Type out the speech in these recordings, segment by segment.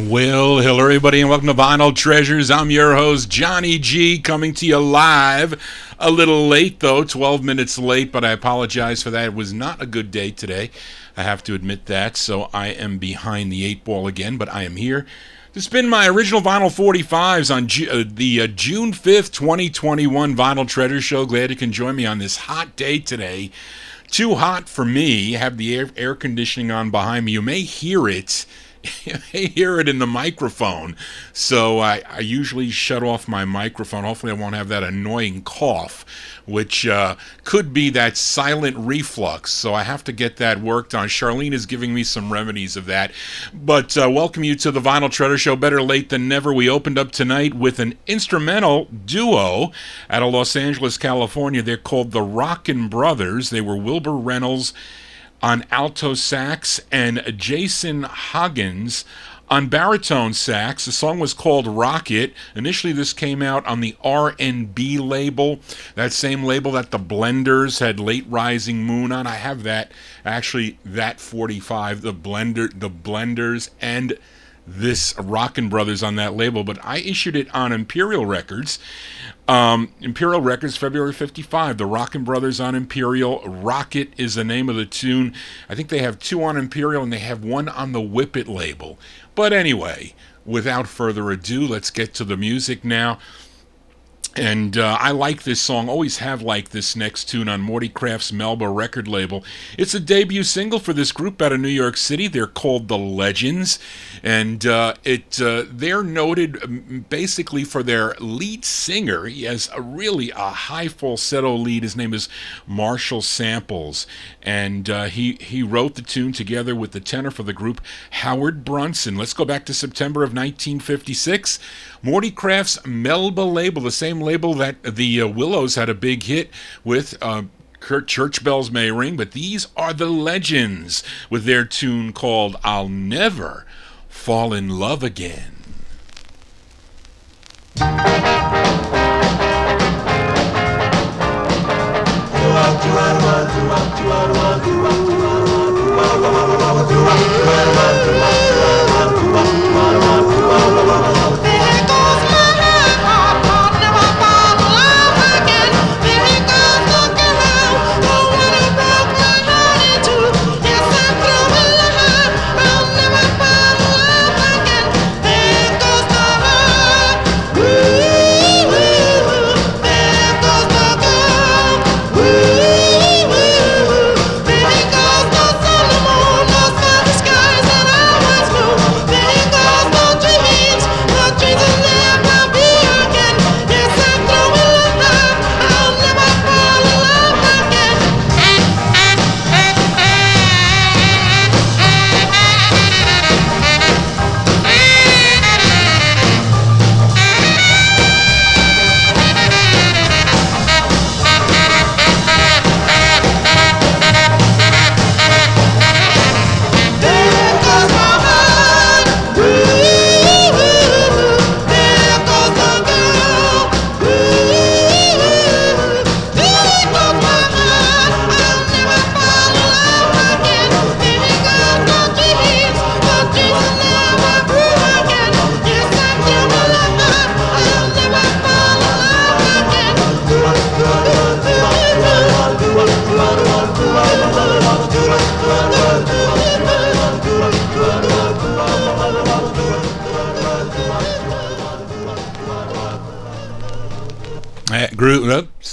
Well, hello everybody and welcome to Vinyl Treasures. I'm your host, Johnny G, coming to you live. A little late though, 12 minutes late, but I apologize for that. It was not a good day today. I have to admit that, so I am behind the 8-ball again, but I am here to spin my original Vinyl 45s on the June 5th, 2021 Vinyl Treasure Show. Glad you can join me on this hot day today. Too hot for me. I have the air conditioning on behind me. You may hear it. You may hear it in the microphone. So I usually shut off my microphone. Hopefully I won't have that annoying cough, which could be that silent reflux. So I have to get that worked on. Charlene is giving me some remedies of that. But welcome you to the Vinyl Treasure Show. Better late than never. We opened up tonight with an instrumental duo out of Los Angeles, California. They're called the Rockin' Brothers. They were Wilbur Reynolds on alto sax and Jason Hoggins on baritone sax. The song was called Rocket. Initially this came out on the R&B label, that same label that the Blenders had Late Rising Moon on. I have that, actually, that 45, the Blenders and this Rockin' Brothers on that label, but I issued it on Imperial Records. Imperial Records, February 55. The Rockin' Brothers on Imperial. Rocket is the name of the tune. I think they have two on Imperial and they have one on the Whip It label. But anyway, without further ado, let's get to the music now. And I like this song, always have liked this next tune on Morty Craft's Melba record label. It's a debut single for this group out of New York City. They're called The Legends, and they're noted basically for their lead singer. He has a high falsetto lead. His name is Marshall Samples, and he wrote the tune together with the tenor for the group, Howard Brunson. Let's go back to September of 1956. Morty Craft's Melba label, the same label that the Willows had a big hit with. Church Bells May Ring, but these are the Legends with their tune called I'll Never Fall in Love Again.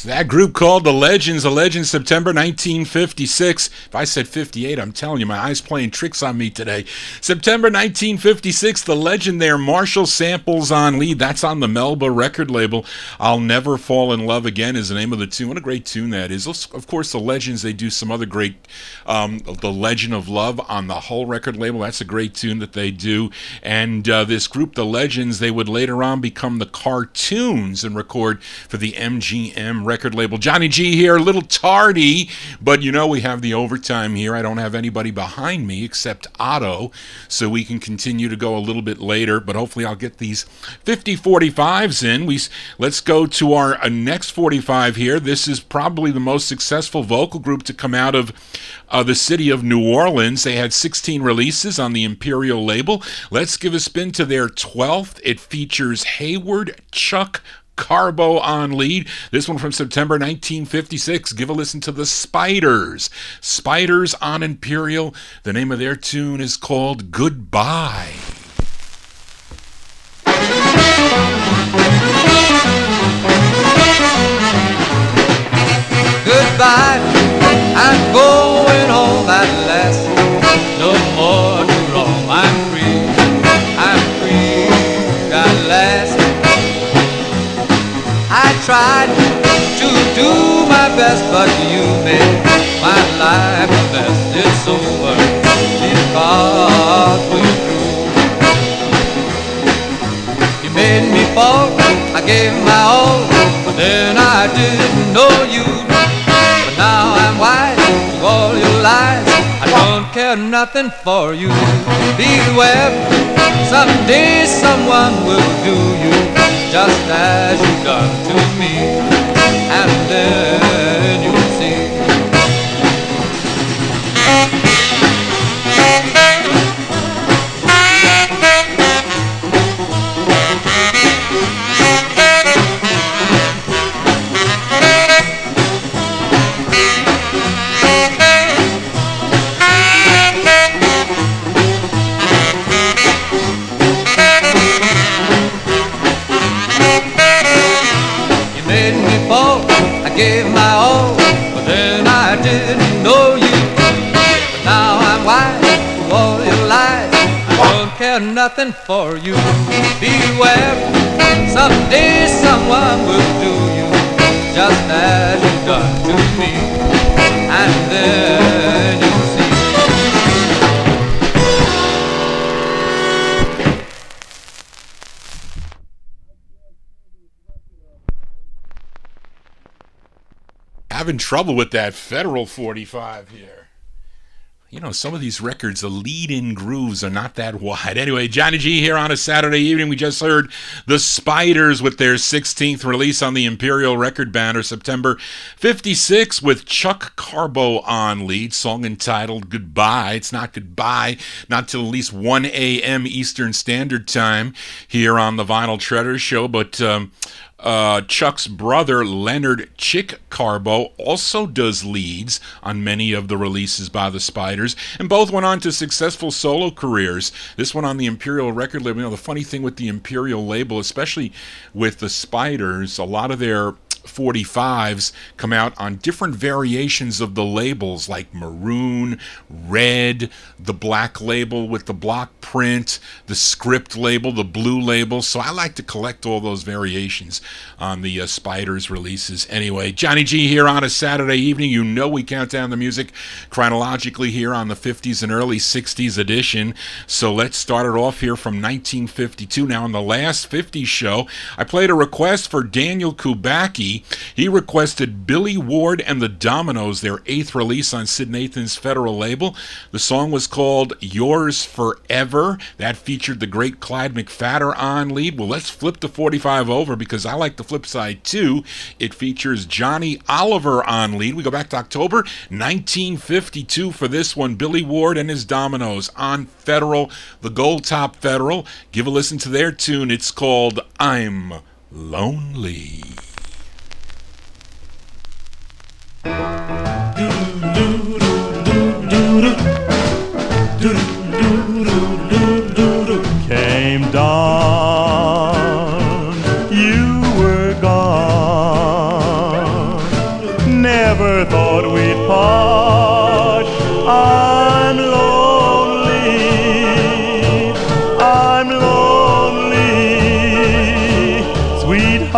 That group called The Legends. The Legends, September 1956. If I said 58, I'm telling you, my eyes playing tricks on me today. September 1956, The Legend there. Marshall Samples on lead. That's on the Melba record label. I'll Never Fall in Love Again is the name of the tune. What a great tune that is. Of course, The Legends, they do some other great, The Legend of Love on the Hull record label. That's a great tune that they do. And this group, The Legends, they would later on become the Cartoons and record for the MGM record label. Johnny G here, a little tardy, but you know we have the overtime here. I don't have anybody behind me except Otto, so we can continue to go a little bit later, but hopefully I'll get these 50-45s in. Let's go to our next 45 here. This is probably the most successful vocal group to come out of the city of New Orleans. They had 16 releases on the Imperial label. Let's give a spin to their 12th. It features Hayward Chuck Carbo on lead. This one from September 1956. Give a listen to the Spiders. Spiders on Imperial. The name of their tune is called Goodbye. Goodbye, I'm going home at last. No more to roam. I'm free at last. I tried to do my best, but you made my life a mess. It's over because we're through. You made me fall, I gave my all, but then I didn't know you. But now I'm wise to all your lies. I don't care nothing for you. Beware, someday someone will do you just as you've done to me, and then you'll see. Gave my all, but then I didn't know you. But now I'm wise to all your lies. I don't care nothing for you. Beware, someday someone will do you just as you've done to me, and then you'll see. Having trouble with that Federal 45 here. You know, some of these records, the lead-in grooves are not that wide. Anyway, Johnny G here on a Saturday evening. We just heard the Spiders with their 16th release on the Imperial record banner, September 56, with Chuck Carbo on lead, song entitled Goodbye. It's not goodbye, not till at least 1 a.m. Eastern Standard Time here on the Vinyl Treasure Show, but Chuck's brother, Leonard Chick Carbo, also does leads on many of the releases by the Spiders, and both went on to successful solo careers. This one on the Imperial record label. You know, the funny thing with the Imperial label, especially with the Spiders, a lot of their 45s come out on different variations of the labels, like maroon, red, the black label with the block print, the script label, the blue label. So I like to collect all those variations on the Spiders releases. Anyway, Johnny G here on a Saturday evening. You know we count down the music chronologically here on the 50s and early 60s edition. So let's start it off here from 1952. Now, in the last 50s show, I played a request for Daniel Kubacki. He requested Billy Ward and the Dominoes, their 8th release on Sid Nathan's Federal label. The song was called Yours Forever. That featured the great Clyde McPhatter on lead. Well, let's flip the 45 over because I like the flip side too. It features Johnny Oliver on lead. We go back to October 1952 for this one. Billy Ward and his Dominoes on Federal, the Gold Top Federal. Give a listen to their tune. It's called I'm Lonely. Came dawn, you were gone. Never thought we'd part. I'm lonely, sweetheart.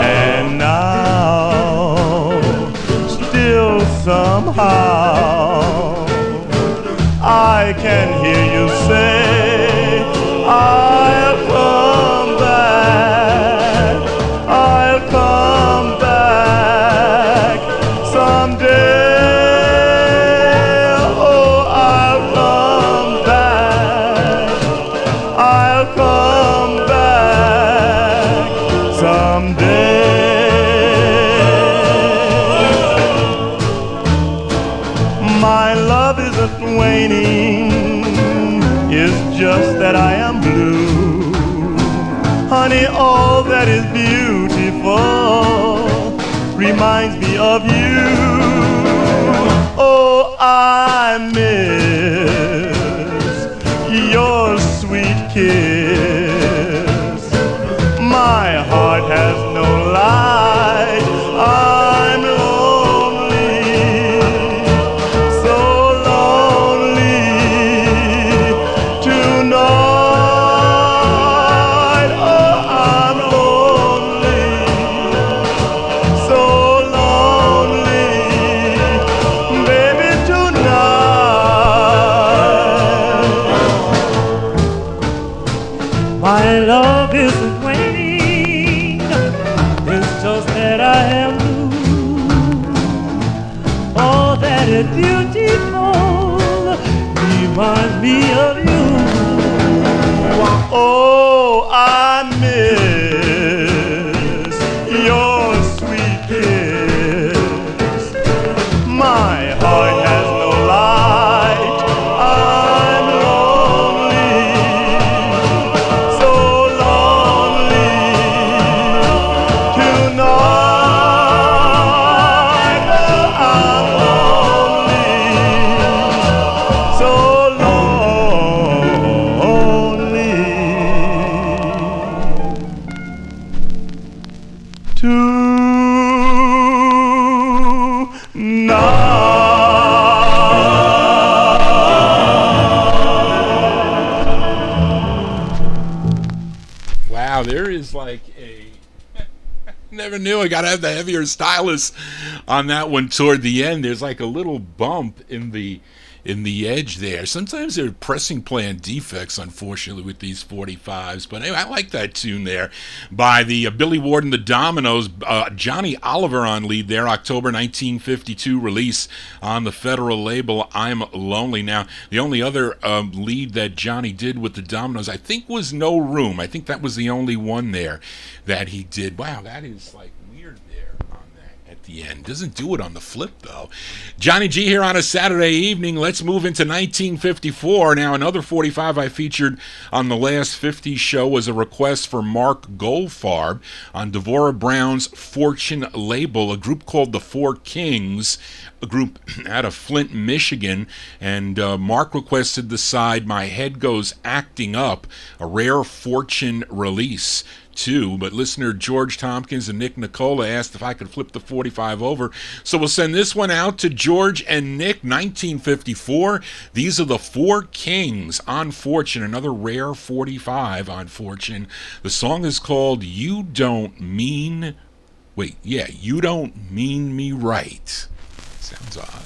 And now, still somehow, I can hear you say I'll come back. isn't waning, it's just that I am blue. Honey, all that is beautiful reminds me of you. Oh, I miss your sweet kiss. My heart has no light, I'm lonely, so lonely tonight. Oh, I'm lonely, so lonely, baby, tonight. My love isn't waning, it's just that I am blue. All that is beautiful reminds me of you. Oh, I miss your sweet kiss. My heart has no light, I'm lonely, so lonely tonight. I'm lonely, so lonely tonight. Wow, there is like a never knew I gotta have the heavier stylus on that one toward the end. There's like a little bump in the edge there. Sometimes there are pressing plan defects, unfortunately, with these 45s. But anyway, I like that tune there by the Billy Ward and the Dominoes. Johnny Oliver on lead there, October 1952 release on the Federal label, I'm Lonely. Now, the only other lead that Johnny did with the Dominoes, I think, was No Room. I think that was the only one there that he did. Wow, that is like weird there on that at the end. Doesn't do it on the flip, though. Johnny G here on a Saturday evening. Let's move into 1954. Now, another 45 I featured on the last 50's show was a request for Mark Goldfarb on Devorah Brown's Fortune label, a group called the Four Kings, a group out of Flint, Michigan. And Mark requested the side My Head Goes Acting Up, a rare Fortune release too, but listener George Tompkins and Nick Nicola asked if I could flip the 45 over, so we'll send this one out to George and Nick. 1954. These are the Four Kings on Fortune, another rare 45 on Fortune. The song is called You Don't Mean Me Right. Sounds odd.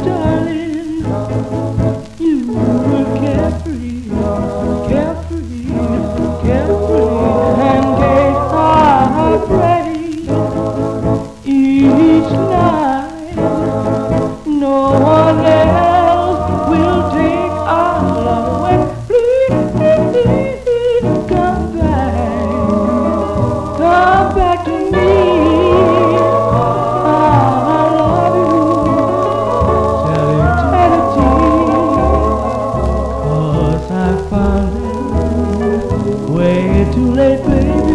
darling, you were carefree, carefree, carefree, and gave our pretty each night. No one else will take our love away. Please come back to me. I love you till eternity, 'cause I found it way too late, baby,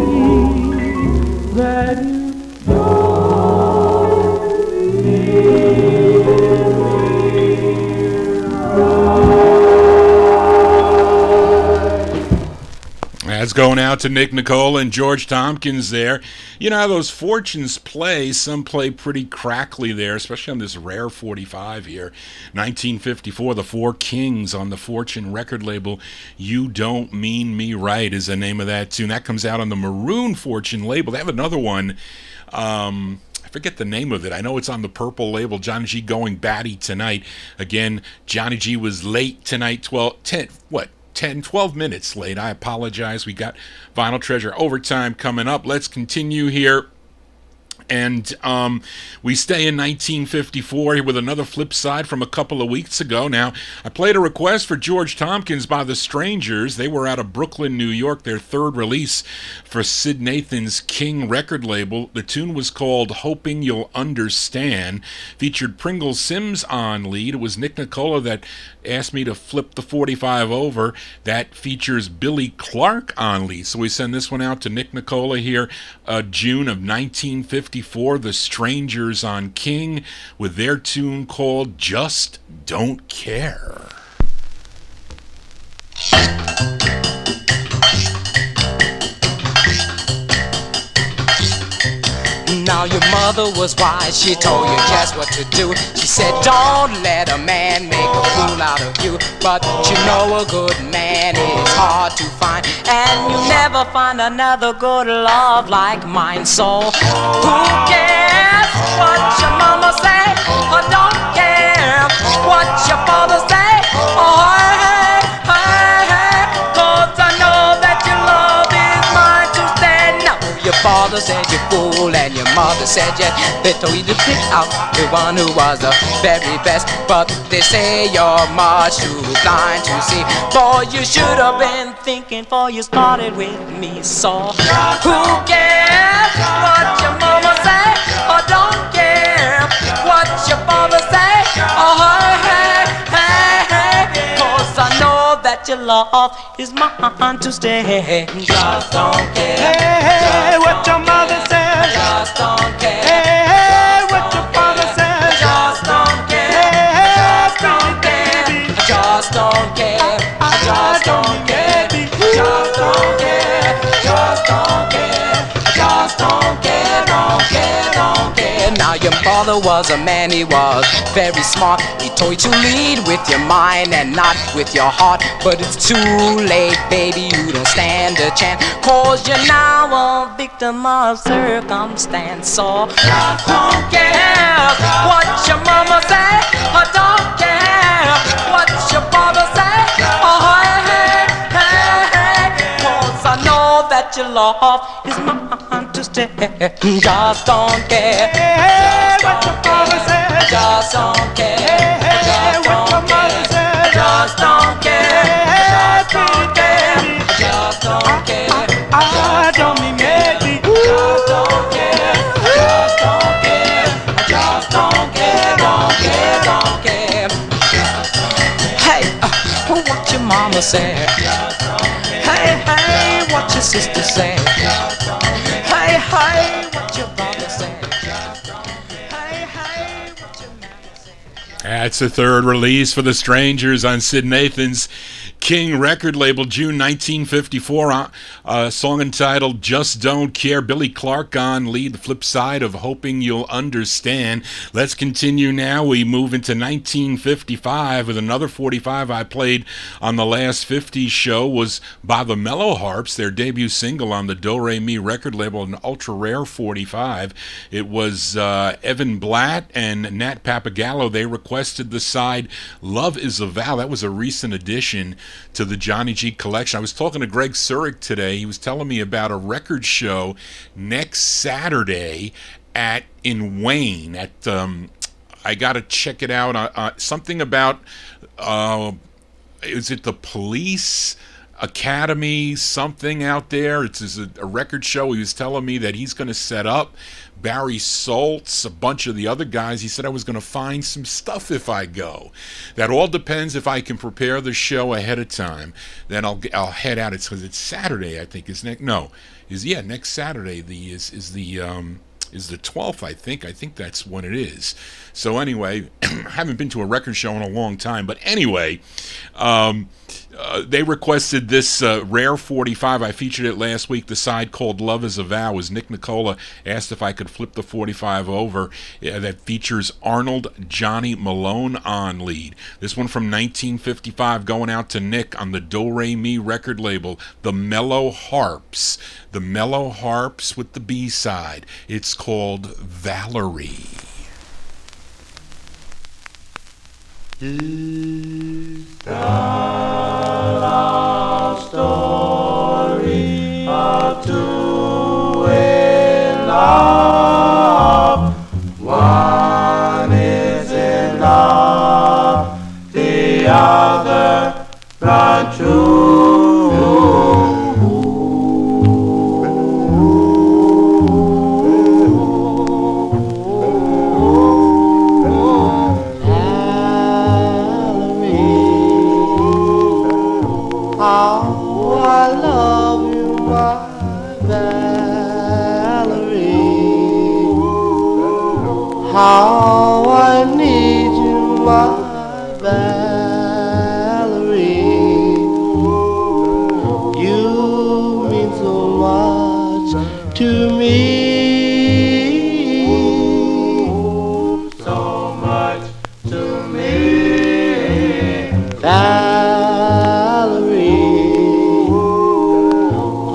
that you don't need That's going out to Nick Nicola and George Tompkins there. You know how those fortunes play. Some play pretty crackly there, especially on this rare 45 here. 1954, the Four Kings on the Fortune record label. You Don't Mean Me Right is the name of that tune. That comes out on the Maroon Fortune label. They have another one. I forget the name of it. I know it's on the purple label. Johnny G going batty tonight. Again, Johnny G was late tonight. 12 minutes late. I apologize. We got Vinyl Treasure Overtime coming up. Let's continue here. And we stay in 1954 here with another flip side from a couple of weeks ago. Now, I played a request for George Tompkins by The Strangers. They were out of Brooklyn, New York, their third release for Sid Nathan's King record label. The tune was called Hoping You'll Understand. Featured Pringle Sims on lead. It was Nick Nicola that asked me to flip the 45 over. That features Billy Clark on lead. So we send this one out to Nick Nicola here, June of 1954. The Strangers on King with their tune called Just Don't Care. Now your mother was wise, she told you just what to do. She said don't let a man make a fool out of you. But you know a good man is hard to find, and you never find another good love like mine. So who cares what your mama say? Or don't care what your father say? Oh, hey, hey, hey, 'cause I know that your love is mine to stand. Now your father said you're fool, and your mother said yet. They told you to pick out the one who was the very best. But they say you're much too blind to see. Boy, you should have been thinking before you started with me. So who cares what your mama say? Or don't care what your father say? Oh, hey, hey, hey, 'cause I know that your love is mine to stay. Just don't care. Hey, hey, what your mother says. Just don't care. Hey, hey, what your father says. Just don't care. Just don't care. Just don't care. Just don't care. Just don't care. Just don't care. Just don't care. Don't care. Don't care. Now your father was a man, he was very smart. He told you to lead with your mind and not with your heart. But it's too late, baby, you don't stand a chance. 'Cause you're now a victim of circumstance. So just don't care what your mama say. Or don't care what your father say. Oh, hey, hey, hey, 'cause I know that your love is mine to stay. Just don't care. Hey, what your father says. Just don't care. Hey, what your mother says. Just don't care. Just don't care. Just don't care. I don't mean maybe. Just don't care. Just don't care. Just don't care. Don't care. Don't care. Hey, what your mama said. Hey, hey, what your sister said. Hey, hey, what your brother said. Hey, hey, what your mama said. That's the third release for The Strangers on Sid Nathan's King record label, June 1954, a song entitled Just Don't Care. Billy Clark on lead, the flip side of Hoping You'll Understand. Let's continue now. We move into 1955 with another 45 I played on the last 50's show was by the Mellow Harps, their debut single on the Do Re Mi record label, an ultra rare 45. It was Evan Blatt and Nat Papagallo. They requested the side Love Is a Vow. That was a recent addition to the Johnny G collection. I was talking to Greg Surik today. He was telling me about a record show next Saturday in Wayne at I gotta check it out. Something about is it the Police Academy, something out there? It's a record show. He was telling me that he's going to set up Barry Soltz, a bunch of the other guys. He said I was going to find some stuff if I go. That all depends if I can prepare the show ahead of time. Then I'll head out. It's because it's Saturday, I think. Next Saturday. Is the 12th, I think. I think that's when it is. So anyway, I haven't been to a record show in a long time. But anyway, they requested this rare 45. I featured it last week. The side called Love Is a Vow was Nick Nicola asked if I could flip the 45 over. That features Arnold Johnny Malone on lead. This one from 1955 going out to Nick on the Do Re Mi record label, the Mellow Harps. The Mellow Harps with the B-side. It's called Valerie. Is the love story of two in love? One is in love, the other not true. How I need you, my Valerie. You mean so much to me, so much to me, Valerie.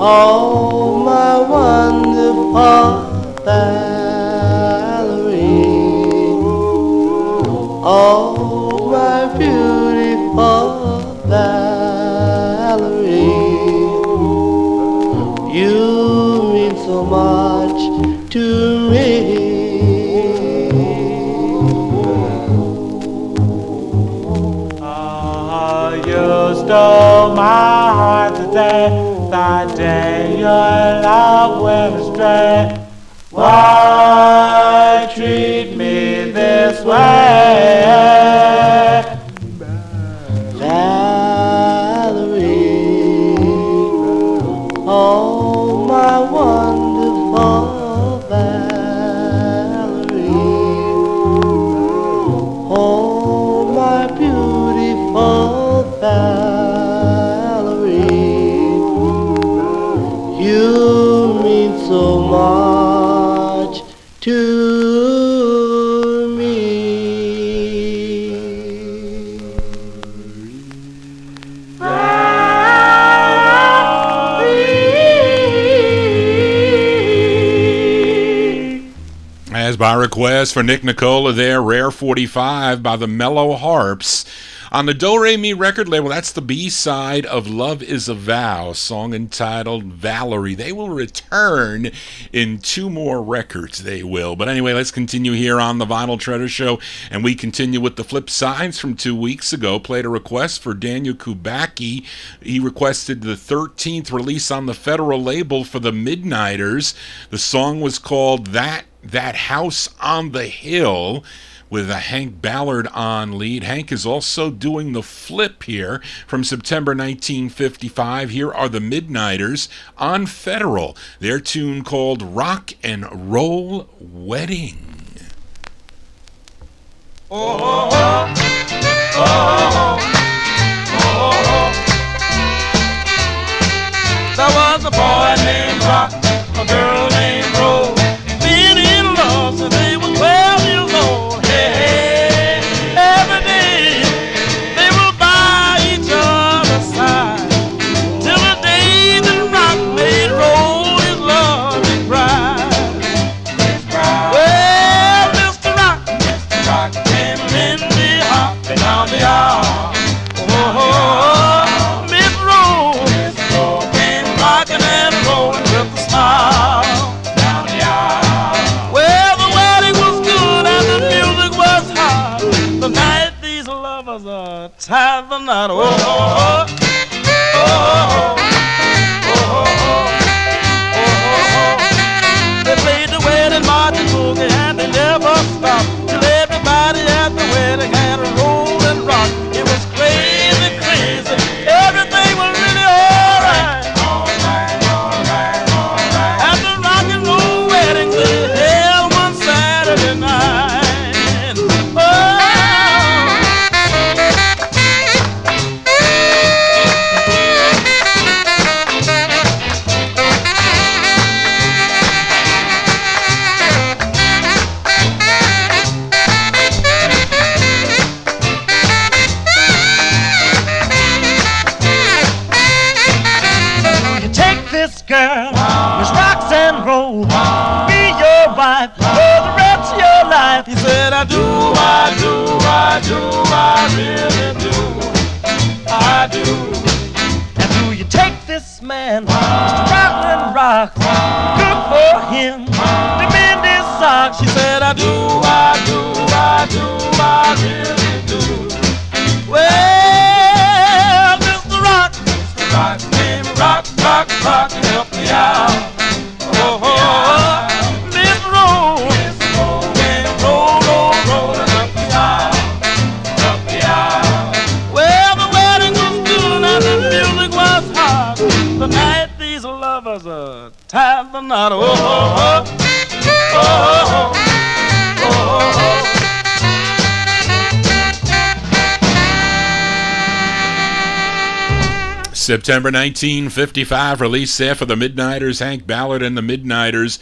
Oh, my wonderful Valerie. Oh, my beautiful Valerie, you mean so much to me. Oh, you stole my heart today, the day your love went astray. Why treat me this way, Valerie? Oh, my wonderful Valerie. Oh, my beautiful Valerie. You mean so much to me. As by request for Nick Nicola there, rare 45 by the Mellow Harps. On the Do Re Mi record label, that's the B-side of Love Is a Vow, a song entitled Valerie. They will return in 2 more records, they will. But anyway, let's continue here on the Vinyl Treasure Show, and we continue with the flip sides from 2 weeks ago. Played a request for Daniel Kubacki. He requested the 13th release on the federal label for the Midnighters. The song was called That House on the Hill, with a Hank Ballard on lead. Hank is also doing the flip here from September 1955. Here are the Midnighters on Federal, their tune called Rock and Roll Wedding. Oh, oh, oh, oh, oh, down the aisle. Oh, Miss Rose came rocking and rolling with a smile down the aisle. Well, the wedding was good and the music was hot. The night these lovers are tied the knot. Oh, oh, oh, oh, oh, oh, oh. They played the wedding marching boogie and they never stopped till everybody at the wedding had a roll and rock. It was crazy, crazy. Everything was really alright. Alright, alright, alright. At the rock and roll wedding they held one Saturday night. Oh. Girl, Miss Rocks and Roll, be your wife for the rest of your life. He said, I do, I do, I do, I really do, I do. And do you take this man, Mr. Rock and Rock, good for him to mend his socks? She said, I do, I do, I do, I really do. Well, Mr. Rock came rock, rock, rock, help me out. Oh, oh, oh. Miss Rose came roll, roll, rolling up the aisle, up the aisle. Well, the wedding was good and the music was hot. The night these lovers tied the knot. Oh, oh, oh, oh, oh, oh, oh, oh. September 1955, released there for the Midnighters, Hank Ballard and the Midnighters.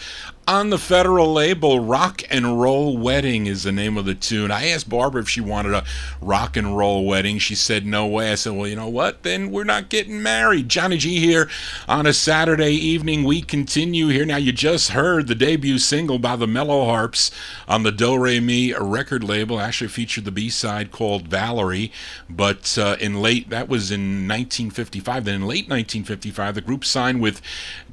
On the Federal label, Rock and Roll Wedding is the name of the tune. I asked Barbara if she wanted a rock and roll wedding. She said no way. I said, well, you know what? Then we're not getting married. Johnny G here on a Saturday evening. We continue here. Now, you just heard the debut single by the Mellow Harps on the Do Re Mi record label. Actually featured the B-side called Valerie. But that was in 1955. Then in late 1955, the group signed with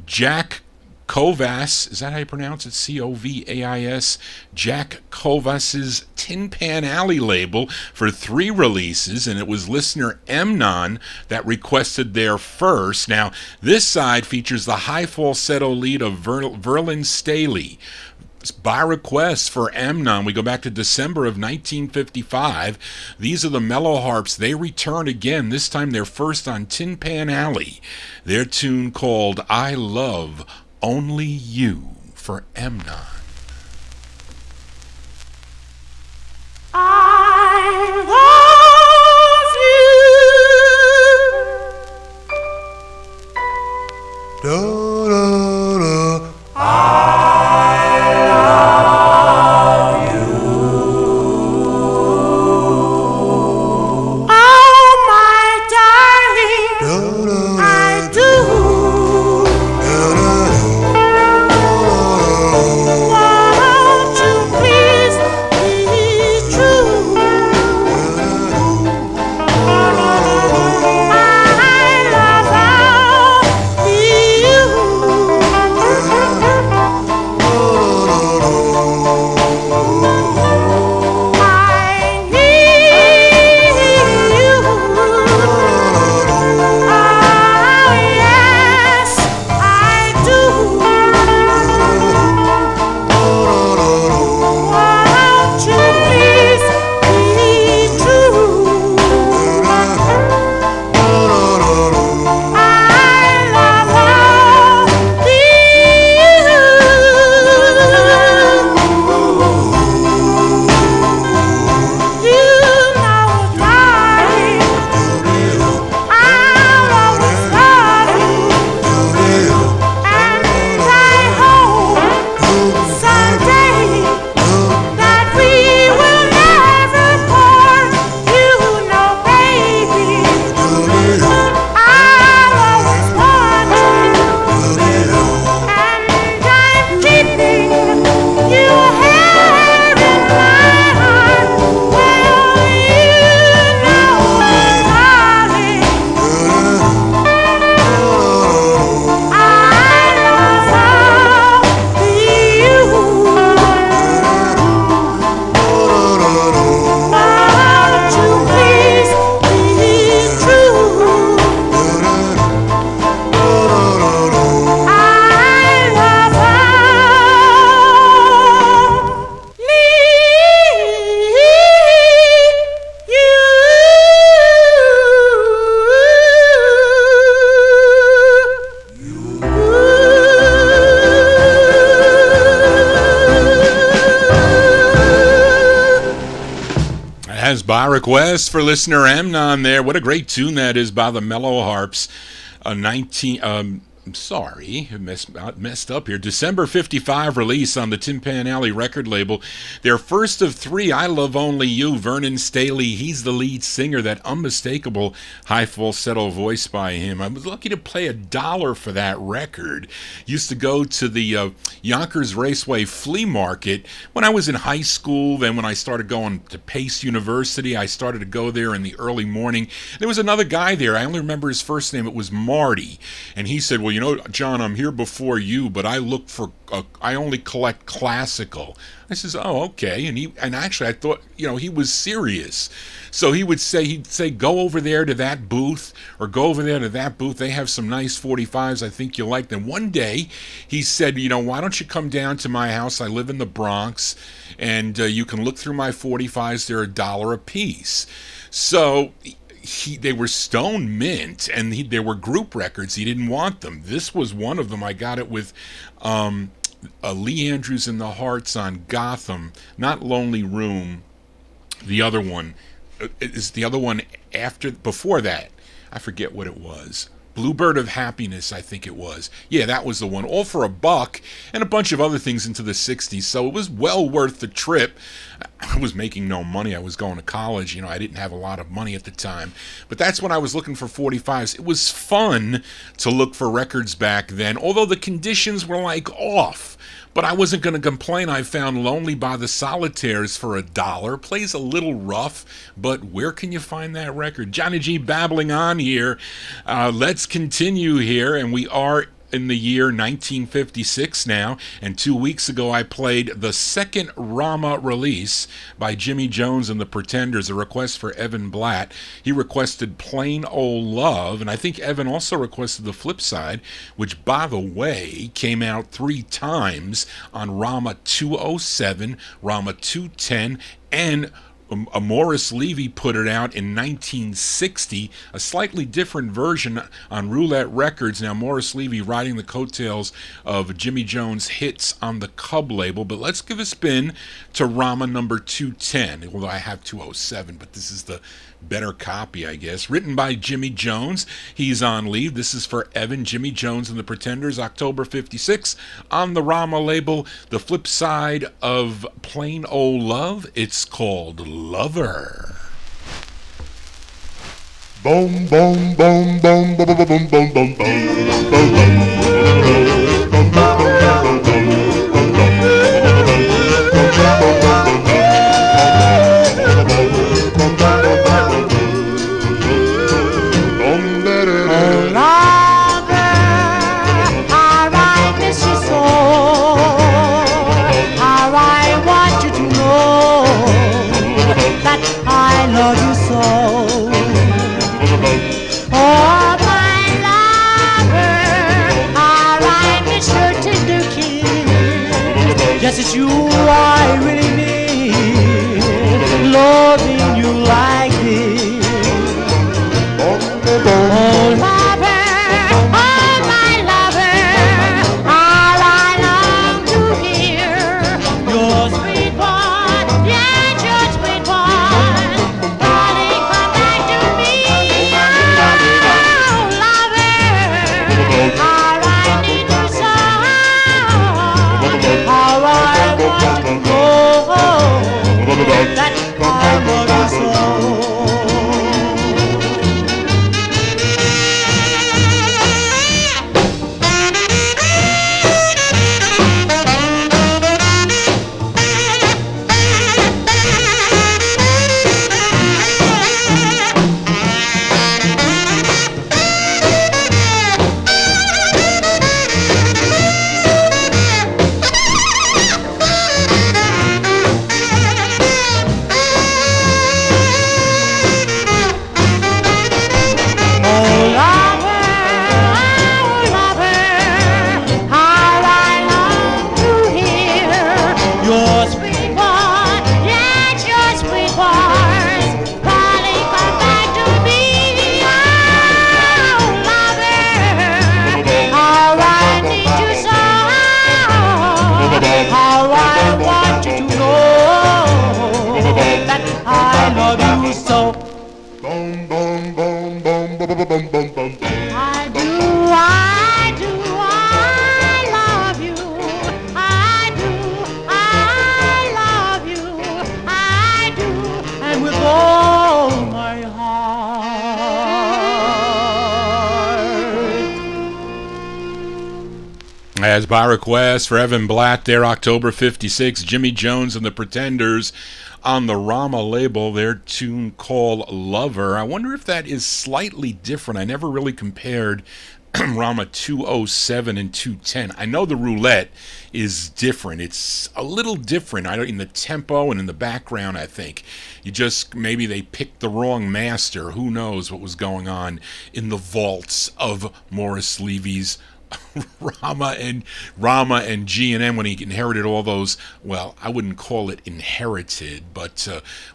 Jack Kovas, is that how you pronounce it? C-O-V-A-I-S. Jack Kovas's Tin Pan Alley label for 3 releases, and it was listener Emnon that requested their first. Now, this side features the high falsetto lead of Verlin Staley. By request for Amnon, we go back to December of 1955. These are the Mellow Harps. They return again, this time they're first on Tin Pan Alley. Their tune called I Love Only You for Amnon. I love you. Do, do, do. True. request for listener Amnon there. What a great tune that is by the Mellow Harps. I'm sorry, messed up here. December 55 release on the Tin Pan Alley record label. Their first of three, I Love Only You. Vernon Staley, he's the lead singer, that unmistakable high falsetto voice by him. I was lucky to pay $1 for that record. Used to go to the Yonkers Raceway Flea Market when I was in high school. Then when I started going to Pace University, I started to go there in the early morning. There was another guy there. I only remember his first name. It was Marty. And he said, well, you know, John, I'm here before you, but I only collect classical. I says, oh, okay. And actually I thought, he was serious. So he'd say, go over there to that booth, or go over there to that booth. They have some nice 45s. I think you'll like them. One day he said, why don't you come down to my house? I live in the Bronx, and you can look through my 45s. They're $1 a piece. So they were Stone Mint, and there were group records. He didn't want them. This was one of them. I got it with Lee Andrews and the Hearts on Gotham, not Lonely Room. The other one is the other one before that. I forget what it was. Bluebird of Happiness, I think it was. Yeah, that was the one. All for $1, and a bunch of other things into the 60s. So it was well worth the trip. I was making no money. I was going to college. I didn't have a lot of money at the time. But that's when I was looking for 45s. It was fun to look for records back then, although the conditions were off. But I wasn't going to complain. I found Lonely by the Solitaires for $1. Plays a little rough, but where can you find that record? Johnny G babbling on here. Let's continue here, and we are in the year 1956 now, and 2 weeks ago I played the second Rama release by Jimmy Jones and the Pretenders, a request for Evan Blatt. He requested Plain Old Love, and I think Evan also requested the flip side, which, by the way, came out 3 times on Rama 207, Rama 210, and Morris Levy put it out in 1960, a slightly different version on Roulette Records. Now, Morris Levy riding the coattails of Jimmy Jones' hits on the Cub label. But let's give a spin to Rama number 210, although I have 207, but this is the better copy, I guess. Written by Jimmy Jones. He's on lead. This is for Evan, Jimmy Jones and the Pretenders, October 56, on the Rama label. The flip side of Plain Old Love, it's called Lover. Boom, boom, boom, boom, boom, boom, boom, boom, boom, Yes, it's you I really need, loving you like this. Oh, lover, oh, my lover, all I long to hear, your sweet one, yes, your sweet one, darling, come back to me. Oh, lover, all I need to say. How I want love you. I love you. I do, and with all my heart. As by request for Evan Blatt there, October 56, Jimmy Jones and the Pretenders on the Rama label, their tune called Lover. I wonder if that is slightly different. I never really compared Rama 207 and 210. I know the roulette is different. It's a little different in the tempo and in the background, I think. Maybe they picked the wrong master. Who knows what was going on in the vaults of Morris Levy's Rama and G&M when he inherited all those. Well, I wouldn't call it inherited, but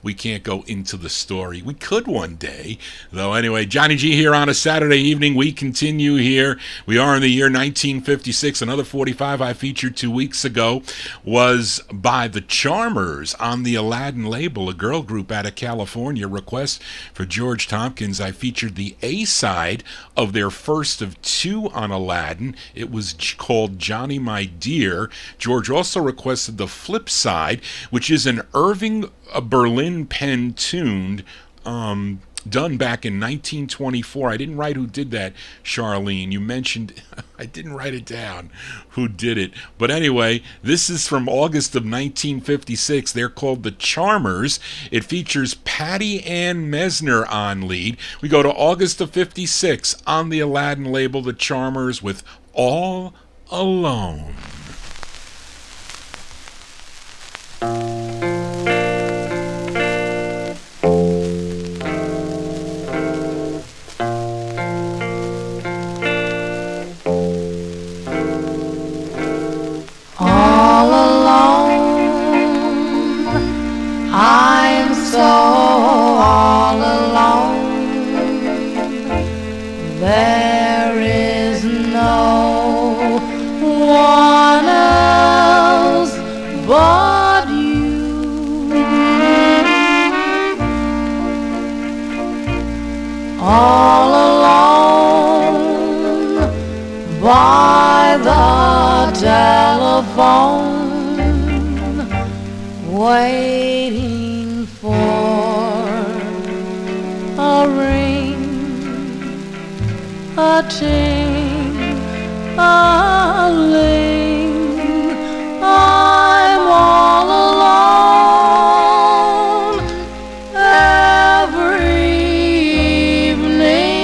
we can't go into the story. We could one day, though. Anyway, Johnny G here on a Saturday evening. We continue here. We are in the year 1956. Another 45 I featured 2 weeks ago was by the Charmers on the Aladdin label, a girl group out of California. Request for George Tompkins. I featured the A-side of their first of two on Aladdin. It was called Johnny My Dear. George also requested the flip side, which is an Irving Berlin pen tuned done back in 1924. I didn't write who did that, Charlene. You mentioned, I didn't write it down, who did it. But anyway, this is from August of 1956. They're called the Charmers. It features Patty Ann Mesner on lead. We go to August of 56 on the Aladdin label, the Charmers with All Alone. I'm so all alone. There is no one else but you. All alone by the telephone, waiting for a ring, a ting, a ling. I'm all alone every evening,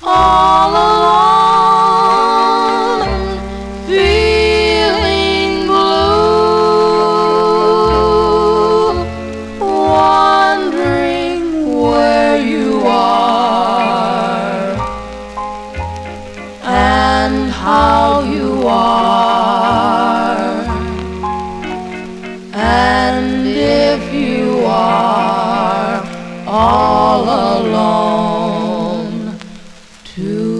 all alone, feeling blue, wondering where you are and how you are, and if you are all alone too.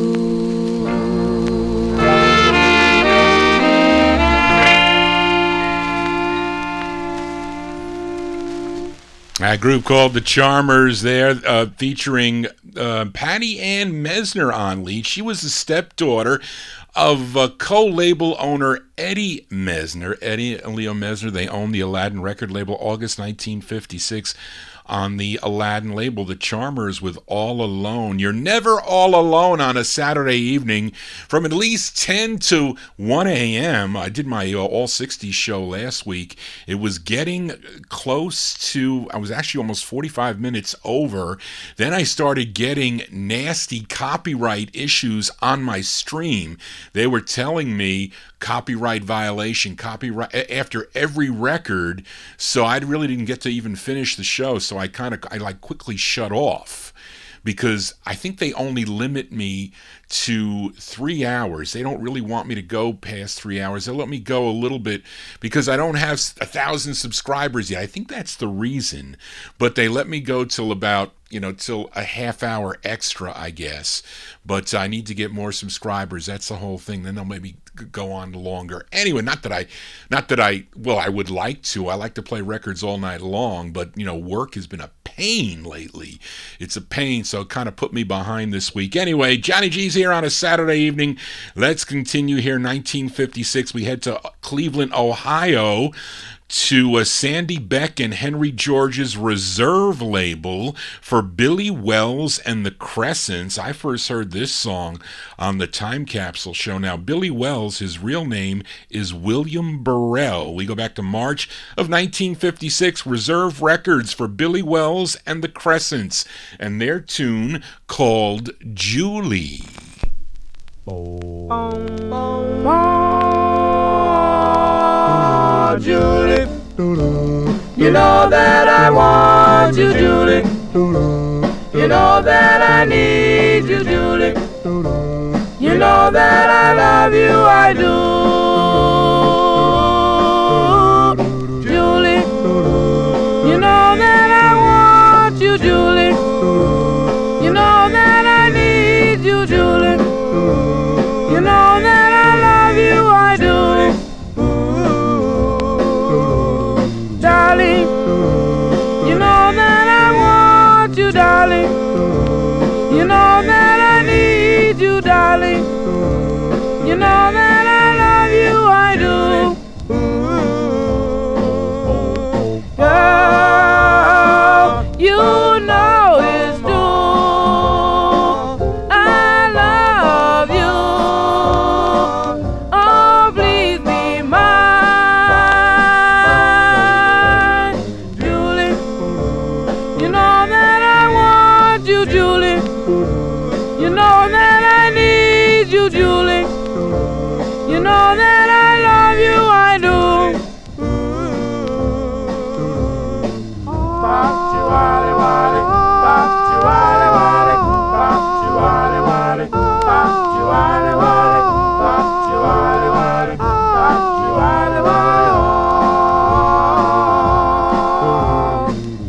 A group called the Charmers there, featuring Patty Ann Mesner on lead. She was the stepdaughter of co-label owner Eddie Mesner. Eddie and Leo Mesner, they owned the Aladdin record label August 1956 on the Aladdin label, the Charmers with All Alone. You're never all alone on a Saturday evening from at least 10 to 1 a.m. I did my All 60's show last week. It was getting close to, I was actually almost 45 minutes over. Then I started getting nasty copyright issues on my stream. They were telling me copyright violation, copyright after every record, so I really didn't get to even finish the show. So I quickly shut off, because I think they only limit me to 3 hours. They don't really want me to go past 3 hours. They'll let me go a little bit because I don't have 1,000 subscribers yet. I think that's the reason. But they let me go till about, till a half hour extra, I guess. But I need to get more subscribers. That's the whole thing. Then they'll maybe go on longer. Anyway, I would like to. I like to play records all night long, but, work has been a pain pain lately. It's a pain, so it kind of put me behind this week. Anyway, Johnny G's here on a Saturday evening. Let's continue here. 1956, we head to Cleveland, Ohio, to Sandy Beck and Henry George's Reserve label for Billy Wells and the Crescents. I first heard this song on the Time Capsule show. Now, Billy Wells, his real name is William Burrell. We go back to March of 1956, Reserve Records for Billy Wells and the Crescents, and their tune called Julie. Julie, you know that I want you, Julie. You know that I need you, Julie. You know that I love you, I do. Julie, you know that I want you, Julie. You know that I need you, Julie. You know that I love you, I do. Darling, you know that I want you, darling. You know that I need you, darling. You know that I love you, I do. Girl, you know it's true. I love you. Oh, please be mine, Julie. You know that I want you, Julie. You know that I need you, Julie. You know that I love you, I do.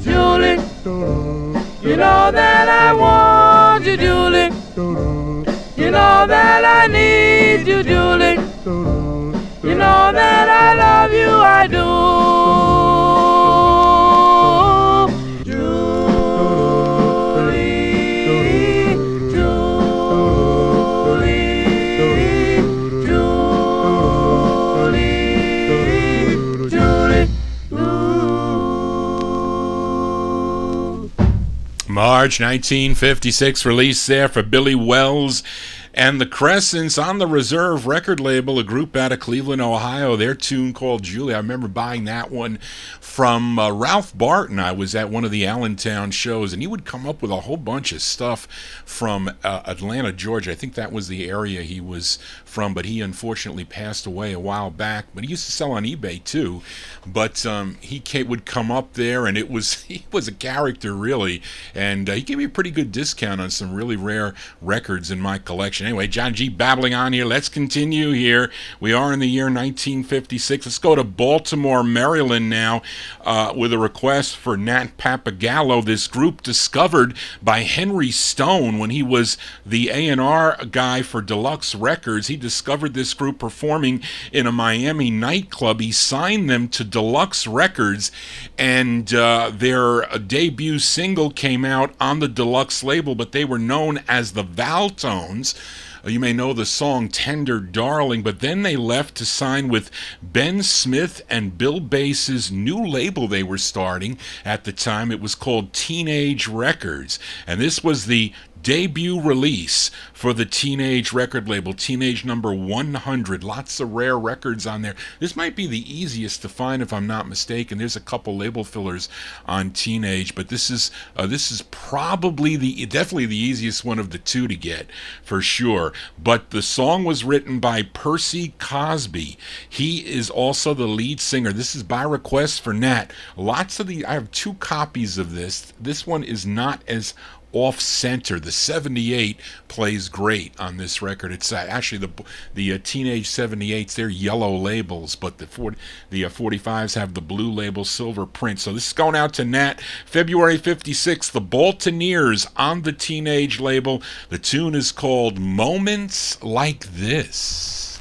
Julie, you know that I want you, Julie. You know that I need you, Julie. You know that I love you, I do. Julie, Julie, March 1956, release there for Billy Wells and the Crescents on the Reserve record label, a group out of Cleveland, Ohio. Their tune called Julie. I remember buying that one from Ralph Barton. I was at one of the Allentown shows, and he would come up with a whole bunch of stuff from Atlanta, Georgia. I think that was the area he was from, but he unfortunately passed away a while back. But he used to sell on eBay too. But he would come up there, and he was a character, really. And he gave me a pretty good discount on some really rare records in my collection. Anyway, John G. babbling on here. Let's continue here. We are in the year 1956. Let's go to Baltimore, Maryland now with a request for Nat Papagallo, this group discovered by Henry Stone when he was the A&R guy for Deluxe Records. He discovered this group performing in a Miami nightclub. He signed them to Deluxe Records, and their debut single came out on the Deluxe label, but they were known as the Valtones. You may know the song Tender Darling, but then they left to sign with Ben Smith and Bill Bass's new label they were starting at the time. It was called Teenage Records, and this was the debut release for the Teenage record label, Teenage number 100. Lots of rare records on there. This might be the easiest to find if I'm not mistaken. There's a couple label fillers on Teenage, but this is probably definitely the easiest one of the two to get for sure. But the song was written by Percy Cosby. He is also the lead singer. This is by request for Nat. I have 2 copies of this. This one is not as off-center. The 78 plays great on this record. It's actually the Teenage 78s, they're yellow labels, but the 45s have the blue label, silver print. So this is going out to Nat. February 56, the Baltoneers on the Teenage label. The tune is called Moments Like This.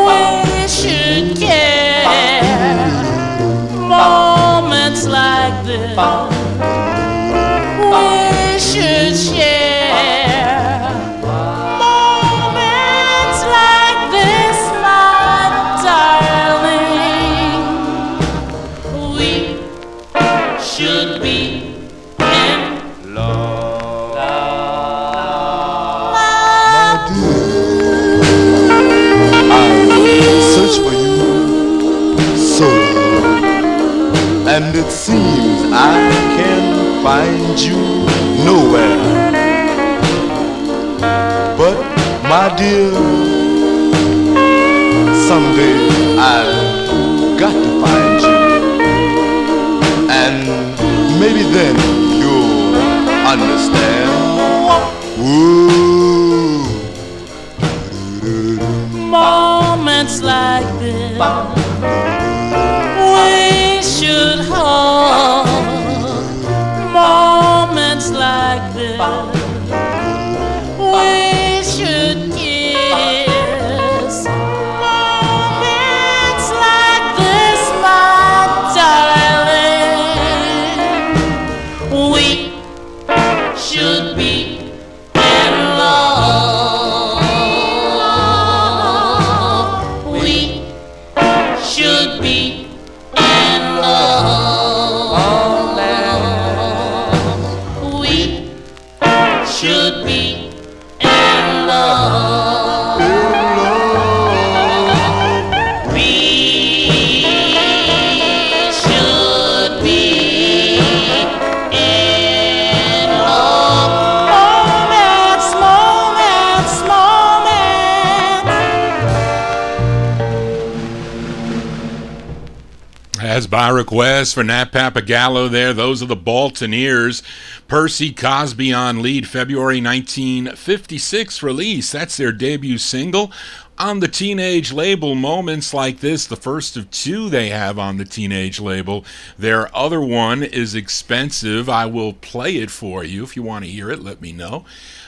we should care. Moments like this, we should share. Moments like this, my darling, we should be in love. My dear, I search for you so long, and it seems I can find you nowhere. But my dear, someday I've got to find you, and maybe then you'll understand. Ooh. Moments like this, we should hold. Moments like this, we should kiss. Moments like this, my darling, we should be in love. We should be in love. We should be in love. We should be in love. Moments, moments, moments. As by request for Nat Papagallo there, those are the Baltoneers. Percy Cosby on lead, February 1956 release. That's their debut single on the Teenage label. Moments like this, the first of two they have on the Teenage label. Their other one is Expensive. I will play it for you. If you want to hear it, let me know.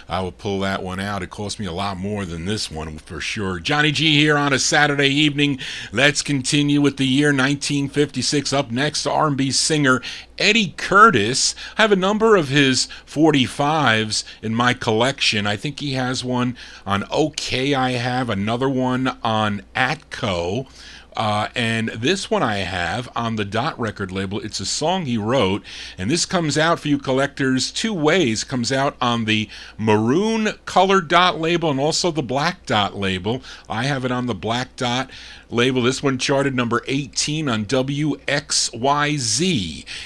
I will pull that one out. It cost me a lot more than this one for sure. Johnny G here on a Saturday evening. Let's continue with the year 1956. Up next, R&B singer Eddie Curtis. I have a number of his 45s in my collection. I think he has one on OK. I have another one on Atco. And this one I have on the Dot record label. It's a song he wrote, and this comes out for you collectors two ways. Comes out on the maroon colored Dot label and also the black Dot label. I have it on the black Dot label. This one charted number 18 on WXYZ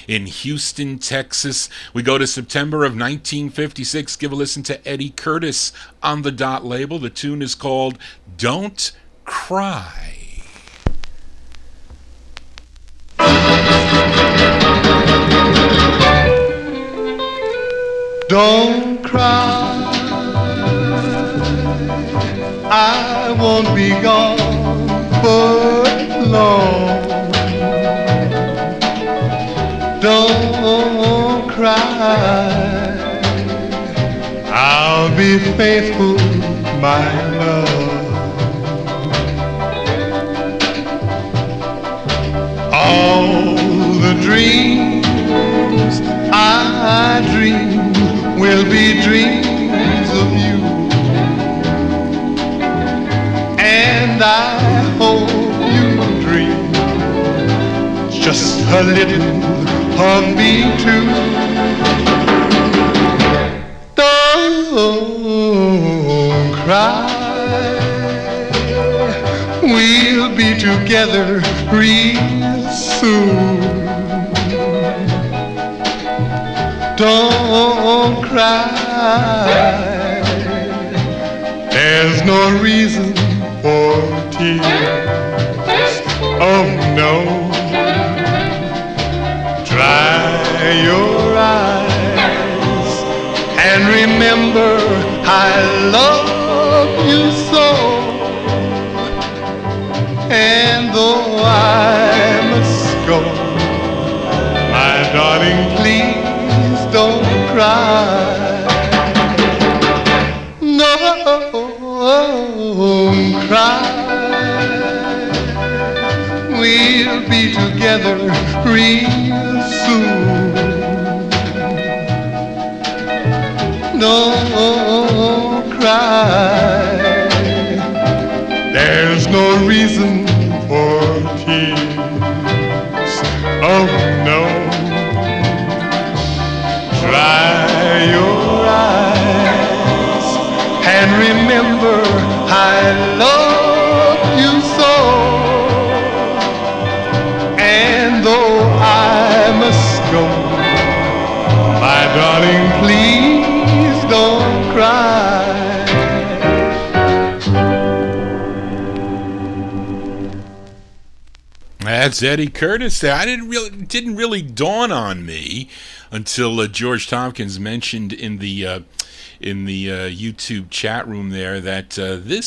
in Houston, Texas. We go to September of 1956. Give a listen to Eddie Curtis on the Dot label. The tune is called Don't Cry. Don't cry, I won't be gone for long. Don't cry, I'll be faithful, my love. All the dreams I dream will be dreams of you, and I hope you dream just a little of me too. Don't cry, we'll be together real soon. Don't cry, there's no reason for tears. Oh no, dry your eyes and remember I love you so. And though I must go, my darling, please don't cry. No, don't cry. There's no reason for tears. Oh no. Dry your eyes and remember I love you so. And though I must go, my darling, please don't cry. That's Eddie Curtis there. Didn't really dawn on me until George Tompkins mentioned in the YouTube chat room there that this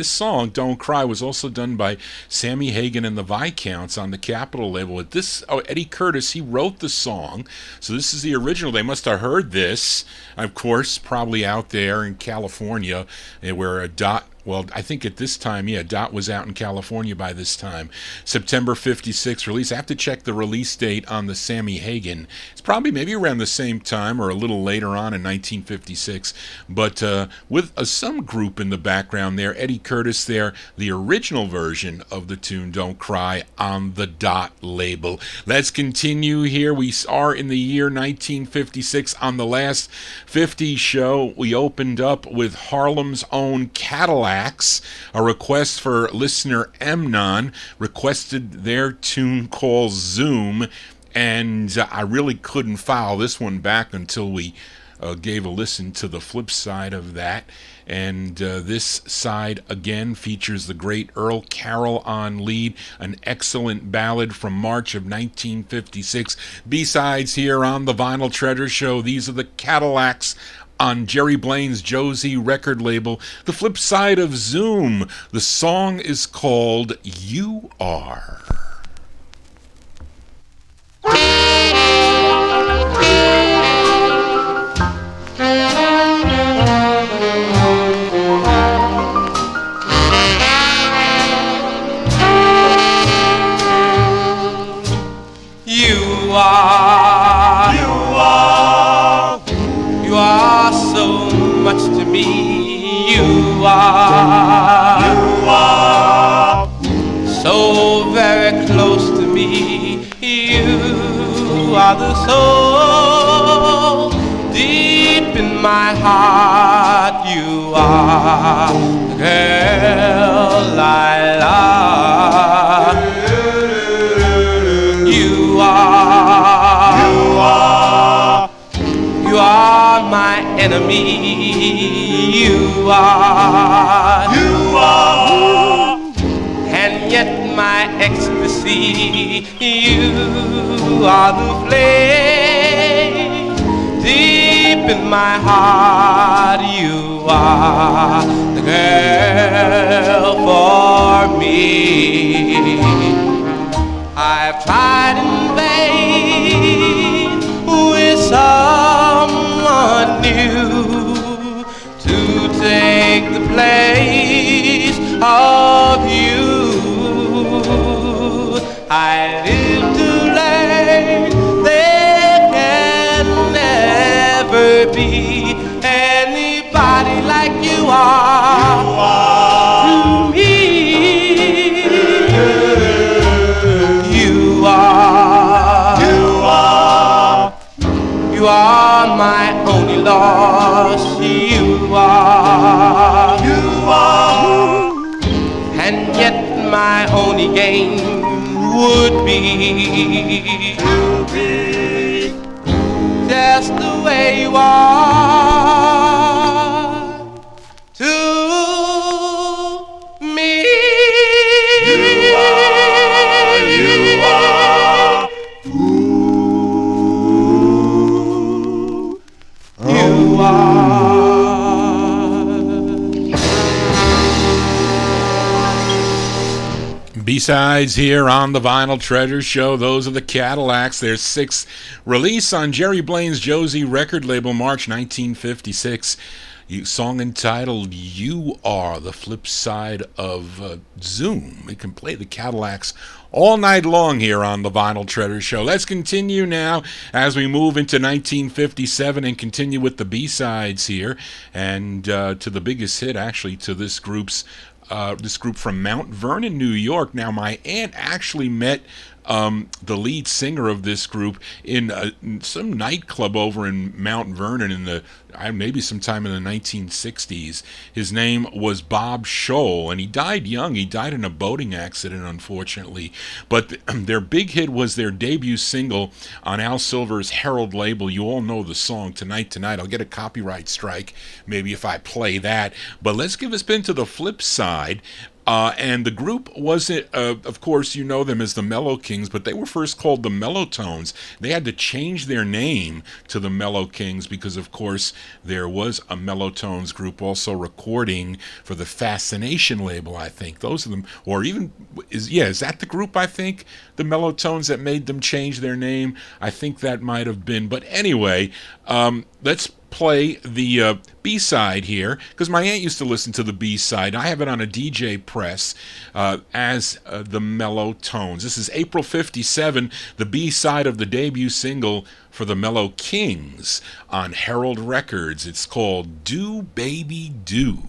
song "Don't Cry" was also done by Sammy Hagar and the Viscounts on the Capitol label. Eddie Curtis, he wrote the song, so this is the original. They must have heard this, of course, probably out there in California, where Dot. Well, I think at this time, Dot was out in California by this time. September 56 release. I have to check the release date on the Sammy Hagar. It's probably maybe around the same time or a little later on in 1956. But with some group in the background there, Eddie Curtis there, the original version of the tune Don't Cry on the Dot label. Let's continue here. We are in the year 1956. On the last 50's show, we opened up with Harlem's own Cadillac. A request for listener Emnon requested their tune called Zoom, and I really couldn't file this one back until we gave a listen to the flip side of that. And this side again features the great Earl Carroll on lead, an excellent ballad from March of 1956. B-sides here on the Vinyl Treasure Show. These are the Cadillacs on Jerry Blaine's Josie record label. The flip side of Zoom. The song is called You Are. You are, you are so much to me. You are so very close to me. You are the soul deep in my heart. You are the girl I love. You are my enemy. You are, and yet my ecstasy. You are the flame deep in my heart. You are the girl for me. I've tried in vain with someone new to take the place of you. I live to learn there can never be anybody like you are to me. You are my only loss. You are, and yet my only gain would be just the way you are to me. You are. B-sides here on the Vinyl Treasure Show. Those are the Cadillacs. Their sixth release on Jerry Blaine's Josie record label, March 1956. Song entitled You Are, the flip side of Zoom. We can play the Cadillacs all night long here on the Vinyl Treasure Show. Let's continue now as we move into 1957 and continue with the B-sides here, and to the biggest hit, actually, to this group from Mount Vernon, New York. Now, my aunt actually met the lead singer of this group in some nightclub over in Mount Vernon in maybe sometime in the 1960s. His name was Bob Scholl, and he died young. He died in a boating accident, unfortunately. But their big hit was their debut single on Al Silver's Herald label. You all know the song, Tonight, Tonight. I'll get a copyright strike maybe if I play that. But let's give a spin to the flip side. And the group wasn't, of course, you know them as the Mellow Kings, but they were first called the Mellotones. They had to change their name to the Mellow Kings because, of course, there was a Mellotones group also recording for the Fascination label, I think. Those of them, or even, is that the group, I think? The Mellotones that made them change their name? I think that might have been. But anyway, let's play the B-side here, because my aunt used to listen to the B-side. I have it on a DJ press as the Mellow Tones. This is April 57, the B-side of the debut single for the Mellow Kings on Herald Records. It's called Do Baby Do.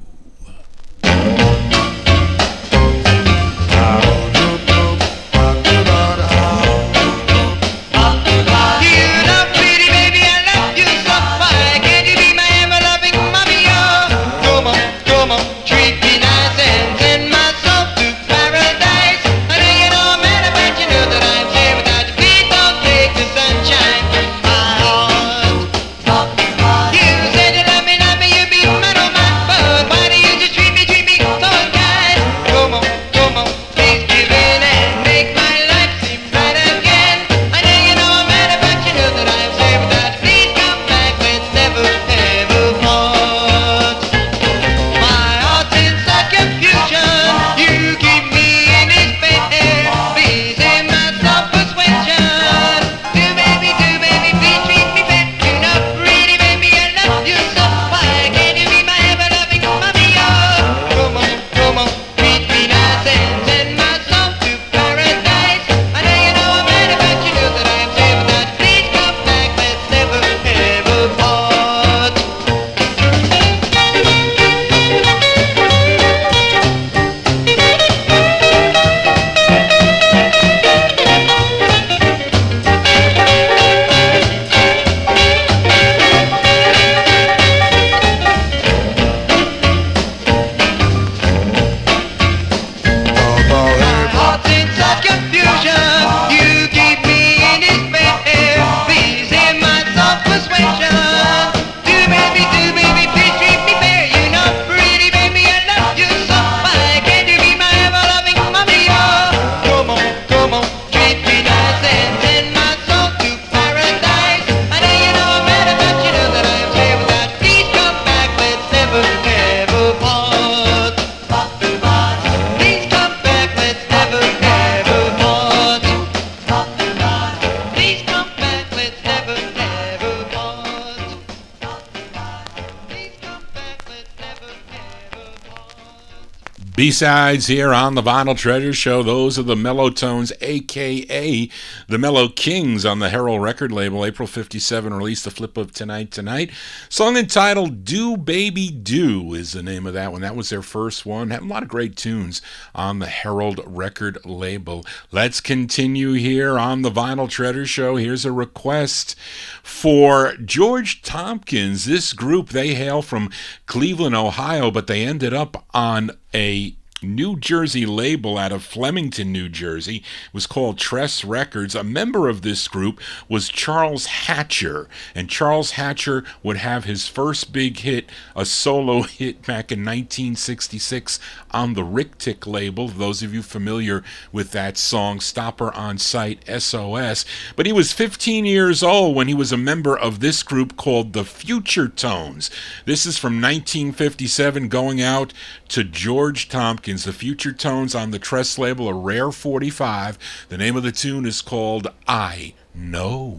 B-sides here on the Vinyl Treasure Show. Those are the Mellotones, a.k.a. the Mellow Kings on the Herald record label. April 57 released the flip of Tonight, Tonight. Song entitled Do Baby Do is the name of that one. That was their first one. Had a lot of great tunes on the Herald record label. Let's continue here on the Vinyl Treasure Show. Here's a request for George Tompkins. This group, they hail from Cleveland, Ohio, but they ended up on a New Jersey label out of Flemington, New Jersey. It was called Tress Records. A member of this group was Charles Hatcher, and Charles Hatcher would have his first big hit, a solo hit back in 1966 on the Rick Tick label. Those of you familiar with that song, Stopper on Sight, SOS. But he was 15 years old when he was a member of this group called the Future Tones. This is from 1957, going out to George Tompkins. Tompkins, the Future Tones on the Tress label, a rare 45. The name of the tune is called I Know.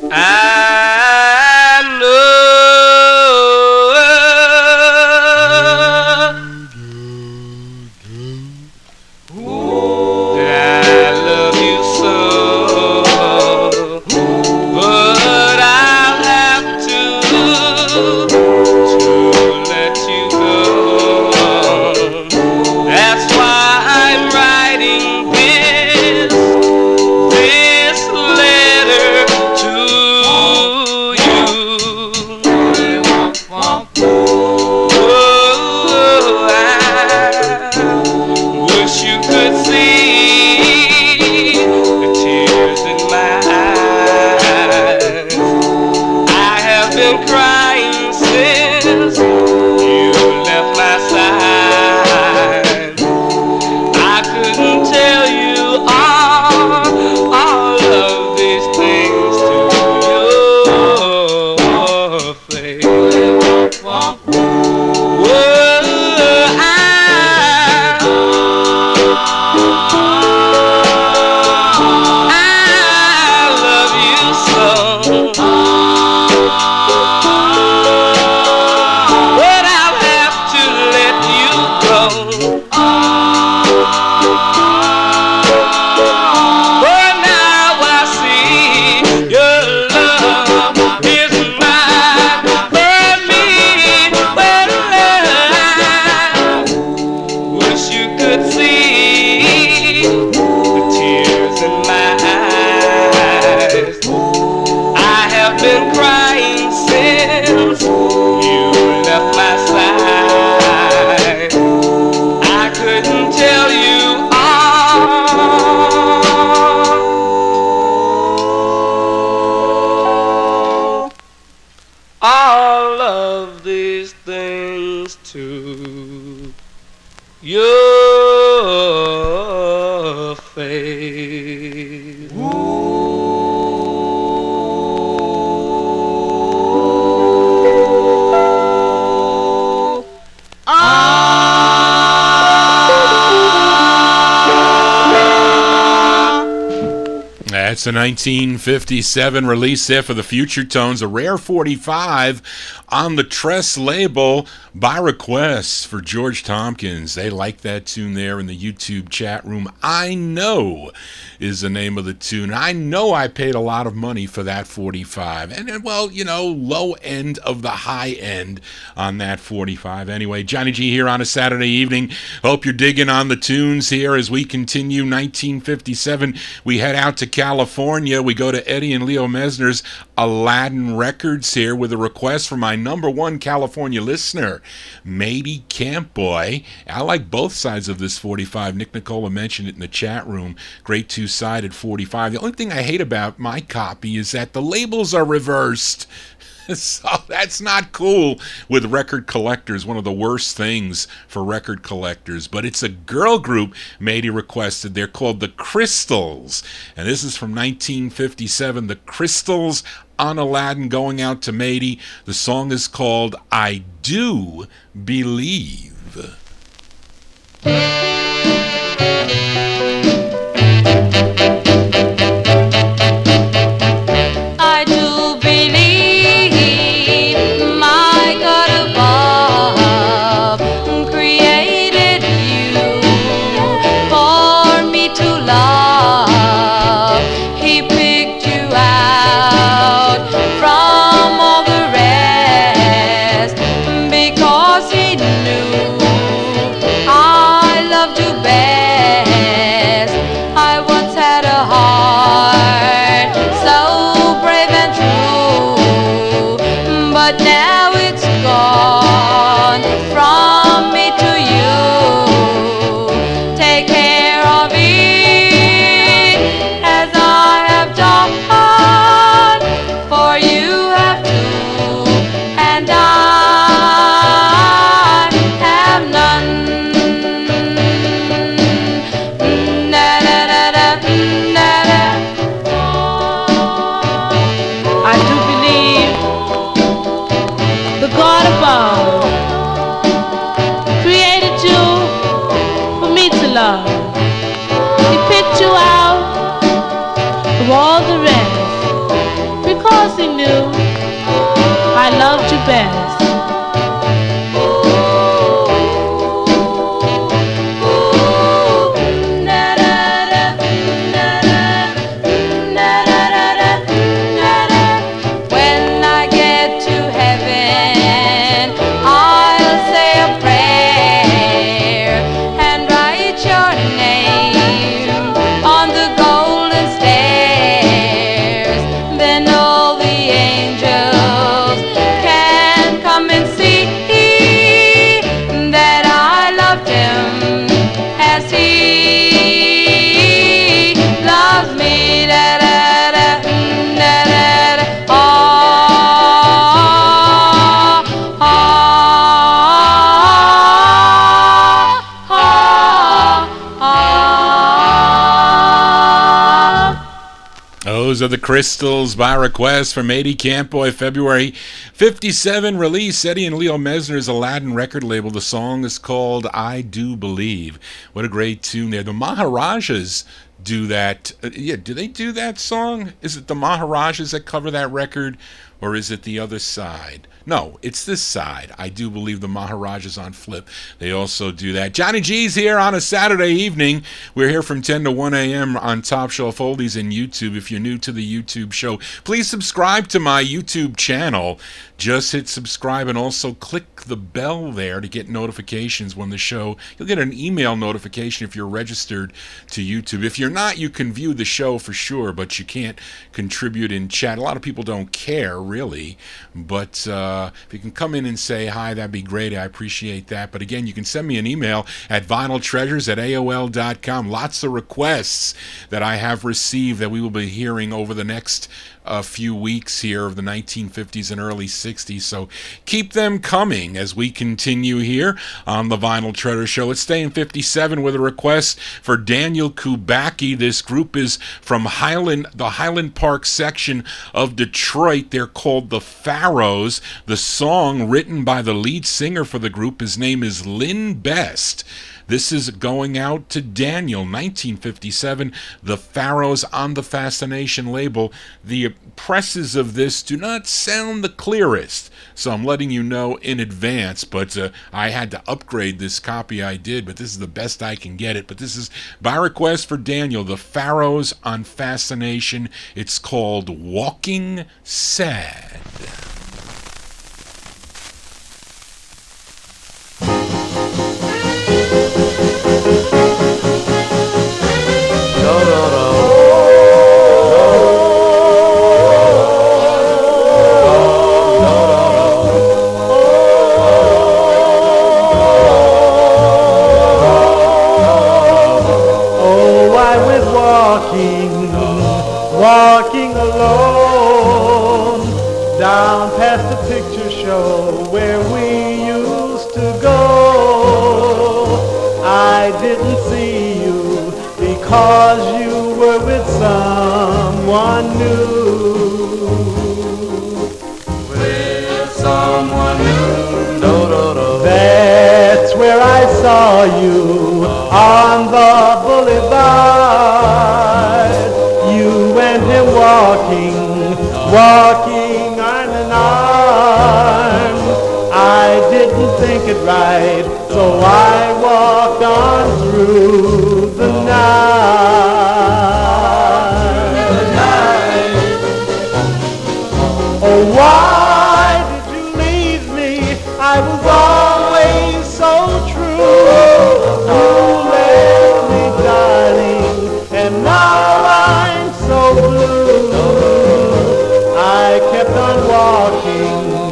I know that I love you so, but I'll have to let you go. That's why I'm writing this letter to you. Oh, I wish you could see the tears in my eyes. I have been crying since you left my side. I couldn't tell you all of these things to your face. I love you so, but I'll have to let you go. But now I see your love is mine for me. But I wish you could see the tears in my eyes. I have been crying since you left my side. I couldn't tell you all of these things to your face. That's a 1957 release there for the Future Tones, a rare 45 on the Tress label by request for George Tompkins. They like that tune there in the YouTube chat room. I Know is the name of the tune. I know I paid a lot of money for that 45. And, well, you know, low end of the high end on that 45. Anyway, Johnny G here on a Saturday evening. Hope you're digging on the tunes here as we continue 1957. We head out to California. We go to Eddie and Leo Mesner's Aladdin Records here with a request from my number one California listener, Matey Campboy. I like both sides of this 45. Nick Nicola mentioned it in the chat room. Great two-sided 45. The only thing I hate about my copy is that the labels are reversed. So that's not cool with record collectors, one of the worst things for record collectors. But it's a girl group Matey requested. They're called the Crystals. And this is from 1957, the Crystals on Aladdin, going out to Matey. The song is called I Do Believe. I do believe my God above created you for me to love. He picked you out from all the rest because he knew I loved you best. I once had a heart so brave and true. Those are the Crystals by request from Eddie Campoy, February 57 release. Eddie and Leo Mesner's Aladdin record label. The song is called I Do Believe. What a great tune there. The Maharajas do that. Do they do that song? Is it the Maharajas that cover that record, or is it the other side? No, it's this side. I do believe the Maharajas on Flip. They also do that. Johnny G's here on a Saturday evening. We're here from 10 to 1 a.m. on Top Shelf Oldies and YouTube. If you're new to the YouTube show, please subscribe to my YouTube channel. Just hit subscribe and also click the bell there to get notifications when the show. You'll get an email notification if you're registered to YouTube. If you're not, you can view the show for sure, but you can't contribute in chat. A lot of people don't care, really. But if you can come in and say hi, that'd be great. I appreciate that. But again, you can send me an email at vinyltreasures@aol.com. Lots of requests that I have received that we will be hearing over the next few weeks here of the 1950s and early 60s. So keep them coming as we continue here on the Vinyl Treasure Show. Let's stay in 57 with a request for Daniel Kubacki. This group is from the Highland Park section of Detroit. They're called the Pharaohs. The song written by the lead singer for the group, his name is Lynn Best. This is going out to Daniel, 1957, the Pharaohs on the Fascination label. The presses of this do not sound the clearest, so I'm letting you know in advance, but I had to upgrade this copy I did, but this is the best I can get it. But this is by request for Daniel, the Pharaohs on Fascination. It's called Walking Sad. Walking alone down past the picture show where we used to go. I didn't see you because you were with someone new. With someone new. That's where I saw you on the boulevard. You and him walking arm in arm. I didn't think it right, so I walked on through the night. Oh, why did you leave me? I was always so true. You left me, darling, and now I'm so blue. I kept on walking,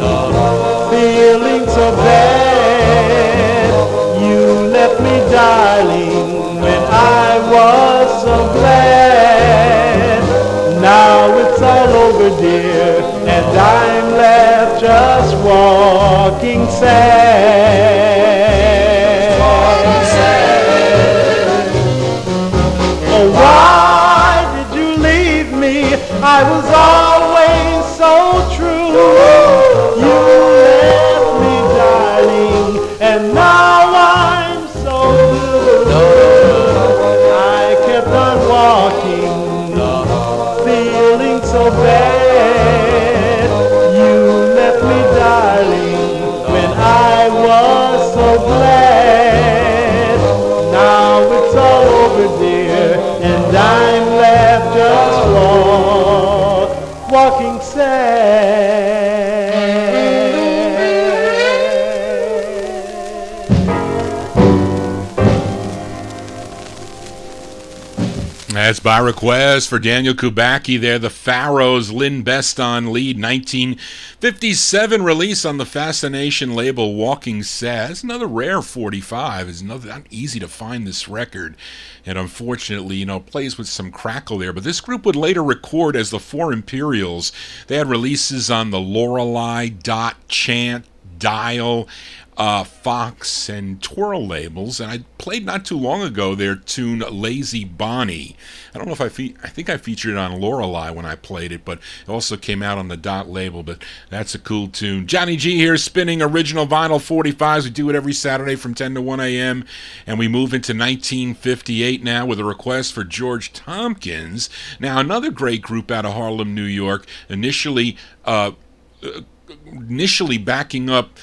feeling so bad. You left me, darling, when I was so glad. Now it's all over, dear, and I'm left just walking sad. Oh, why did you leave me? I was always so true. You left me, darling, and now I'm so blue. I kept on walking, feeling so bad. You left me, darling, when I was so glad. Now it's all over, dear, and I'm left just walking sad. That's by request for Daniel Kubacki there, the Pharaohs, Lynn Best on lead, 1957 release on the Fascination label, Walking Sad. It's another rare 45. It's not easy to find this record, and unfortunately, plays with some crackle there. But this group would later record as the Four Imperials. They had releases on the Lorelei, Dot, Chant, Dial, Fox and Twirl labels, and I played not too long ago their tune Lazy Bonnie. I don't know if I think I featured it on Lorelei when I played it, but it also came out on the Dot label, but that's a cool tune. Johnny G here spinning original vinyl 45s. We do it every Saturday from 10 to 1 a.m., and we move into 1958 now with a request for George Tompkins. Now, another great group out of Harlem, New York, initially backing up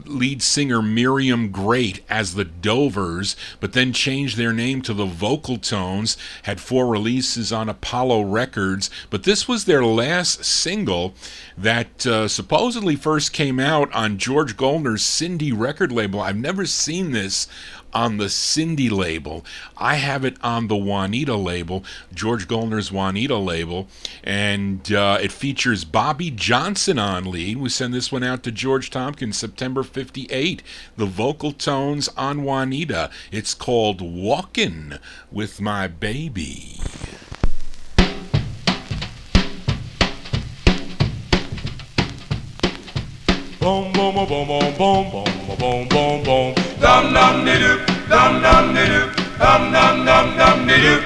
lead singer Miriam Great as the Dovers, but then changed their name to the Vocal Tones, had 4 releases on Apollo Records, but this was their last single that supposedly first came out on George Goldner's Cindy record label. I've never seen this on the Cindy label. I have it on the Juanita label, George Goldner's Juanita label, and it features Bobby Johnson on lead. We send this one out to George Tompkins, September 58, the Vocal Tones on Juanita. It's called Walkin' with My Baby. Boom boom boom boom boom boom boom boom boom boom. Dum dum de doo, dum dum de doo, dum dum dum dum de doo.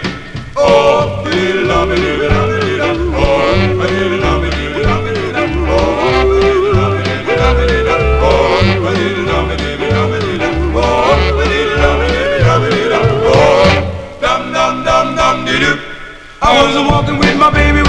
Oh, de dum de doo, dum de doo. Oh, de dum de doo, dum de doo. Oh, de dum de doo, dum de doo. Oh, de dum de doo, dum de doo. Oh, de dum de doo, dum de doo. Oh, dum dum dum dum de doo. I was walking with my baby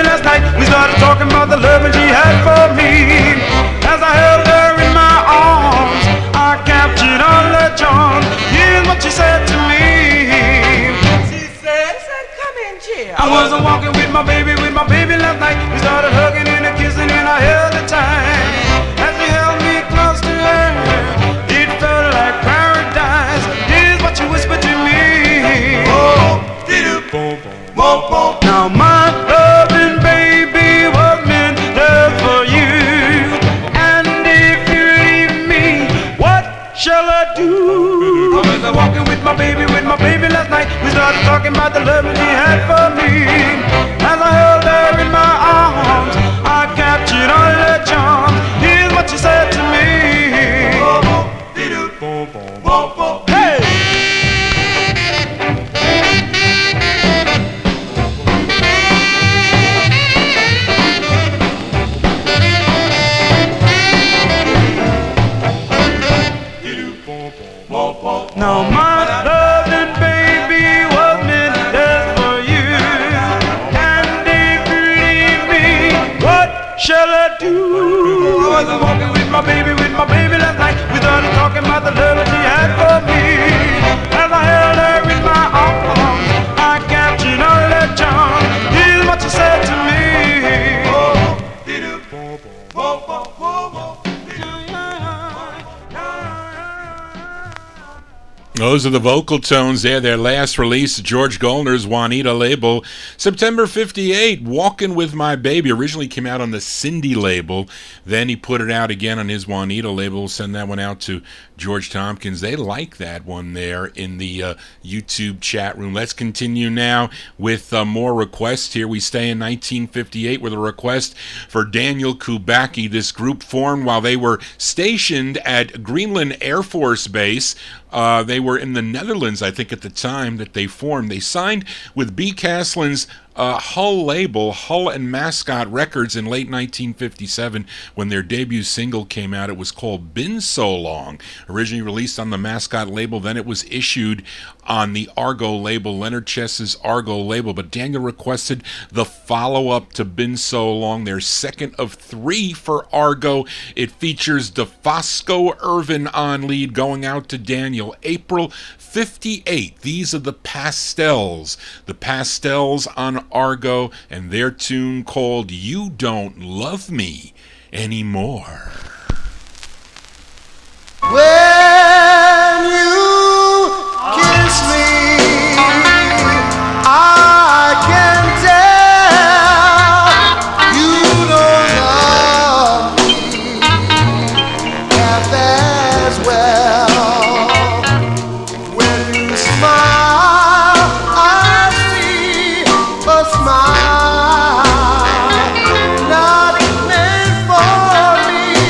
last night. We started talking about the loving she had for me. As I held her in my arms, I captured all her charms. Here's what she said to me. She said, come in, chill. I was walking with my baby last night. We started hugging and kissing and I held her tight. As she held me close to her, it felt like paradise. Here's what she whispered to me. Oh, dee-doo, boom, boom. Now my loving baby was meant just for you, and if you leave me, what shall I do? I was walking with my baby last night. We started talking about the love she had for me. As I held her in my arms, I captured all her charms. Here's what she said to me. Hey! Now my loving baby was meant just for you, and if you leave me, what shall I do? I was walking with my baby last night. We started talking about the love she had for me. As I held her in my arms, I captured all her charm. Here's what she said to me. Those are the Vocal Tones there, their last release, George Goldner's Juanita label, September 58, Walkin' With My Baby. Originally came out on the Cindy label, then he put it out again on his Juanita label. We'll send that one out to George Tompkins. They like that one there in the YouTube chat room. Let's continue now with more requests here. We stay in 1958 with a request for Daniel Kubacki. This group formed while they were stationed at Greenland Air Force Base. They were in the Netherlands, I think, at the time that they formed. They signed with B. Caslin's Hull label, Hull and Mascot Records, in late 1957 when their debut single came out. It was called Been So Long. Originally released on the Mascot label, then it was issued on the Argo label, Leonard Chess's Argo label. But Daniel requested the follow-up to Been So Long, their second of 3 for Argo. It features DeFosco Irvin on lead, going out to Daniel. April 58. These are the Pastels. The Pastels on Argo, and their tune called You Don't Love Me Anymore. When you kiss me, I can tell you don't love me half as well. When you smile, I see a smile not meant for me.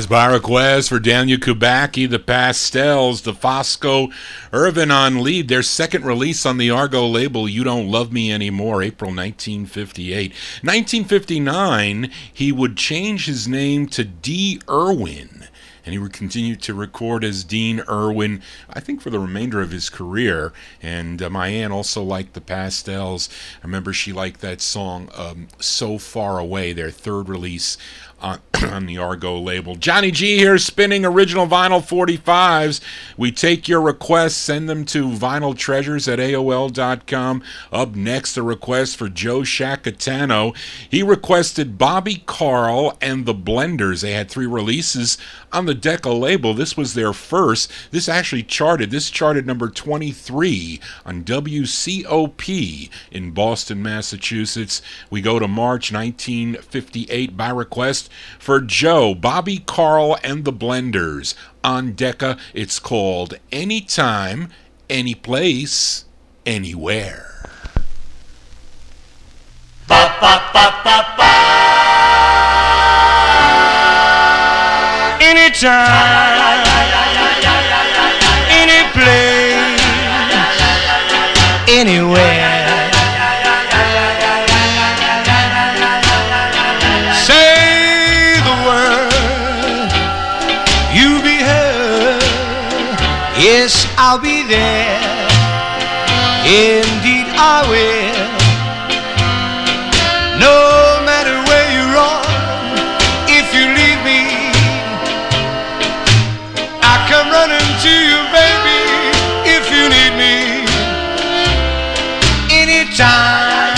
As by request for Daniel Kubacki, the Pastels, the Fosco Irvin on lead, their second release on the Argo label, You Don't Love Me Anymore, April 1958. 1959, he would change his name to D. Irwin, and he would continue to record as Dean Irwin, I think, for the remainder of his career. And my aunt also liked the Pastels. I remember she liked that song, So Far Away, their third release on the Argo label. Johnny G here, spinning original vinyl 45s. We take your requests, send them to vinyltreasures@aol.com. Up next, a request for Joe Shacatano. He requested Bobby Carl and the Blenders. They had 3 releases on the Decca label. This was their first. This actually charted. This charted number 23 on WCOP in Boston, Massachusetts. We go to March 1958 by request for Joe, Bobby Carl and the Blenders. On Decca, it's called Anytime, Anyplace, Anywhere. Ba ba ba ba ba. Anytime, any place, anywhere. Say the word, you'll be heard. Yes, I'll be there. Indeed, I will. No matter where you run, if you leave me, I come running to you, baby, if you need me. Anytime,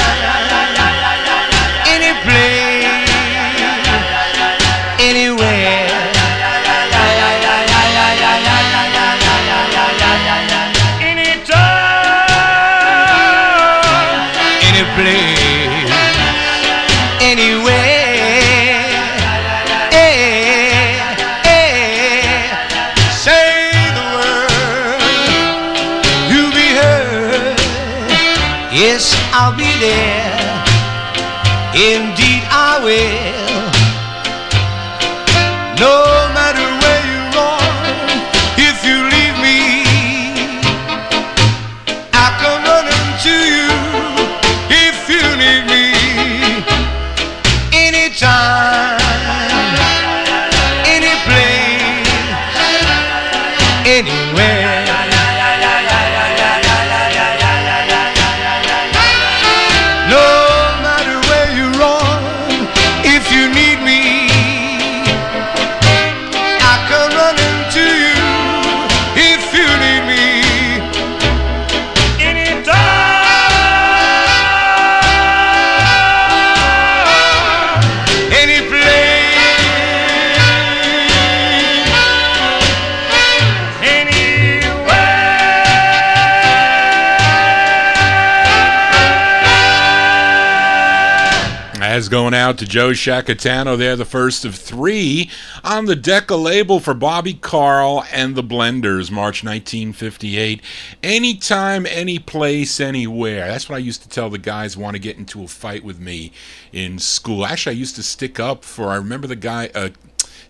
any place, anywhere. Anytime, any place, anywhere. Say the word, you'll be heard. Yes, I'll be there. Indeed, I will. No matter where you run, if you leave me, I come running to you if you need me. Anytime, any place, anywhere. No matter where you run, if you need me, I come running to you if you need me. Anytime, any place, anywhere. As going out to Joe Shacatano, they're the first of 3 on the Decca label for Bobby Carl and the Blenders, March 1958. Anytime, any place, anywhere. That's what I used to tell the guys who want to get into a fight with me in school. Actually, I used to stick up for, I remember the guy,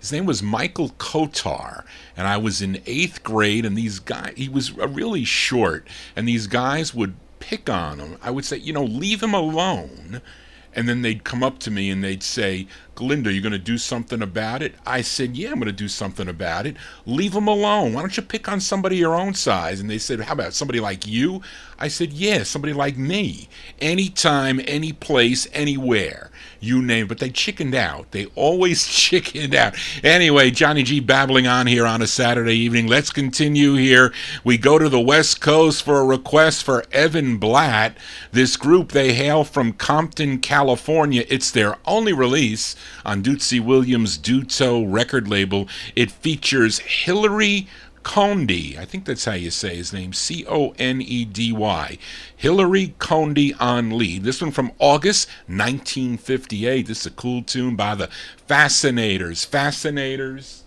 his name was Michael Kotar, and I was in 8th grade, and these guys, he was really short, and these guys would pick on him. I would say, leave him alone. And then they'd come up to me and they'd say, Glinda, you going to do something about it? I said, yeah, I'm going to do something about it. Leave them alone. Why don't you pick on somebody your own size? And they said, how about somebody like you? I said, yeah, somebody like me. Anytime, any place, anywhere. You name it. But they chickened out. They always chickened out. Anyway, Johnny G babbling on here on a Saturday evening. Let's continue here. We go to the West Coast for a request for Evan Blatt. This group, they hail from Compton, California. It's their only release on Dootsy Williams' Duto record label. It features Hillary Condy. I think that's how you say his name. Conedy. Hillary Condy on lead. This one from August 1958. This is a cool tune by the Fascinators. Fascinators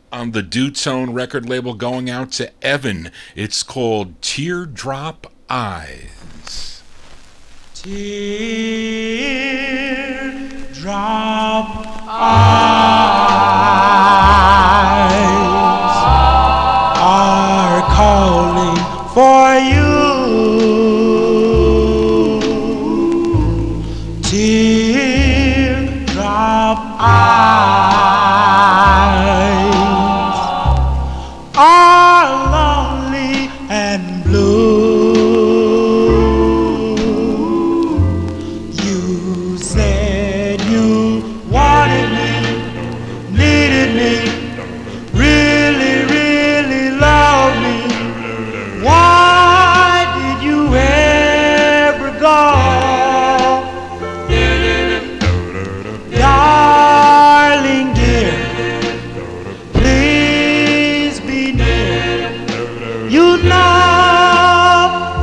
on the Dutone record label, going out to Evan. It's called Teardrop Eyes. Teardrop eyes are calling for you. Teardrop eyes are lonely and blue. You said you wanted me, needed me, really, really loved me. Why did you ever go? Darling dear, please be near. You know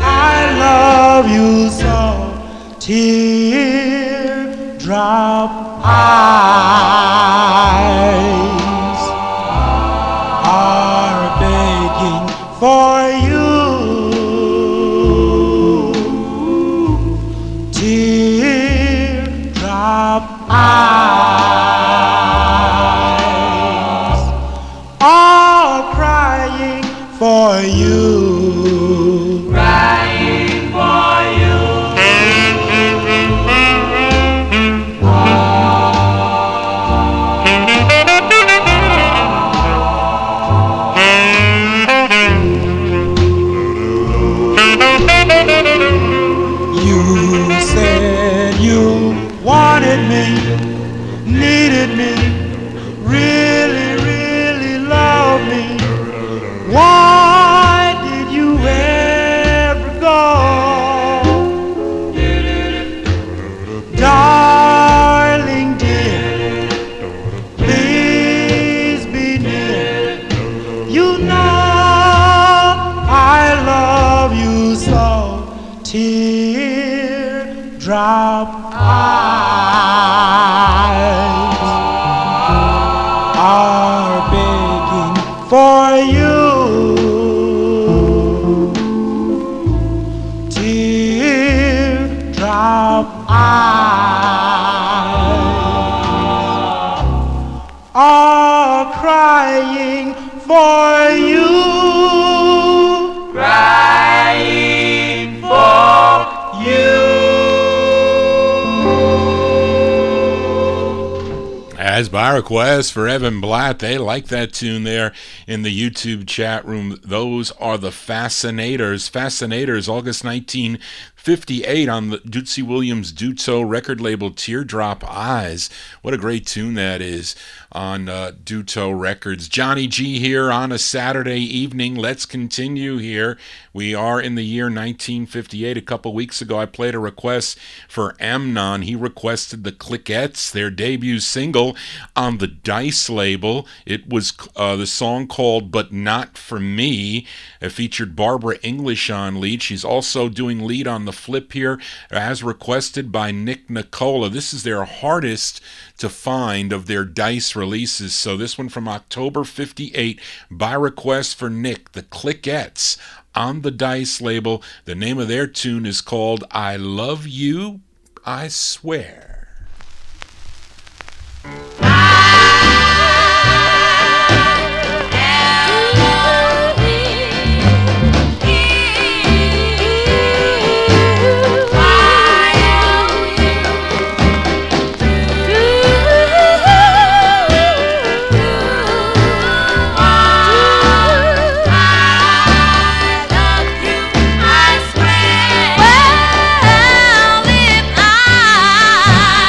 I love you so. Teardrop eyes are begging for you. Teardrop eyes are crying for you. Crying for you. You said you wanted me, needed me, really, really loved me. Why did you ever go? Darling dear, please be near. You know I love you so. Teardrop eyes are begging for you. Teardrop eyes are crying for you. Crying for you. As by request for Evan Blatt, they like that tune there in the YouTube chat room. Those are the Fascinators. Fascinators, August 1958 on the Dootsy Williams Duto record label Teardrop Eyes. What a great tune that is on Duto Records. Johnny G here on a Saturday evening. Let's continue here. We are in the year 1958. A couple weeks ago, I played a request for Amnon. He requested the Clickettes, their debut single on the Dice label. It was the song called But Not For Me. It featured Barbara English on lead. She's also doing lead on the flip here, as requested by Nick Nicola. This is their hardest to find of their Dice releases. So this one from October 58, by request for Nick, the Clickettes on the Dice label. The name of their tune is called I Love You, I Swear. Well, if I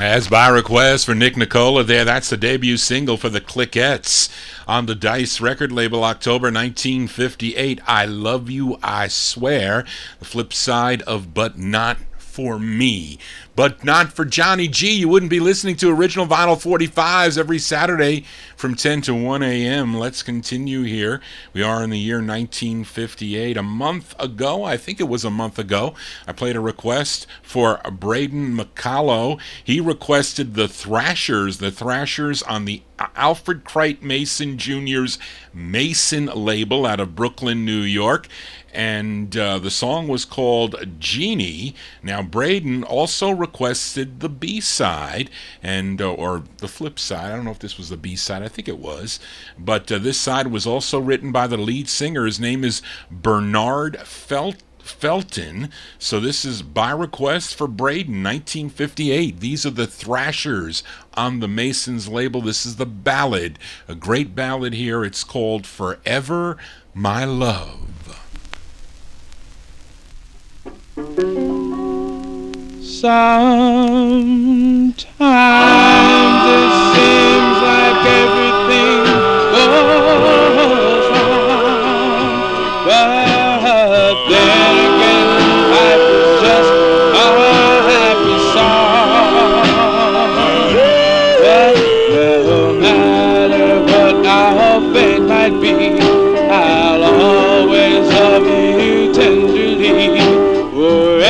As by request for Nick Nicola there, that's the debut single for the Clickettes on the Dice record label, October 1958. I Love You, I Swear, the flip side of But Not For Me. But not for Johnny G. You wouldn't be listening to original vinyl 45s every Saturday from 10 to 1 a.m. Let's continue here. We are in the year 1958. A month ago, I think it was a month ago, I played a request for Braden McCallow. He requested the Thrashers on the Alfred Crite Mason Jr.'s Mason label out of Brooklyn, New York. And the song was called Genie. Now, Braden also requested the B-side, and or the flip side. I don't know if this was the B-side. I think it was. But this side was also written by the lead singer. His name is Bernard Felton. So this is by request for Braden, 1958. These are the Thrashers on the Masons label. This is the ballad, a great ballad here. It's called Forever My Love. Sometimes it seems like everything goes wrong, but then again life is just a happy song. But no matter what our fate might be, I'll always love you tenderly forever.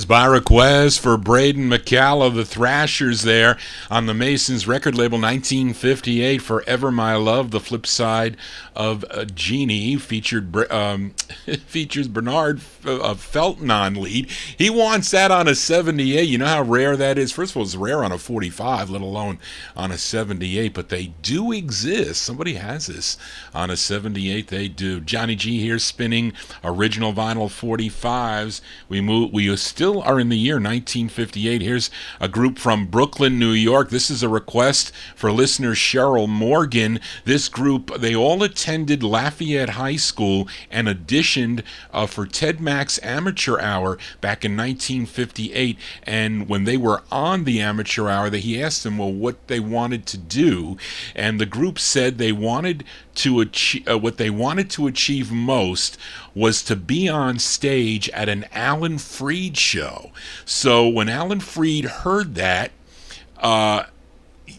By request for Braden McCallow, the Thrashers there on the Masons record label, 1958, Forever My Love, the flip side of Genie, features Bernard Felton on lead. He wants that on a 78. You know how rare that is? First of all, it's rare on a 45, let alone on a 78, but they do exist. Somebody has this on a 78. They do. Johnny G here spinning original vinyl 45s. We still are in the year 1958. Here's a group from Brooklyn, New York. This is a request for listener Cheryl Morgan. This group, they all attended Lafayette High School and auditioned for Ted Mack's Amateur Hour back in 1958. And when they were on the Amateur Hour, he asked them, well, what they wanted to do. And the group said they wanted to achieve, what they wanted to achieve most was to be on stage at an Alan Freed show. So when Alan Freed heard that,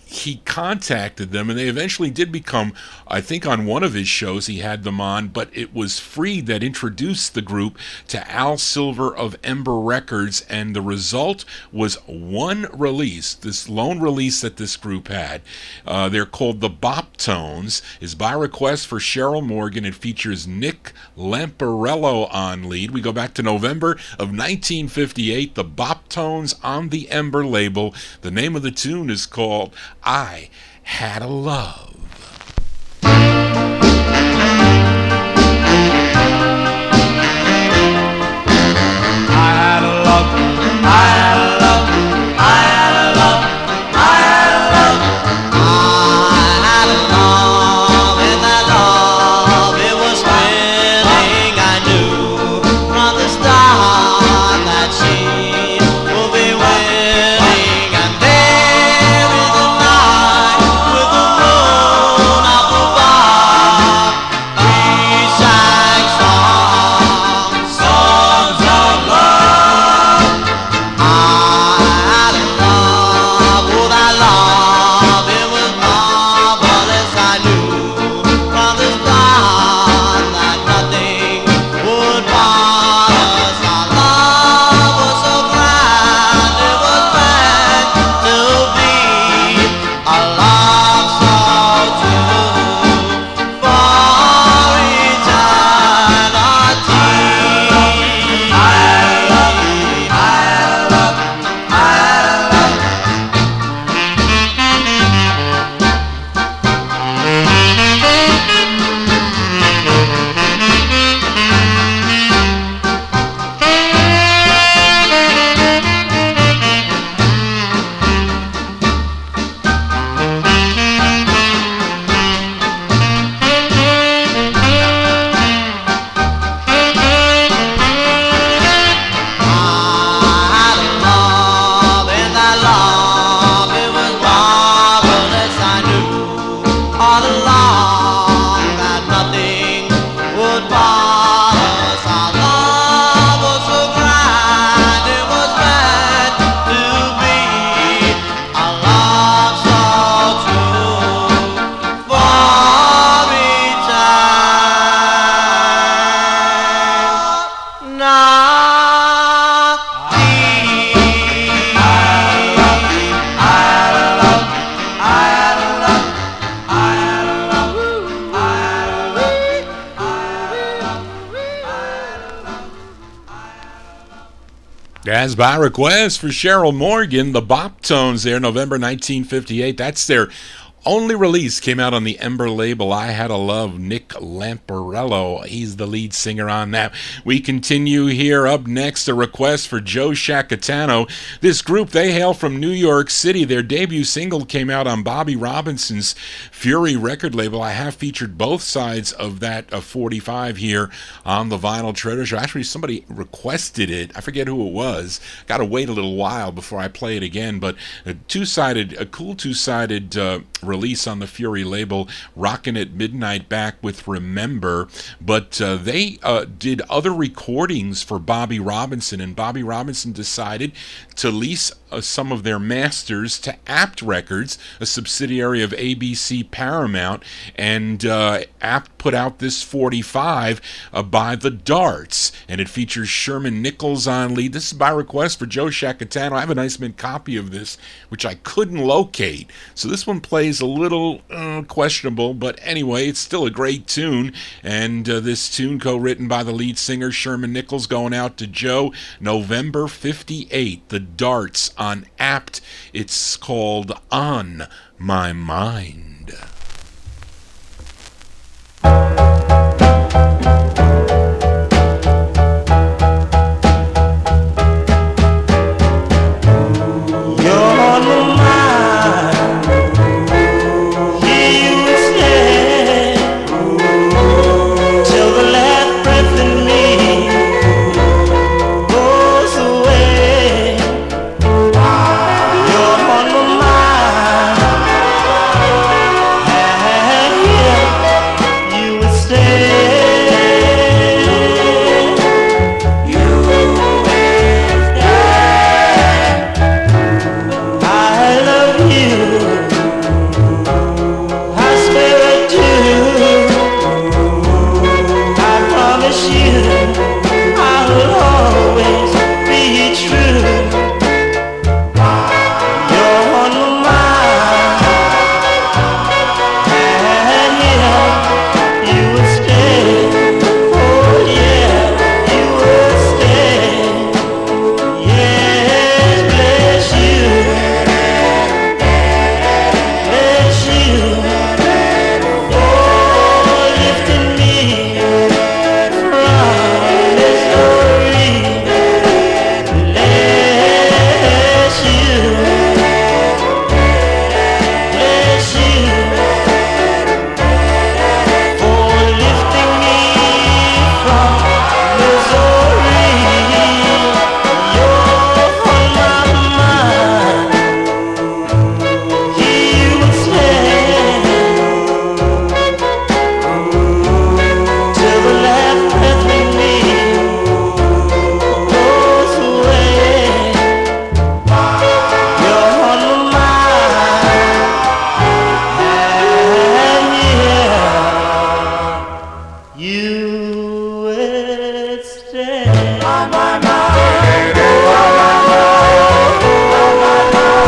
he contacted them, and they eventually did become, I think on one of his shows he had them on, but it was Freed that introduced the group to Al Silver of Ember Records, and the result was one release, this lone release that this group had. They're called the Bop Tones, is by request for Cheryl Morgan. It features Nick Lamparello on lead. We go back to November of 1958, the Bop Tones on the Ember label. The name of the tune is called I Had a Love. As by request for Cheryl Morgan, the Bop Tones there, November 1958. That's their only release, came out on the Ember label. I Had a Love, Nick Lamparello. He's the lead singer on that. We continue here. Up next, a request for Joe Shacatano. This group, they hail from New York City. Their debut single came out on Bobby Robinson's Fury record label. I have featured both sides of that 45 here on the Vinyltreasure. Actually, somebody requested it. I forget who it was. Got to wait a little while before I play it again, but a cool two-sided release on the Fury label, Rockin' at Midnight back with Remember. But they did other recordings for Bobby Robinson, and Bobby Robinson decided to lease some of their masters to Apt Records, a subsidiary of ABC Paramount, and Apt put out this 45 by the Darts, and it features Sherman Nichols on lead. This is by request for Joe Shacatano. I have a nice mint copy of this, which I couldn't locate, so this one plays a little questionable, but anyway, it's still a great tune, and this tune co-written by the lead singer Sherman Nichols, going out to Joe. November 58, the Darts on Apt. It's called On My Mind. You're on my mind. promise you I'll always be true. You're on my mind, and yeah, you would stay. Oh yeah, you would stay. Yes, bless you, bless you. Oh, lifting me from misery. Bless you, bless you, for lifting me from misery. You're on my mind. You will stay till the last breath in me goes away. You're on my mind, and yeah, you will stay. On my mind, on my mind, on my mind,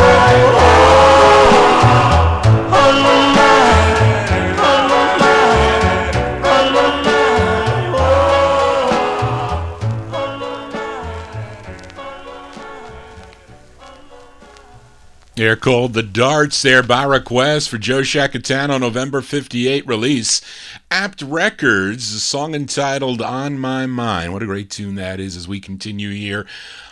on my mind, on my mind, on my mind. They're called The Darts there by request for Joe Shacatano, November 58 release. Apt Records, a song entitled On My Mind. What a great tune that is as we continue here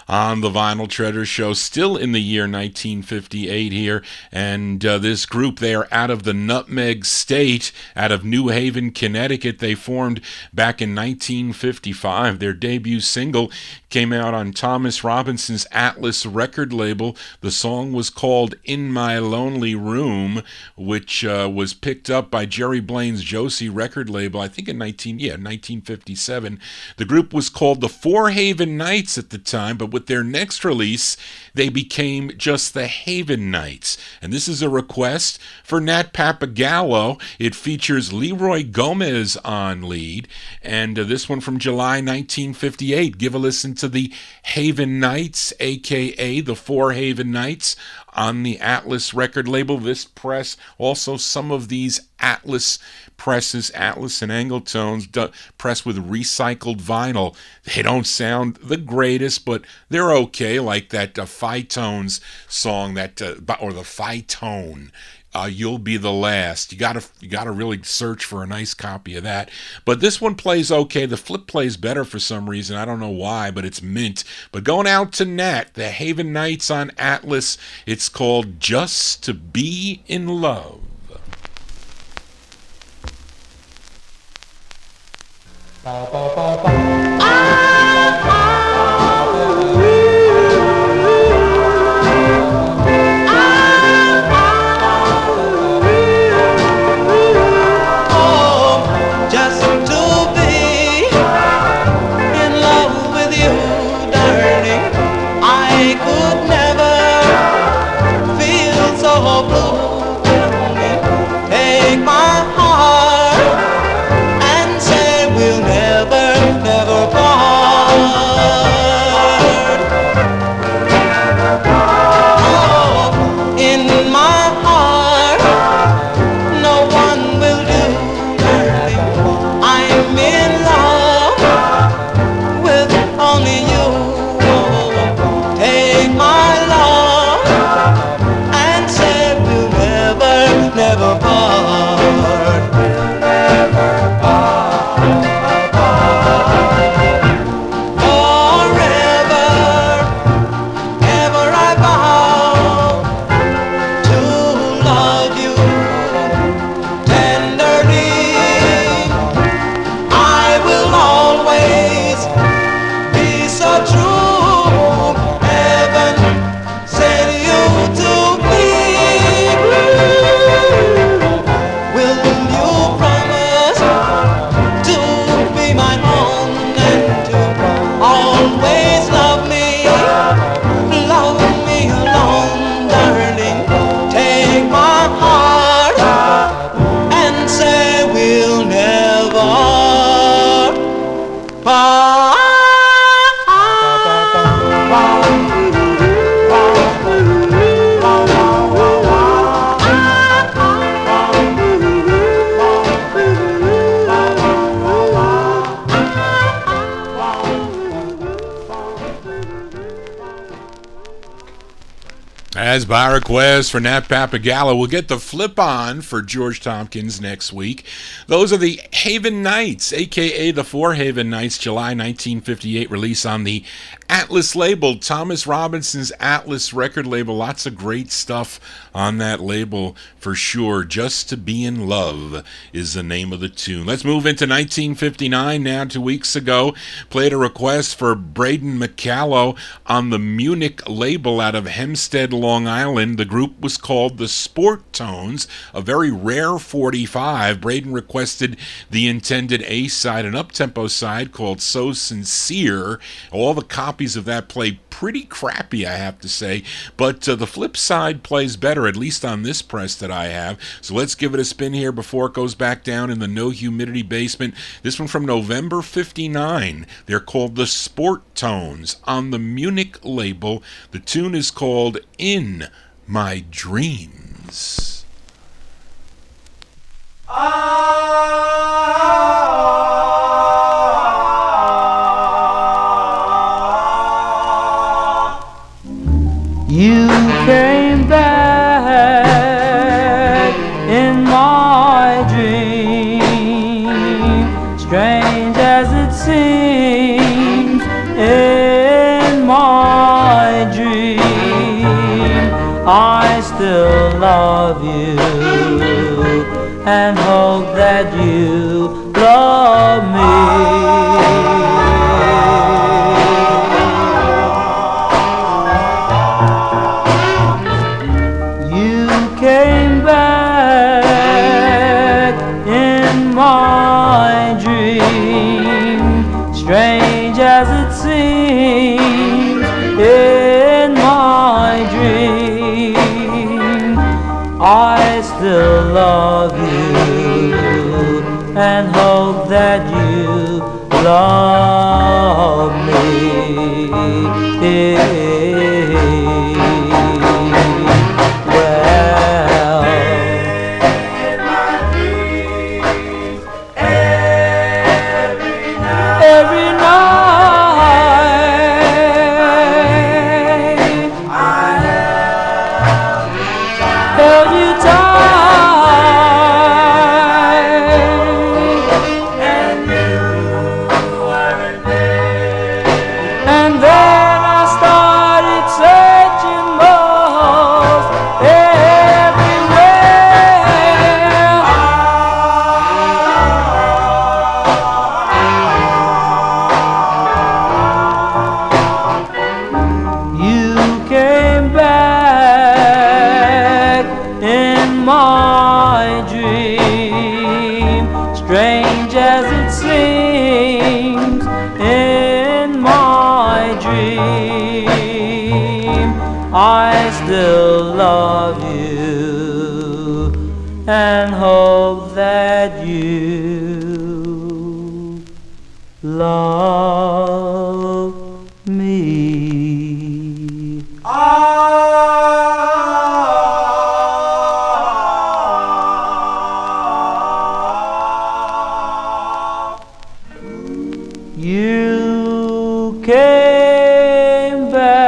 on the Vinyl Treasure Show, still in the year 1958 here. And this group, they are out of the Nutmeg State, out of New Haven, Connecticut. They formed back in 1955. Their debut single came out on Thomas Robinson's Atlas record label. The song was called In My Lonely Room, which was picked up by Jerry Blaine's Josie record label, I think in 1957. The group was called the Four Haven Knights at the time, but with their next release, they became just the Haven Knights. And this is a request for Nat Papagallo. It features Leroy Gomez on lead, and this one from July 1958. Give a listen to the Haven Knights, aka the Four Haven Knights, on the Atlas record label. This press, also some of these Atlas presses, Atlas and Angletones, pressed with recycled vinyl. They don't sound the greatest, but they're okay, like that Phytones song, that or the Phytone. You'll Be the Last. You gotta really search for a nice copy of that. But this one plays okay. The flip plays better for some reason. I don't know why, but it's mint. But going out to Nat, the Haven Knights on Atlas. It's called Just to Be in Love. Just to be in love with you, darling. I could never feel so blue. Take my heart and say we'll never, never As by request for Nat Pappagallo, we'll get the flip on for George Tompkins next week. Those are the Haven Nights, a.k.a. the Four Haven Nights, July 1958 release on the Atlas label, Thomas Robinson's Atlas record label. Lots of great stuff on that label for sure. Just to Be in Love is the name of the tune. Let's move into 1959 now. 2 weeks ago, played a request for Braden McCallow on the Munich label out of Hempstead, Long Island. The group was called the Sport Tones, a very rare 45. Braden requested the intended A-side, an up-tempo side called So Sincere. All the copies of that play pretty crappy, I have to say, but the flip side plays better, at least on this press that I have. So let's give it a spin here before it goes back down in the no humidity basement. This one from November 59. They're called the Sport Tones on the Munich label. The tune is called In My Dreams. You came back in my dream, strange as it seems in my dream. I still love you and hope that you love me. Came back in my dream, strange as it seems in my dream. I still love you and hope that you love me. I still love you and hope that you love me. You came back.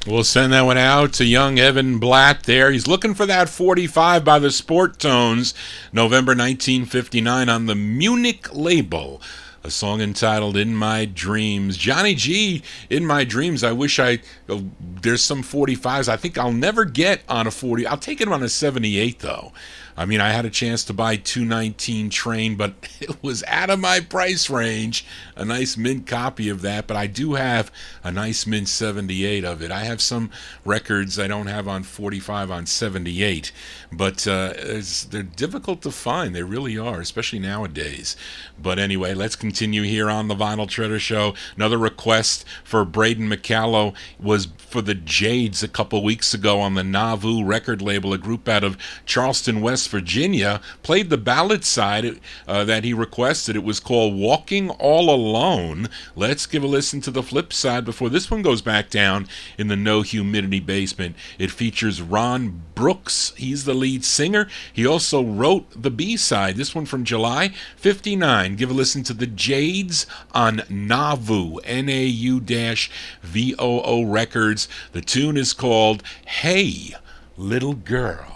We'll send that one out to young Evan Black there. He's looking for that 45 by the Sport Tones, November 1959 on the Munich label. A song entitled In My Dreams. Johnny G, In My Dreams. I wish there's some 45s. I think I'll never get on a 40. I'll take it on a 78 though. I mean, I had a chance to buy 219 Train, but it was out of my price range. A nice mint copy of that, but I do have a nice mint 78 of it. I have some records I don't have on 45 on 78, but they're difficult to find. They really are, especially nowadays. But anyway, let's continue here on the Vinyl Treasure Show. Another request for Braden McCallow was for the Jades a couple weeks ago on the Nauvoo record label, a group out of Charleston, West West Virginia, played the ballad side that he requested. It was called Walking All Alone. Let's give a listen to the flip side before this one goes back down in the no humidity basement. It features Ron Brooks. He's the lead singer. He also wrote the B-side, this one from July 59. Give a listen to the Jades on Nauvoo, N-A-U-V-O-O Records. The tune is called Hey, Little Girl.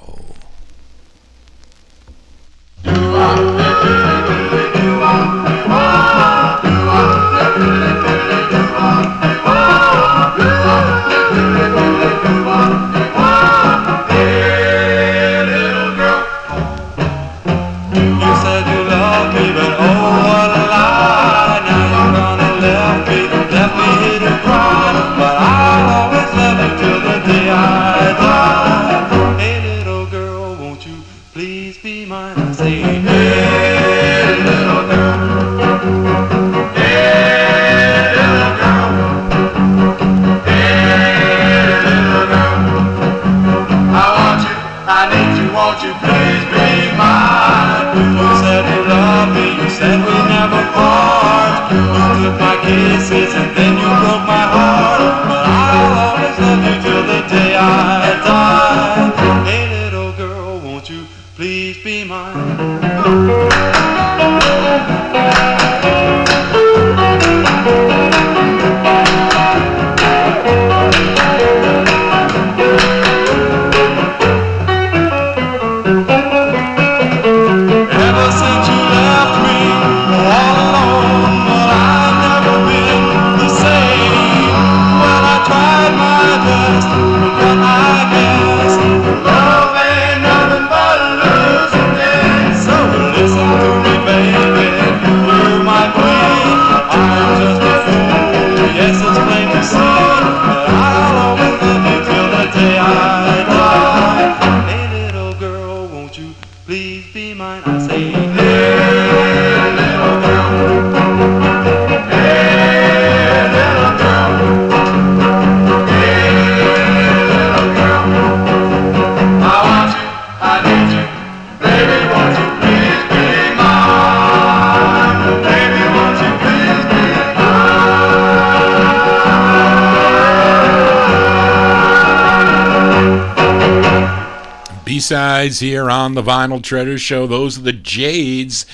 B-sides here on the Vinyl Treasure Show. Those are the Jades.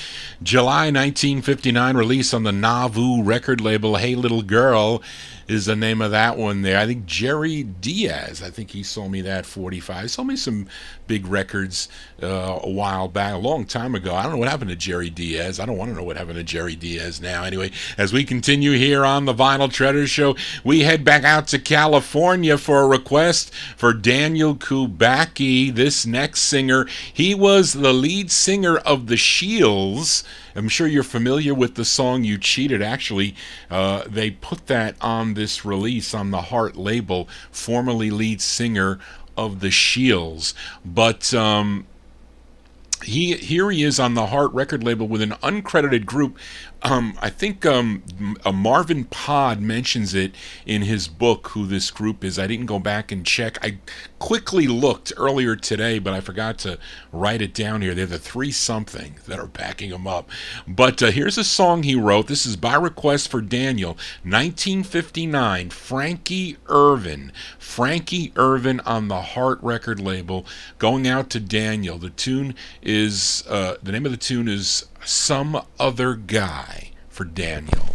July 1959 release on the Nauvoo record label. Hey Little Girl is the name of that one there. I think Jerry Diaz, I think he sold me that 45. He sold me some big records a while back, a long time ago. I don't know what happened to Jerry Diaz. I don't want to know what happened to Jerry Diaz now. Anyway, as we continue here on the Vinyl Treasure Show, we head back out to California for a request for Daniel Kubacki. This next singer, he was the lead singer of the Shields. I'm sure you're familiar with the song You Cheated. Actually, they put that on this release on the Heart label, formerly lead singer of the Shields. But here he is on the Heart record label with an uncredited group. I think Marvin Pod mentions it in his book, who this group is. I didn't go back and check. I quickly looked earlier today, but I forgot to write it down here. They're the Three-something that are backing him up. But here's a song he wrote. This is by request for Daniel, 1959, Frankie Irvin. Frankie Irvin on the Heart record label, going out to Daniel. The tune is, the name of the tune is Some Other Guy, for Daniel.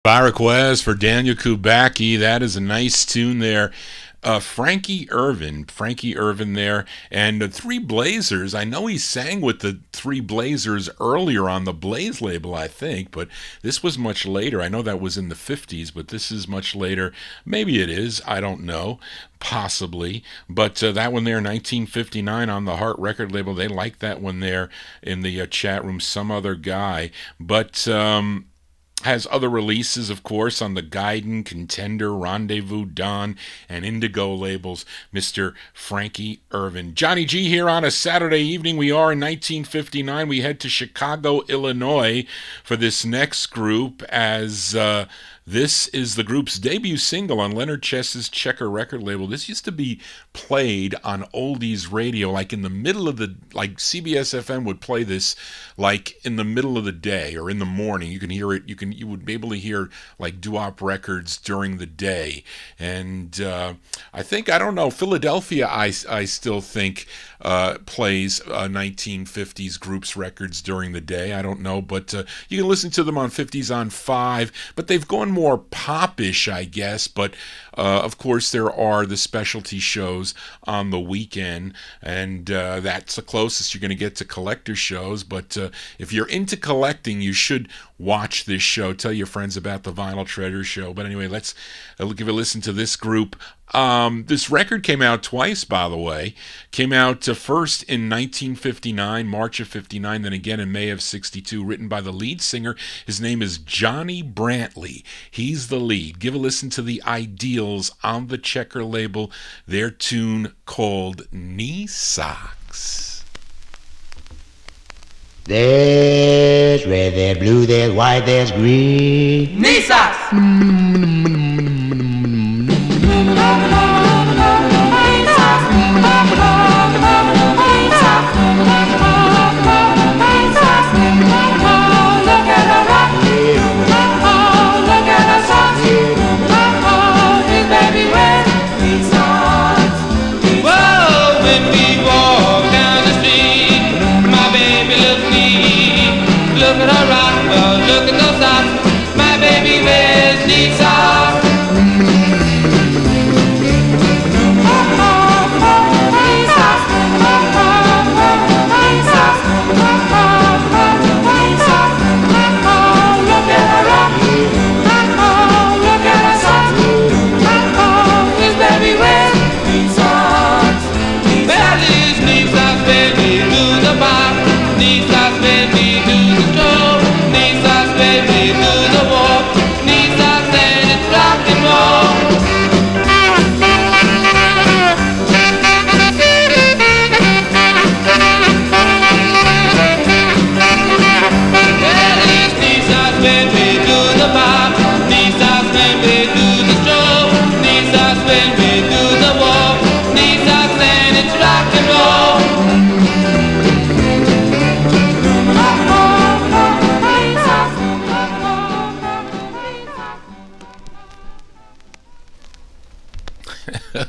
By request for Daniel Kubacki. That is a nice tune there. Frankie Irvin there, and the Three Blazers. I know he sang with the Three Blazers earlier on the Blaze label, I think, but this was much later. I know that was in the 50s, but this is much later. Maybe it is. I don't know. Possibly. But that one there, 1959 on the Heart record label. They like that one there in the chat room. Some Other Guy. But has other releases, of course, on the Guidon, Contender, Rendezvous, Dawn, and Indigo labels, Mr. Frankie Irvin. Johnny G here on a Saturday evening. We are in 1959. We head to Chicago, Illinois for this next group as this is the group's debut single on Leonard Chess's Checker record label. This used to be played on oldies radio, like in the middle of the, like CBS FM would play this like in the middle of the day or in the morning. You can hear it, you would be able to hear like doo-wop records during the day. And I think, I don't know, Philadelphia I still think plays 1950s groups records during the day. I don't know, but you can listen to them on 50s on 5, but they've gone more popish, I guess. But of course there are the specialty shows on the weekend, and that's the closest you're going to get to collector shows. But if you're into collecting, you should watch this show. Tell your friends about the Vinyl Treasure show. But anyway, let's give a listen to this group. This record came out twice, by the way. Came out first in 1959, March of 59, then again in May of 62, written by the lead singer. His name is Johnny Brantley. He's the lead. Give a listen to the Ideals on the Checker label, their tune called Knee Socks. There's red, there's blue, there's white, there's green. Knee socks!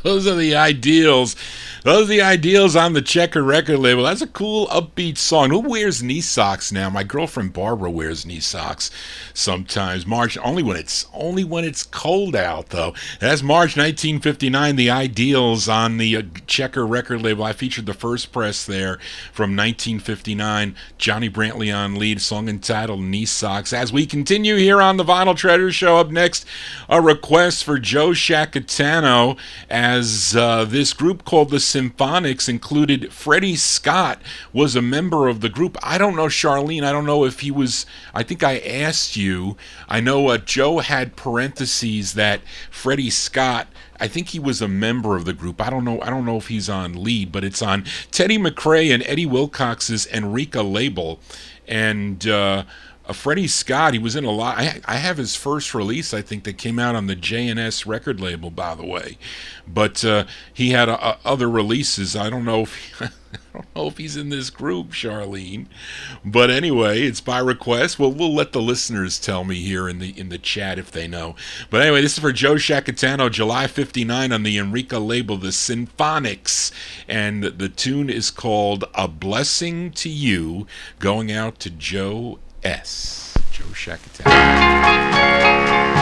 Those are the Ideals. Those are the Ideals on the Checker record label. That's a cool, upbeat song. Who wears knee socks now? My girlfriend Barbara wears knee socks sometimes. March, only when it's cold out, though. That's March 1959. The Ideals on the Checker record label. I featured the first press there from 1959. Johnny Brantley on lead, song entitled Knee Socks. As we continue here on the Vinyl Treasure Show, up next, a request for Joe Shacatano, as this group called the Symphonics included Freddie Scott, was a member of the group. I don't know, Charlene, I don't know if he was, I think I asked you. I know Joe had parentheses that Freddie Scott, I think he was a member of the group. I don't know if he's on lead, but it's on Teddy McRae and Eddie Wilcox's Enrica label. And Freddie Scott, he was in a lot. I have his first release, I think, that came out on the J&S record label, by the way. But he had other releases. I don't know if he's in this group, Charlene. But anyway, it's by request. Well, we'll let the listeners tell me here in the chat if they know. But anyway, this is for Joe Shacatano, July 59 on the Enrica label, the Symphonics. And the tune is called A Blessing to You, going out to Joe S. Joe Shacatano.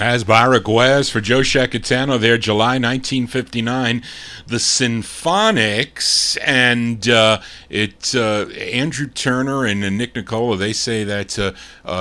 As by request for Joe Shacatano there, July 1959, the Symphonics, and Andrew Turner and Nick Nicola, they say that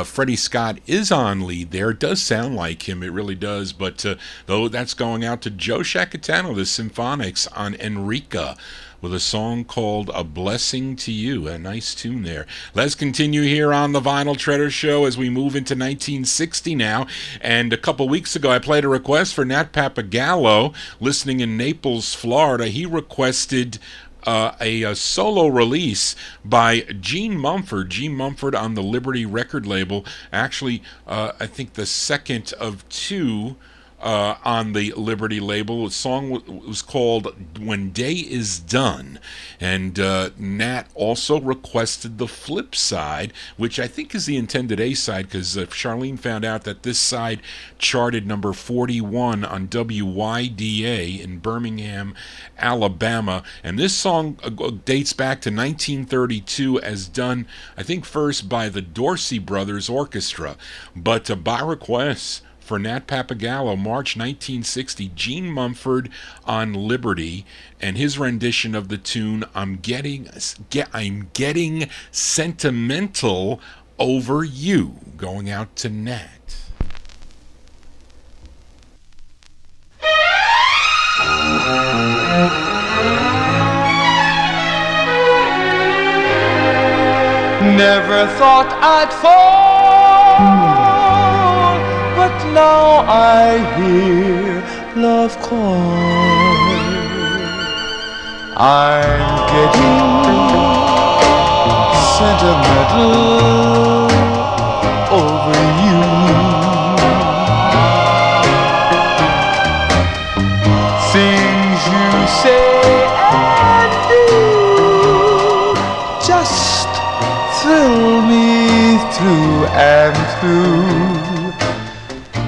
Freddie Scott is on lead there. It does sound like him, it really does, but though that's going out to Joe Shacatano, the Symphonics, on Enrica, with a song called A Blessing to You. A nice tune there. Let's continue here on the Vinyl Treasure Show as we move into 1960 now. And a couple weeks ago, I played a request for Nat Papagallo, listening in Naples, Florida. He requested a solo release by Gene Mumford. Gene Mumford on the Liberty record label. Actually, I think the second of two on the Liberty label. The song was called When Day Is Done. And Nat also requested the flip side, which I think is the intended A-side, because Charlene found out that this side charted number 41 on WYDA in Birmingham, Alabama. And this song dates back to 1932 as done, I think, first by the Dorsey Brothers Orchestra. But by request for Nat Papagallo, March 1960, Gene Mumford on Liberty, and his rendition of the tune I'm Getting Sentimental Over You, going out to Nat. Never thought I'd fall, but now I hear love call. I'm getting sentimental over you. Things you say and do just thrill me through and through.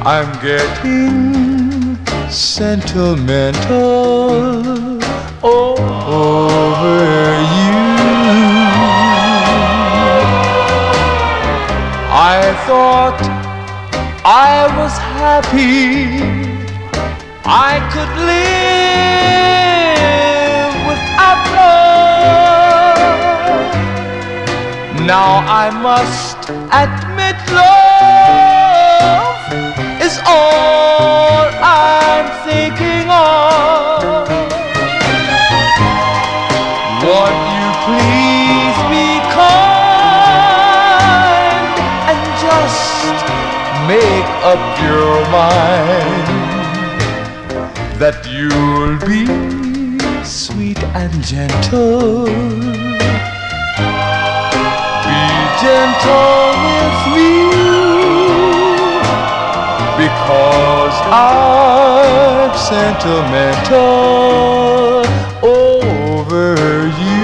I'm getting sentimental over you. I thought I was happy, I could live without love. Now I must admit love is all I'm thinking of. Won't you please be kind and just make up your mind that you'll be sweet and gentle. Be gentle with me, because I'm sentimental over you.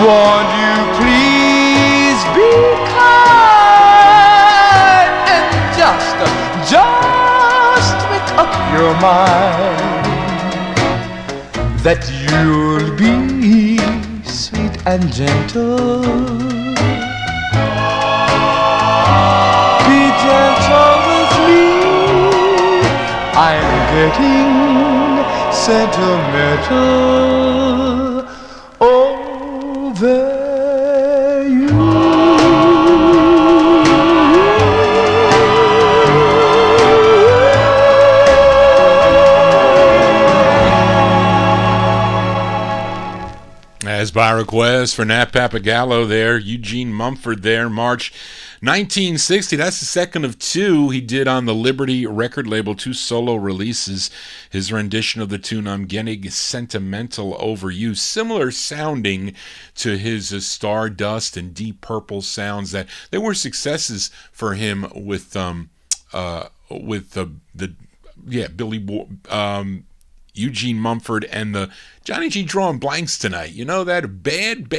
Won't you please be kind and just make up your mind that you'll be sweet and gentle. Be gentle with me, I'm getting sentimental over you. As by request for Nat Papagallo there, Eugene Mumford there, March 1960. That's the second of two he did on the Liberty record label, two solo releases. His rendition of the tune I'm Getting Sentimental Over You, similar sounding to his Stardust and Deep Purple sounds that they were successes for him with the Eugene Mumford and the Johnny G drawing blanks tonight. You know that bad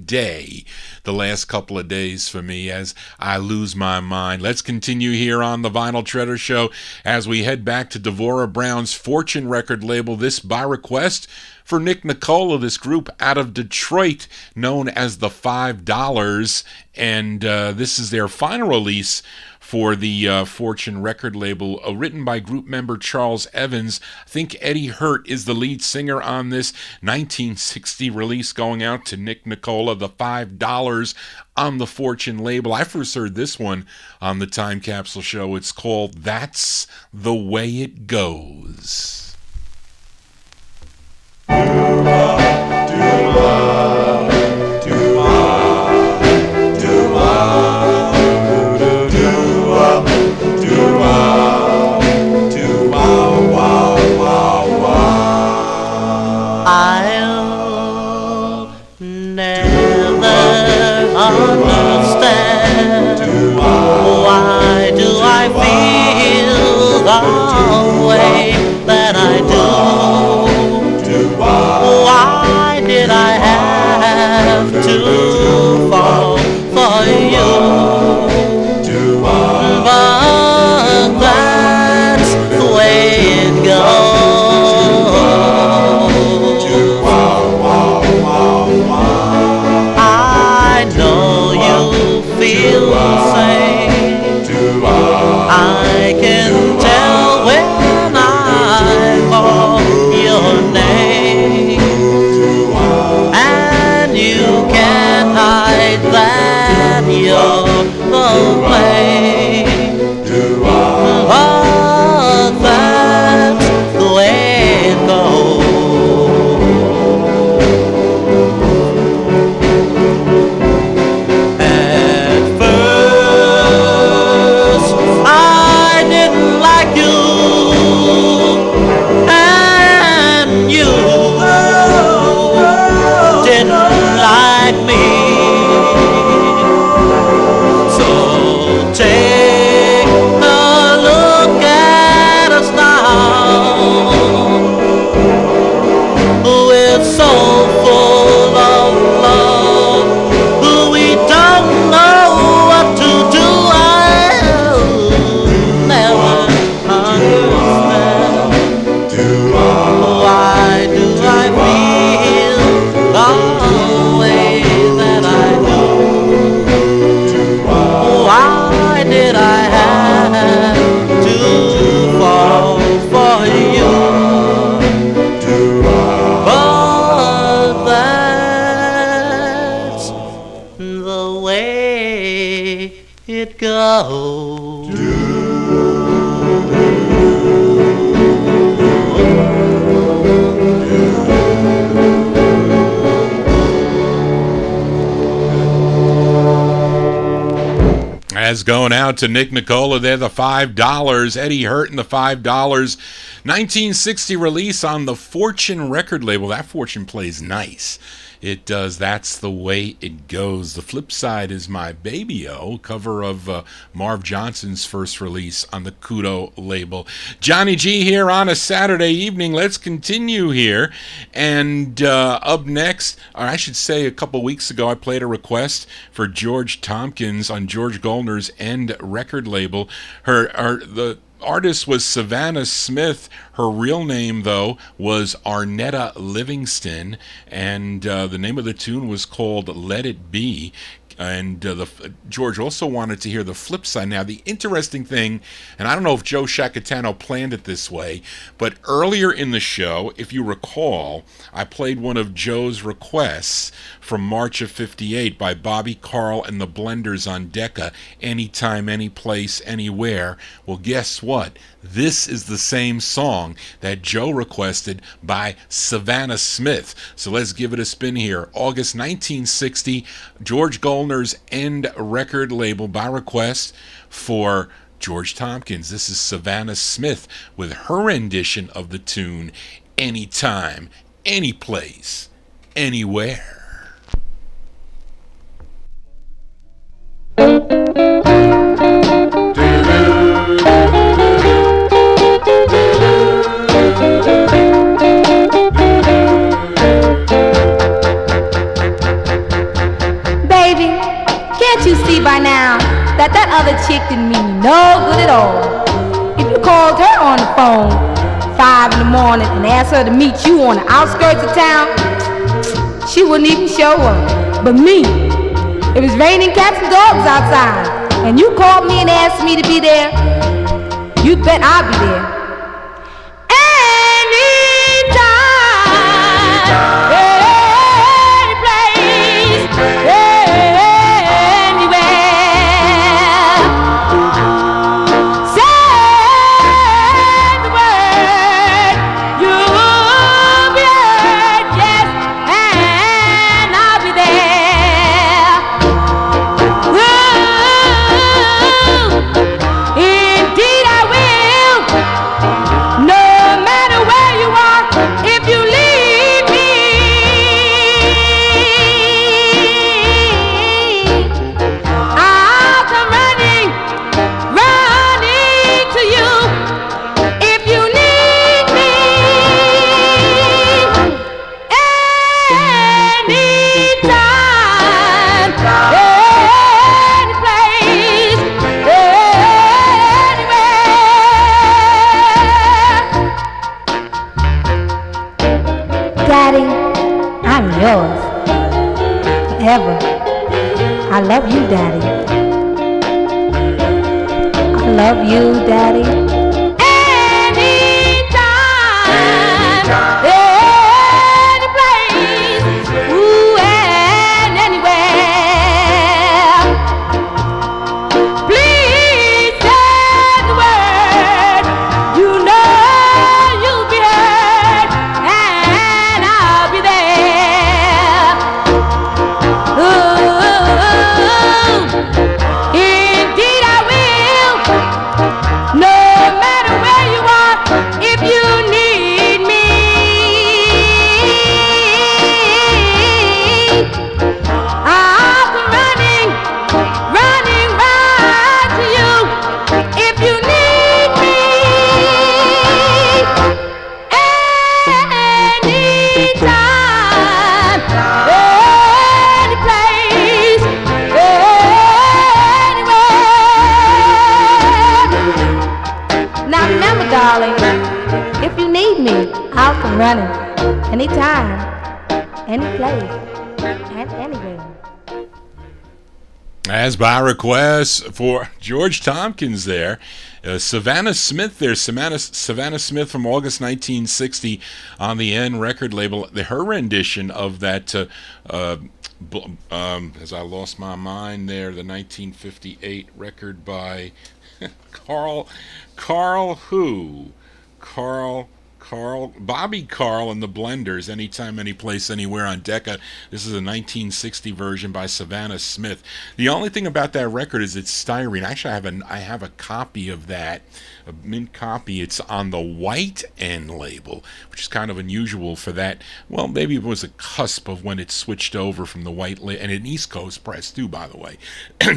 day the last couple of days for me as I lose my mind. Let's continue here on the Vinyl Treasure Show as we head back to Devorah Brown's Fortune record label. This by request for Nick Nicola, this group out of Detroit known as the $5, and this is their final release for the Fortune record label, written by group member Charles Evans. I think Eddie Hurt is the lead singer on this 1960 release, going out to Nick Nicola, the $5 on the Fortune label. I first heard this one on the Time Capsule Show. It's called That's the Way It Goes. I'll never understand why do I feel the way that I do. Why did I have to fall for you? But that's the way it goes. I know you feel the same. I can tell when I call your name, and you can't hide that you're the way. But that's the way it goes. At first I didn't like you, and you didn't like me. So take a look at us now. We're so full of love, we don't know what to do. I'll never understand why do I feel the way that I do. Why did I have to fall for you? But that's the way it goes. As going out to Nick Nicola, they're the $5. Eddie Hurt and the $5. 1960 release on the Fortune record label. That Fortune plays nice. It does. That's the way it goes. The flip side is My Baby-O, cover of Marv Johnson's first release on the Kudo label. Johnny G here on a Saturday evening. Let's continue here. And up next, or I should say a couple weeks ago, I played a request for George Tompkins on George Goldner's End record label. The artist was Savannah Smith. Her real name, though, was Arnetta Livingston, and the name of the tune was called Let It Be. And George also wanted to hear the flip side. Now, the interesting thing, and I don't know if Joe Shacatano planned it this way, but earlier in the show, if you recall, I played one of Joe's requests from March of '58 by Bobby Carl and the Blenders on Decca, Anytime, Anyplace, Anywhere. Well, guess what? This is the same song that Joe requested by Savannah Smith. So let's give it a spin here. August 1960, George Goldner's End record label by request for George Tompkins. This is Savannah Smith with her rendition of the tune Anytime, Anyplace, Anywhere. didn't mean me no good at all. If you called her on the phone 5 in the morning and asked her to meet you on the outskirts of town, she wouldn't even show up. But me, it was raining cats and dogs outside, and you called me and asked me to be there, you bet I'll be there. I love you, Daddy. I love you, Daddy. Anytime, any place, ooh, and anywhere. Please say the word. You know you'll be heard, and I'll be there. Indeed I will, no matter where you are, if you need me. I'll come running right to you, if you need me. Anytime, any place, anywhere. Now remember, darling, if you need me, I'll come running. Anytime, any place, and anywhere. As by request for George Tompkins there, Savannah Smith there, Savannah Smith from August 1960 on the N record label. Her rendition of that, as I lost my mind there, the 1958 record by Bobby Carl and the Blenders, Anytime, Anyplace, Anywhere on Decca. This is a 1960 version by Savannah Smith. The only thing about that record is it's styrene. Actually, I have a copy of that, a mint copy. It's on the white N label, which is kind of unusual for that. Well, maybe it was a cusp of when it switched over from the white and an East Coast press too, by the way.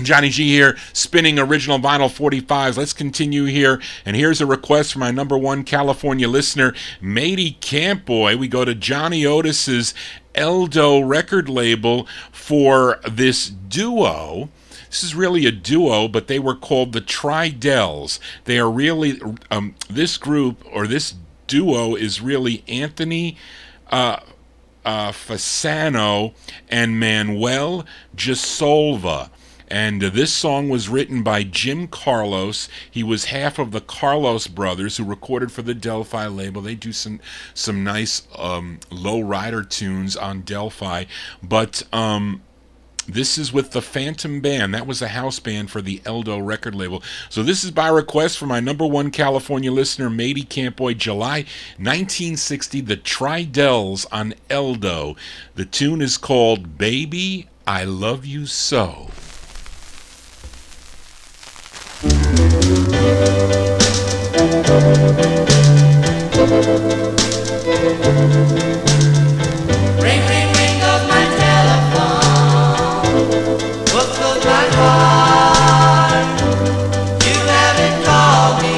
Johnny G here, spinning original vinyl 45s. Let's continue here, and here's a request from my number one California listener, Matey Campboy. We go to Johnny Otis's Eldo record label for this duo. This is really a duo, but they were called the Tridells. They are really, this group, or this duo, is really Anthony Fasano and Manuel Gisolva. And this song was written by Jim Carlos. He was half of the Carlos brothers who recorded for the Delphi label. They do some nice low rider tunes on Delphi. But this is with the Phantom Band. That was a house band for the Eldo record label. So this is by request from my number one California listener, Matey Campboy, July 1960, the Tridells on Eldo. The tune is called Baby, I Love You So. Ring, ring, ring goes my telephone. Whoop goes my heart. You haven't called me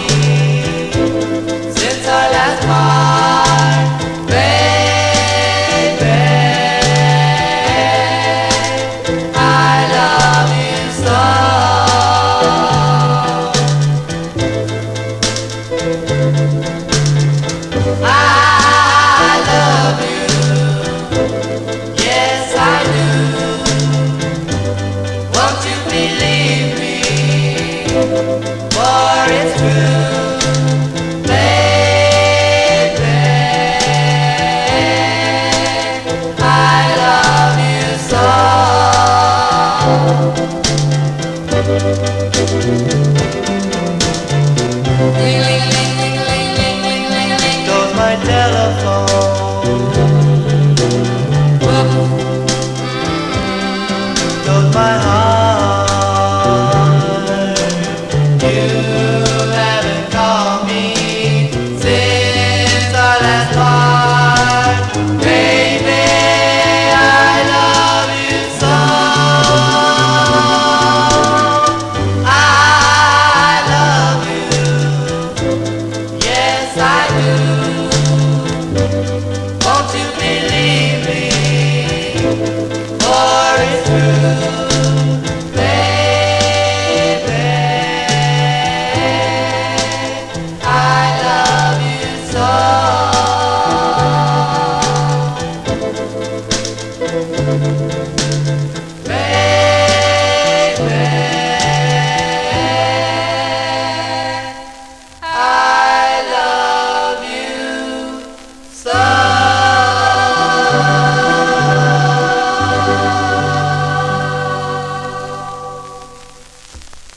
since our last part. Baby, I love you so. for it's true, baby. I love you so. Goes my telephone. Goes my heart. You haven't called me since our last part. Baby, I love you so. I love you. Yes, I do. Won't you believe me? For it's true, baby. I love you so. Baby, I love you so.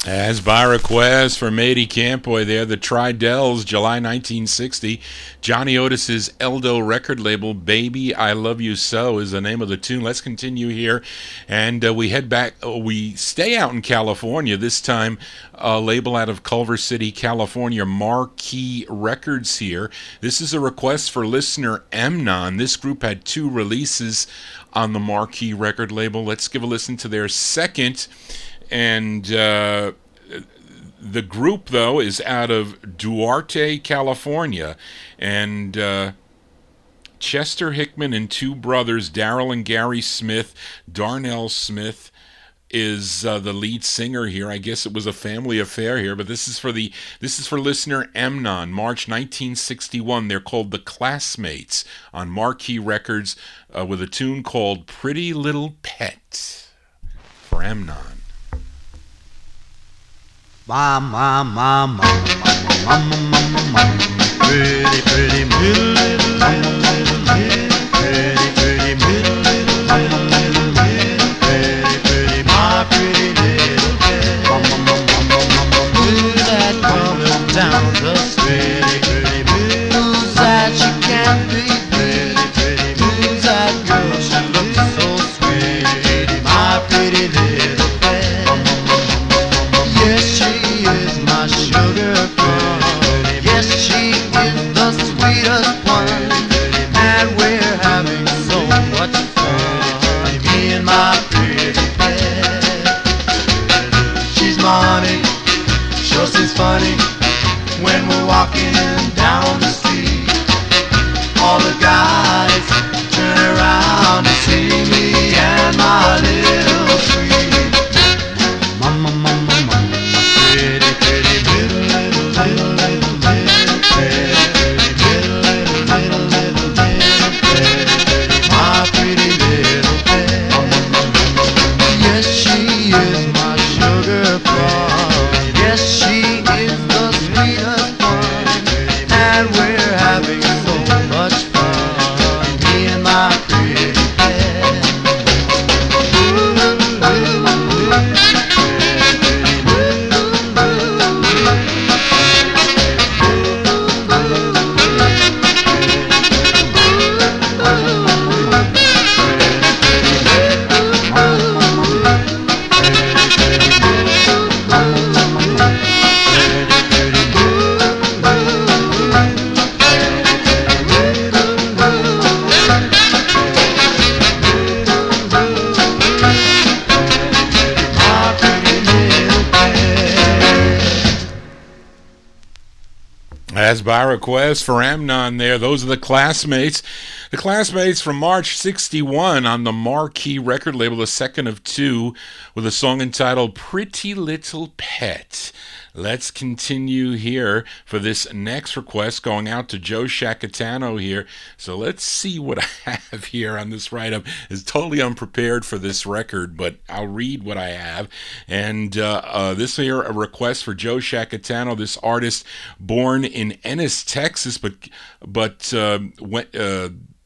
As by request for Matey Campoy there, the Tridells, July 1960. Johnny Otis's Eldo record label, Baby, I Love You So is the name of the tune. Let's continue here, and we head back. We stay out in California, this time a label out of Culver City, California, Marquee Records here. This is a request for listener Emnon. This group had 2 releases on the Marquee record label. Let's give a listen to their second, and the group, though, is out of Duarte, California, and Chester Hickman and 2 brothers, Darrell and Gary Smith. Darnell Smith is the lead singer here. I guess it was a family affair here, but this is for listener Emnon, March 1961. They're called The Classmates on Marquee Records with a tune called Pretty Little Pet for Emnon. Mama, mama, mama, mama, mama, pretty, pretty, little, little, little, little, pretty, pretty, little, little, little, little, pretty, pretty, my pretty little pet. Mama, mama, mama, mama, who's that coming down the street? Pretty, pretty, who's that? She can't be beat. Pretty, who's that girl? She looks so sweet. My pretty little pet. Yes, she is my sugar plum. Yes, she is the sweetest one. And we're having so much fun. Me and my pretty pet. She's money, sure seems funny when we're walking down the street. All the guys turn around to see me and my little sweet. Mama, mama, mama. Pretty, pretty, little, little, little, little, little, pretty, little, little, little, little, little, pretty, my pretty little pet. Yes, she is my sugar plum. Yes, she is the sweetest one. And we're having so much fun. Me and my pretty pet. As by request for Amnon there, those are the Classmates. The Classmates from March 61 on the Marquee record label, the second of 2, with a song entitled Pretty Little Pet. Let's continue here for this next request going out to Joe Shacatano here. So let's see what I have here on this write-up. It's totally unprepared for this record, but I'll read what I have. And this here, a request for Joe Shacatano, this artist born in Ennis, Texas, but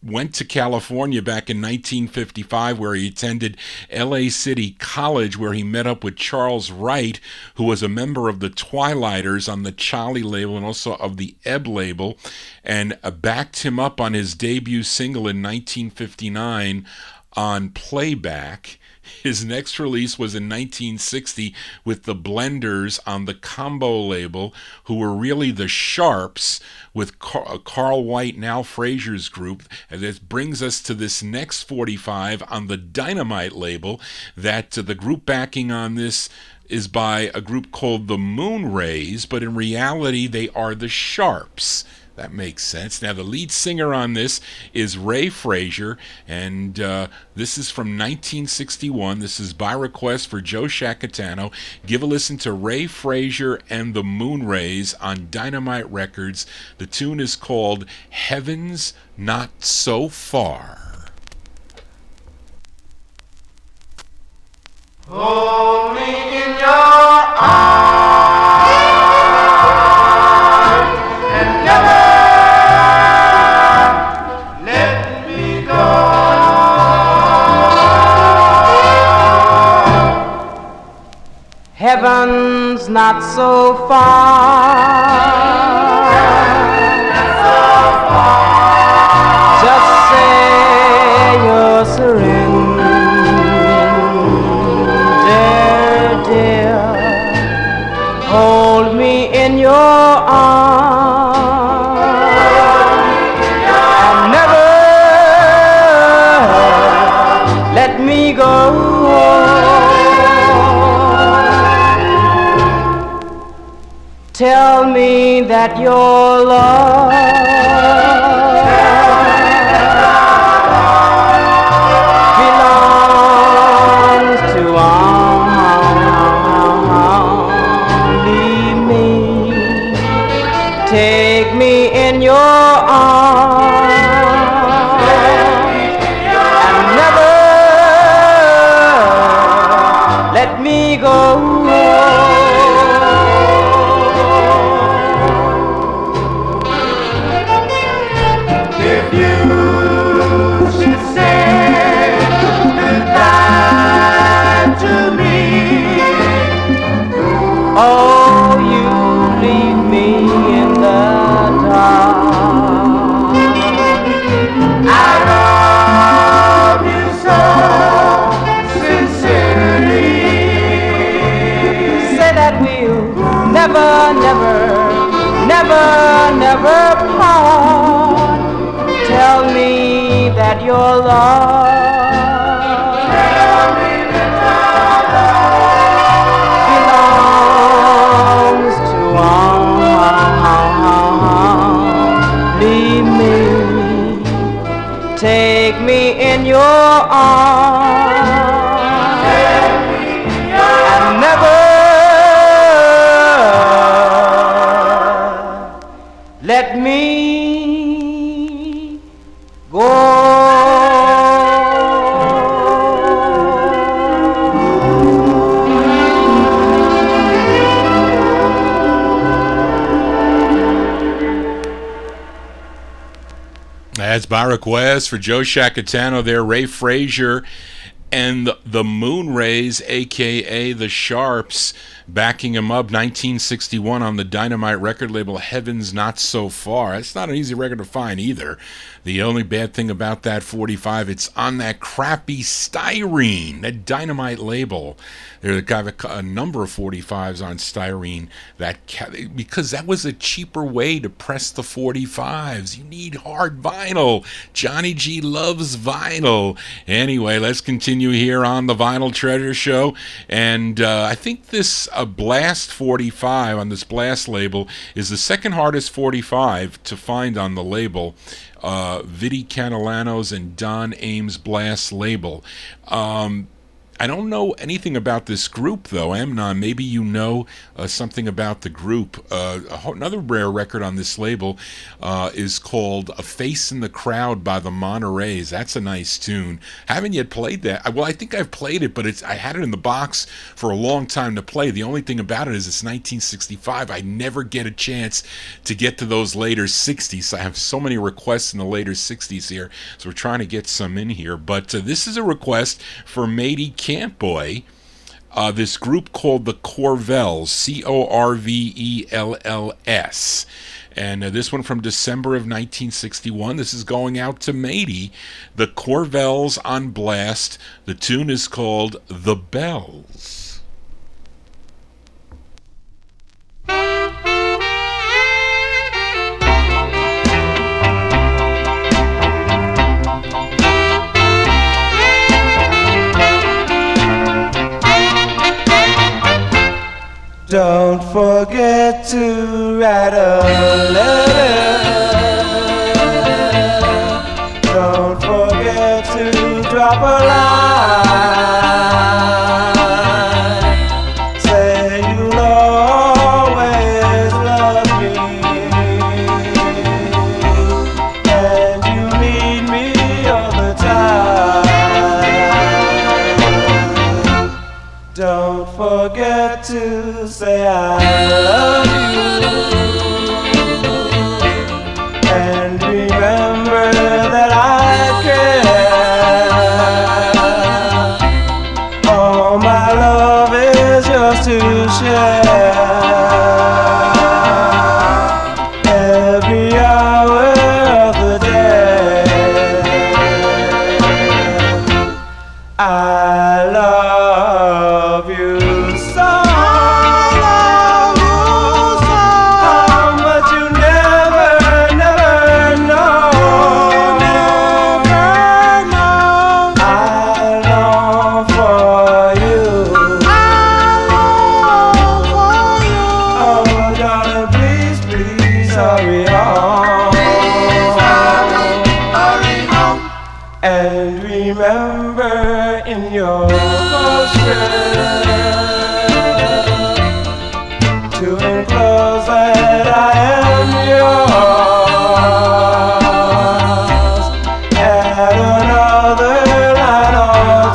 went to California back in 1955, where he attended LA City College, where he met up with Charles Wright, who was a member of the Twilighters on the Charlie label and also of the Ebb label, and backed him up on his debut single in 1959 on Playback. His next release was in 1960 with the Blenders on the Combo label, who were really the Sharps with Carl White and Al Frazier's group. And this brings us to this next 45 on the Dynamite label, that the group backing on this is by a group called the Moonrays, but in reality they are the Sharps. That makes sense. Now, the lead singer on this is Ray Frazier, and this is from 1961. This is by request for Joe Shacatano. Give a listen to Ray Frazier and the Moonrays on Dynamite Records. The tune is called Heaven's Not So Far. Hold me in your arms and never let me go. Heaven's not so far. Just say you're surrender, dear. Hold me in your arms and never let me go. Tell me that your love belongs to only me. Take me in your arms and never let me go. If you should say goodbye to me, Oh, you leave me in the dark. I love you so sincerely. Say that we'll never, never, never, never part. Tell me that your love belongs to only me. Take me in your arms and never let me go. That's by request for Joe Shacatano there, Ray Frazier and the Moonrays, a.k.a. the Sharps, backing him up, 1961 on the Dynamite record label, Heaven's Not So Far. That's not an easy record to find either. The only bad thing about that 45, it's on that crappy Styrene, that Dynamite label. There got a number of 45s on Styrene, because that was a cheaper way to press the 45s. You need hard vinyl. Johnny G loves vinyl. Anyway, let's continue here on the Vinyl Treasure Show. And I think this Blast 45 on this Blast label is the second hardest 45 to find on the label. Vidi Catalano's and Don Ames Blast label. I don't know anything about this group, though. Amnon, maybe you know something about the group. Another rare record on this label is called A Face in the Crowd by the Monterey's. That's a nice tune. Haven't yet played that. Well, I think I've played it, but I had it in the box for a long time to play. The only thing about it is it's 1965. I never get a chance to get to those later 60s. I have so many requests in the later 60s here, so we're trying to get some in here. But this is a request for Matey Campboy, this group called the Corvells, Corvells, and this one from December of 1961. This is going out to Matey. The Corvells on Blast. The tune is called The Bells. Don't forget to write a letter. Don't forget to drop a line. Say you'll always love me, and you need me all the time. Don't forget to say I love you, and remember that I care. All my love is yours to share. Every hour of the day, I love you so. And remember in your postscript to enclose that I am yours. Add another line or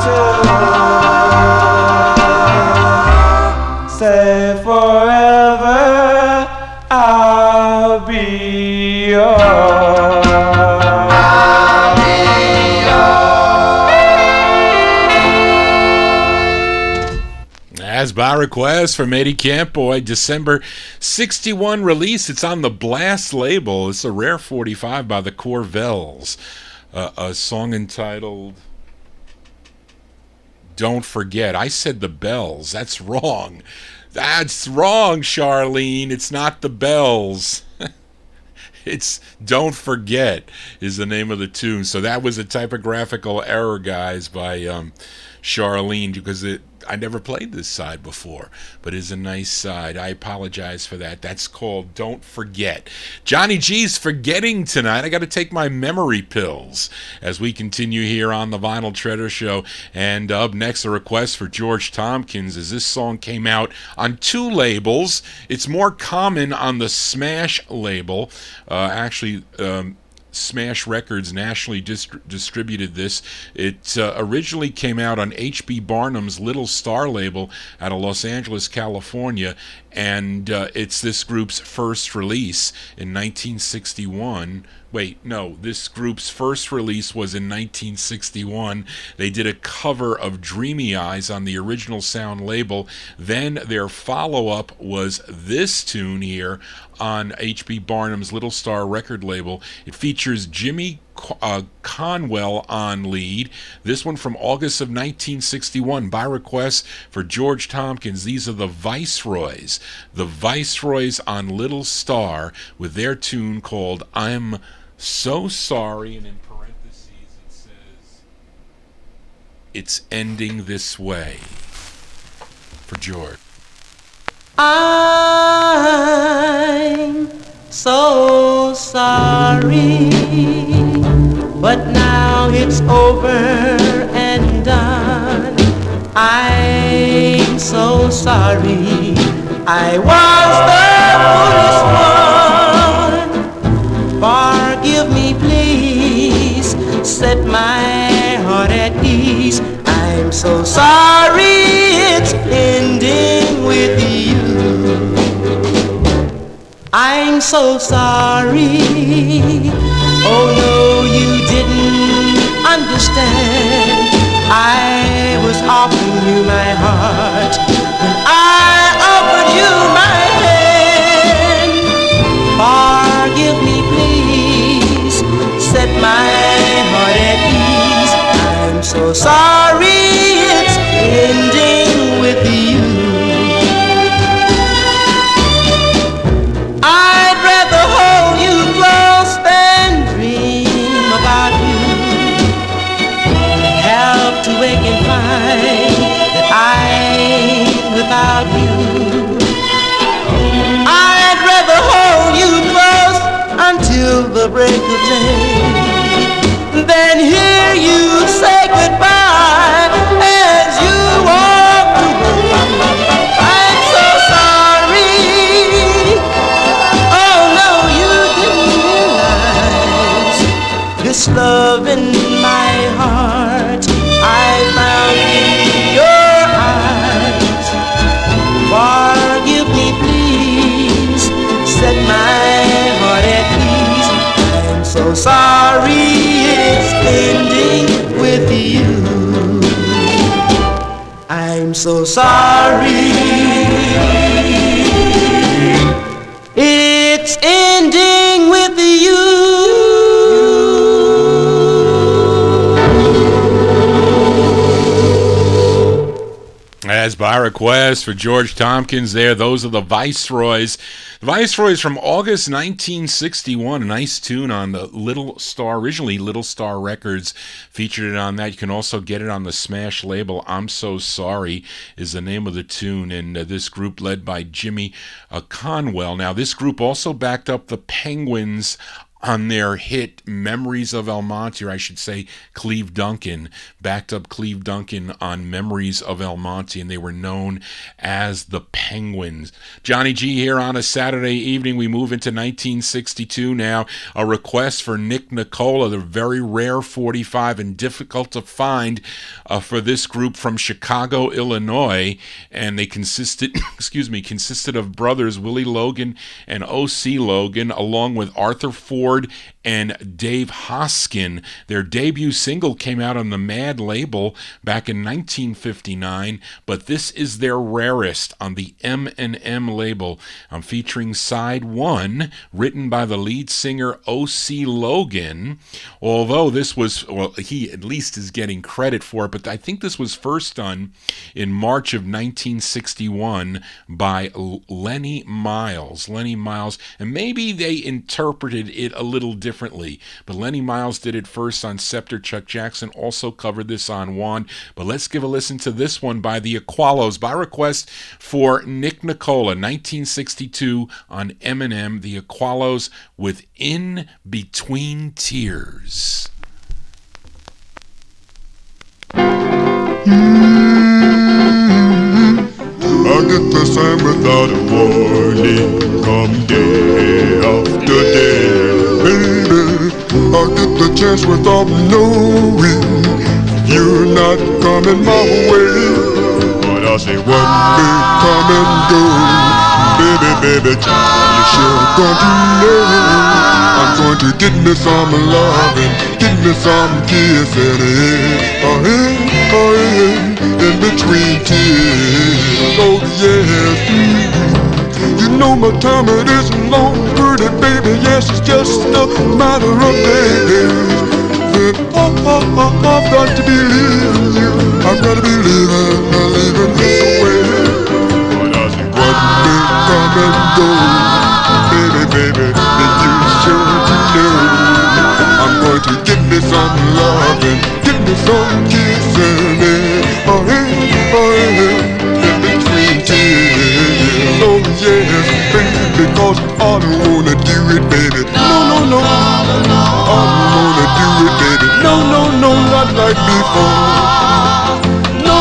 two. Say forever I'll be yours. As by request from Matey Campboy, December 61 release. It's on the Blast label. It's a rare 45 by the Corvells. A song entitled Don't Forget. I said the Bells. That's wrong. That's wrong, Charlene. It's not the Bells. It's Don't Forget is the name of the tune. So that was a typographical error, guys, by Charlene, because I never played this side before, but it's a nice side. I apologize for that. That's called Don't Forget. Johnny G's forgetting tonight. I got to take my memory pills as we continue here on the Vinyl Treasure Show. And up next, a request for George Tompkins, as this song came out on 2 labels. It's more common on the Smash label. Smash Records nationally distributed this. It originally came out on H.B. Barnum's Little Star label out of Los Angeles, California, and it's this group's first release in 1961. Wait, no, this group's first release was in 1961. They did a cover of Dreamy Eyes on the Original Sound label. Then their follow-up was this tune here on H.B. Barnum's Little Star record label. It features Jimmy Conwell on lead. This one from August of 1961 by request for George Tompkins. These are the Viceroys. The Viceroys on Little Star with their tune called I'm So Sorry, and in parentheses it says it's ending this way. For George. I'm so sorry, but now it's over and done. sorry. I was the foolish one. Forgive me, please. Set my heart at ease. I'm so sorry it's ending with you. I'm so sorry. Oh no, you didn't understand. I was offering you my heart when I offered you my hand. Forgive me, please. Set my heart at ease. I'm so sorry it's ending with you. I'd rather hold you close than dream about you. Help to wake and find that I'm without you. I'd rather hold you close until the break of day than hear you say goodbye as you walk away. I'm so sorry. Oh no, you didn't realize this love in my heart I found in your eyes. Forgive me, please. Set my heart at ease. I'm so sorry it's ending with you. I'm so sorry it's ending with you. As by request for George Tompkins there, those are the Viceroys. The Viceroys from August 1961, a nice tune on the Little Star, originally Little Star Records featured it on that. You can also get it on the Smash label. I'm So Sorry is the name of the tune, and this group led by Jimmy Conwell. Now, this group also backed up the Penguins on their hit Memories of El Monte, or I should say Cleve Duncan, backed up Cleve Duncan on Memories of El Monte, and they were known as the Penguins. Johnny G here on a Saturday evening. We move into 1962 now. A request for Nick Nicola, the very rare 45 and difficult to find for this group from Chicago, Illinois, and they consisted of brothers Willie Logan and O.C. Logan, along with Arthur Ford and Dave Hoskin. Their debut single came out on the Mad label back in 1959, but this is their rarest on the M&M label. I'm featuring side 1, written by the lead singer O.C. Logan, although this was, well, he at least is getting credit for it, but I think this was first done in March of 1961 by Lenny Miles, and maybe they interpreted it a little differently, but Lenny Miles did it first on Scepter. Chuck Jackson also covered this on One, but let's give a listen to this one by the Aqualos by request for Nick Nicola, 1962 on M&M, the Aqualos with In Between Tears. I get the same without a warning, come day after day. Baby, I get the chance without knowing you're not coming my way. But I say one may come and go. Baby, you sure going to know. I'm going to get me some loving, get me some kissing, in between tears. Oh yes, you know my time it isn't long, pretty baby. Yes, it's just a matter of days. Then I've got to believe in you. I've got to be leaving this way. But I say one may come and go. Baby, then you sure know. I'm going to get me some loving, get me some kissing, in between tears. Oh yes, baby, because I don't wanna do it, baby. No, I don't wanna do it, baby. No, not like before. No.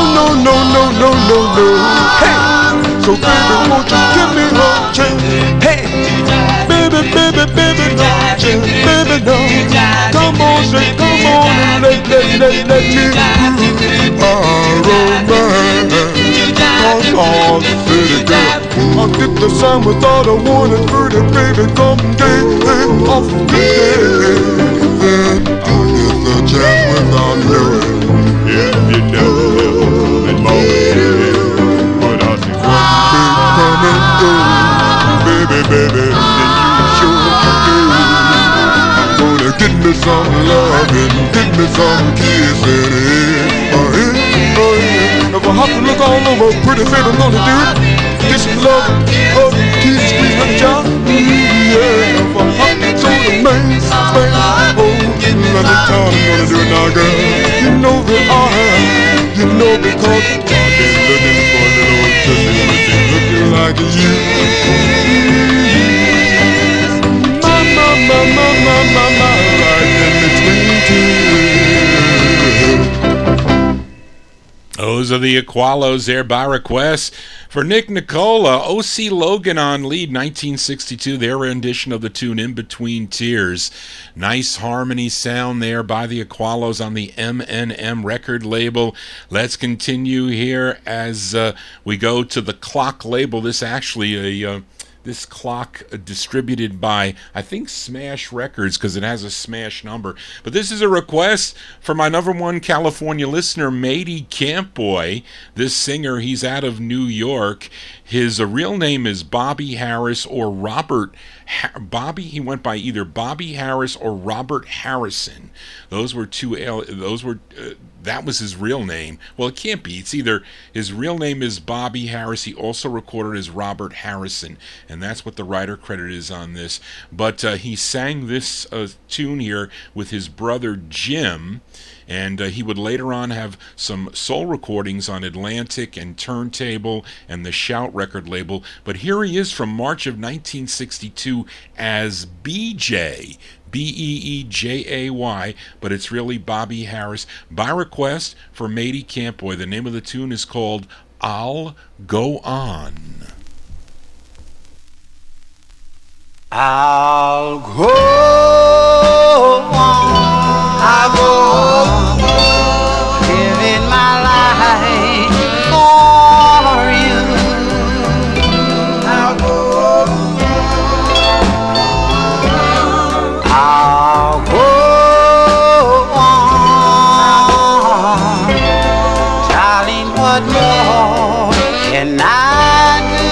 Hey, So baby, won't you give me a chance? Hey, baby, baby, baby, no chance, baby, no. Come on, say, come on and let me cause all the city girl. I'll get the sign without a warning, pretty baby, come day off the day. I'll get the chance without knowing. If you never been more, but I'll see one big come and go. Baby, baby, then you sure do. Gonna get me some loving, get me some kissing. If I have to look all over, pretty baby, I'm gonna do it. Get some love, hug, kiss, squeeze, let it out. Yeah, if I have to show the man, oh, let me tell I'm gonna do it now, girl. You know that I am, you know because I've been looking for a little pussy looking like you. My, right in between two. Those are the Aqualos there by request. For Nick Nicola, O.C. Logan on lead, 1962, their rendition of the tune In Between Tears. Nice harmony sound there by the Aqualos on the M&M record label. Let's continue here as we go to the Clock label. This actually this clock distributed by, I think, Smash Records, because it has a Smash number. But this is a request for my number one California listener, Matey Campboy. This singer, he's out of New York. His real name is Bobby Harris or Robert Bobby. He went by either Bobby Harris or Robert Harrison. Those were that was his real name. Well, it can't be. It's either his real name is Bobby Harris. He also recorded as Robert Harrison, and that's what the writer credit is on this. But he sang this tune here with his brother Jim, and he would later on have some soul recordings on Atlantic and Turntable and the Shout record label. But here he is from March of 1962 as BJ. Beejay, but it's really Bobby Harris. By request for Matey Campboy. The name of the tune is called I'll Go On. I'll go on, I'll go on, giving my life for you. I'll go on, I'll go on, darling, what more can I do?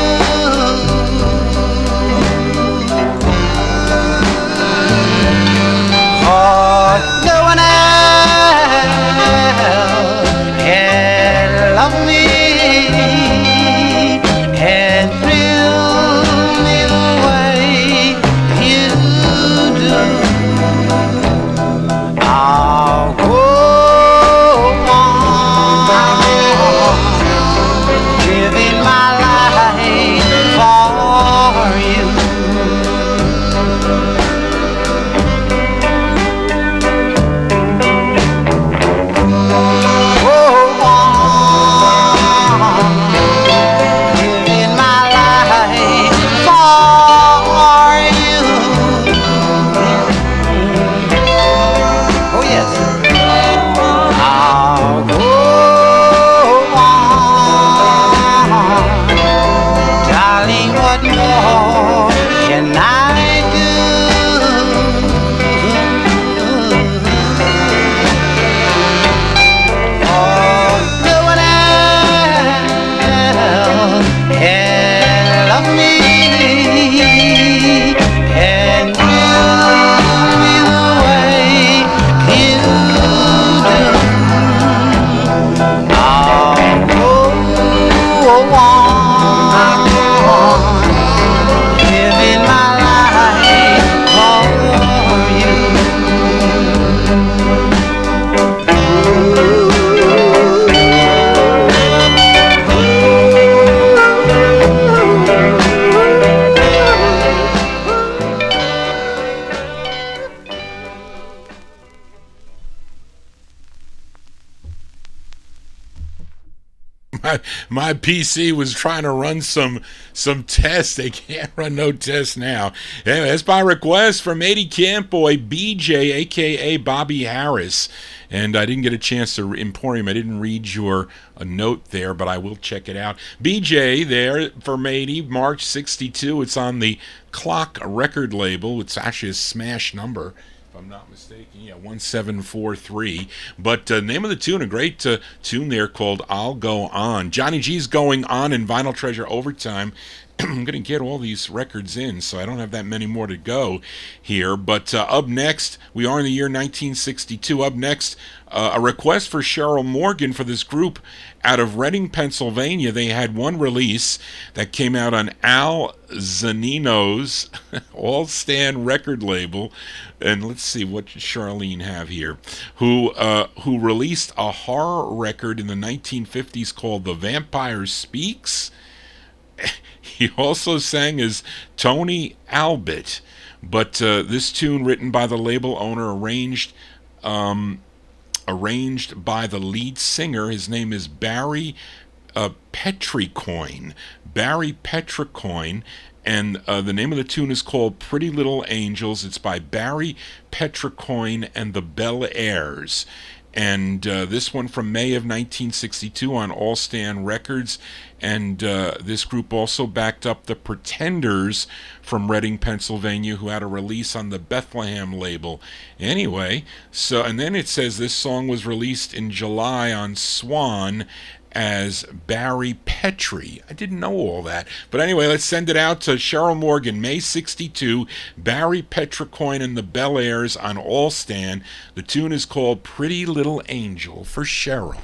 my PC was trying to run some tests. They can't run no tests now. Anyway, that's by request from 80 Camp Boy BJ, a.k.a. Bobby Harris. And I didn't get a chance to Emporium. I didn't read your note there, but I will check it out. BJ there from 80, March 62. It's on the Clock record label. It's actually a smash number, if I'm not mistaken. Yeah, 1743. But name of the tune, a great tune there called I'll Go On. Johnny G's Going On in Vinyl Treasure Overtime. I'm going to get all these records in, so I don't have that many more to go here. But up next, we are in the year 1962. Up next, a request for Cheryl Morgan for this group out of Reading, Pennsylvania. They had one release that came out on Al Zanino's All Stand record label. And let's see what Charlene have here, who released a horror record in the 1950s called The Vampire Speaks. He also sang as Tony Albert, but this tune, written by the label owner, arranged by the lead singer. His name is Barry Petricoin. Barry Petricoin, and the name of the tune is called Pretty Little Angels. It's by Barry Petricoin and the Bel Airs. And this one from May of 1962 on All Stand Records. And this group also backed up the Pretenders from Reading, Pennsylvania, who had a release on the Bethlehem label. Anyway, so, and then it says this song was released in July on Swan as Barry Petrie. I didn't know all that. But anyway, let's send it out to Cheryl Morgan, May 62, Barry Petricoin and the Bel Airs on All Stand. The tune is called Pretty Little Angel for Cheryl.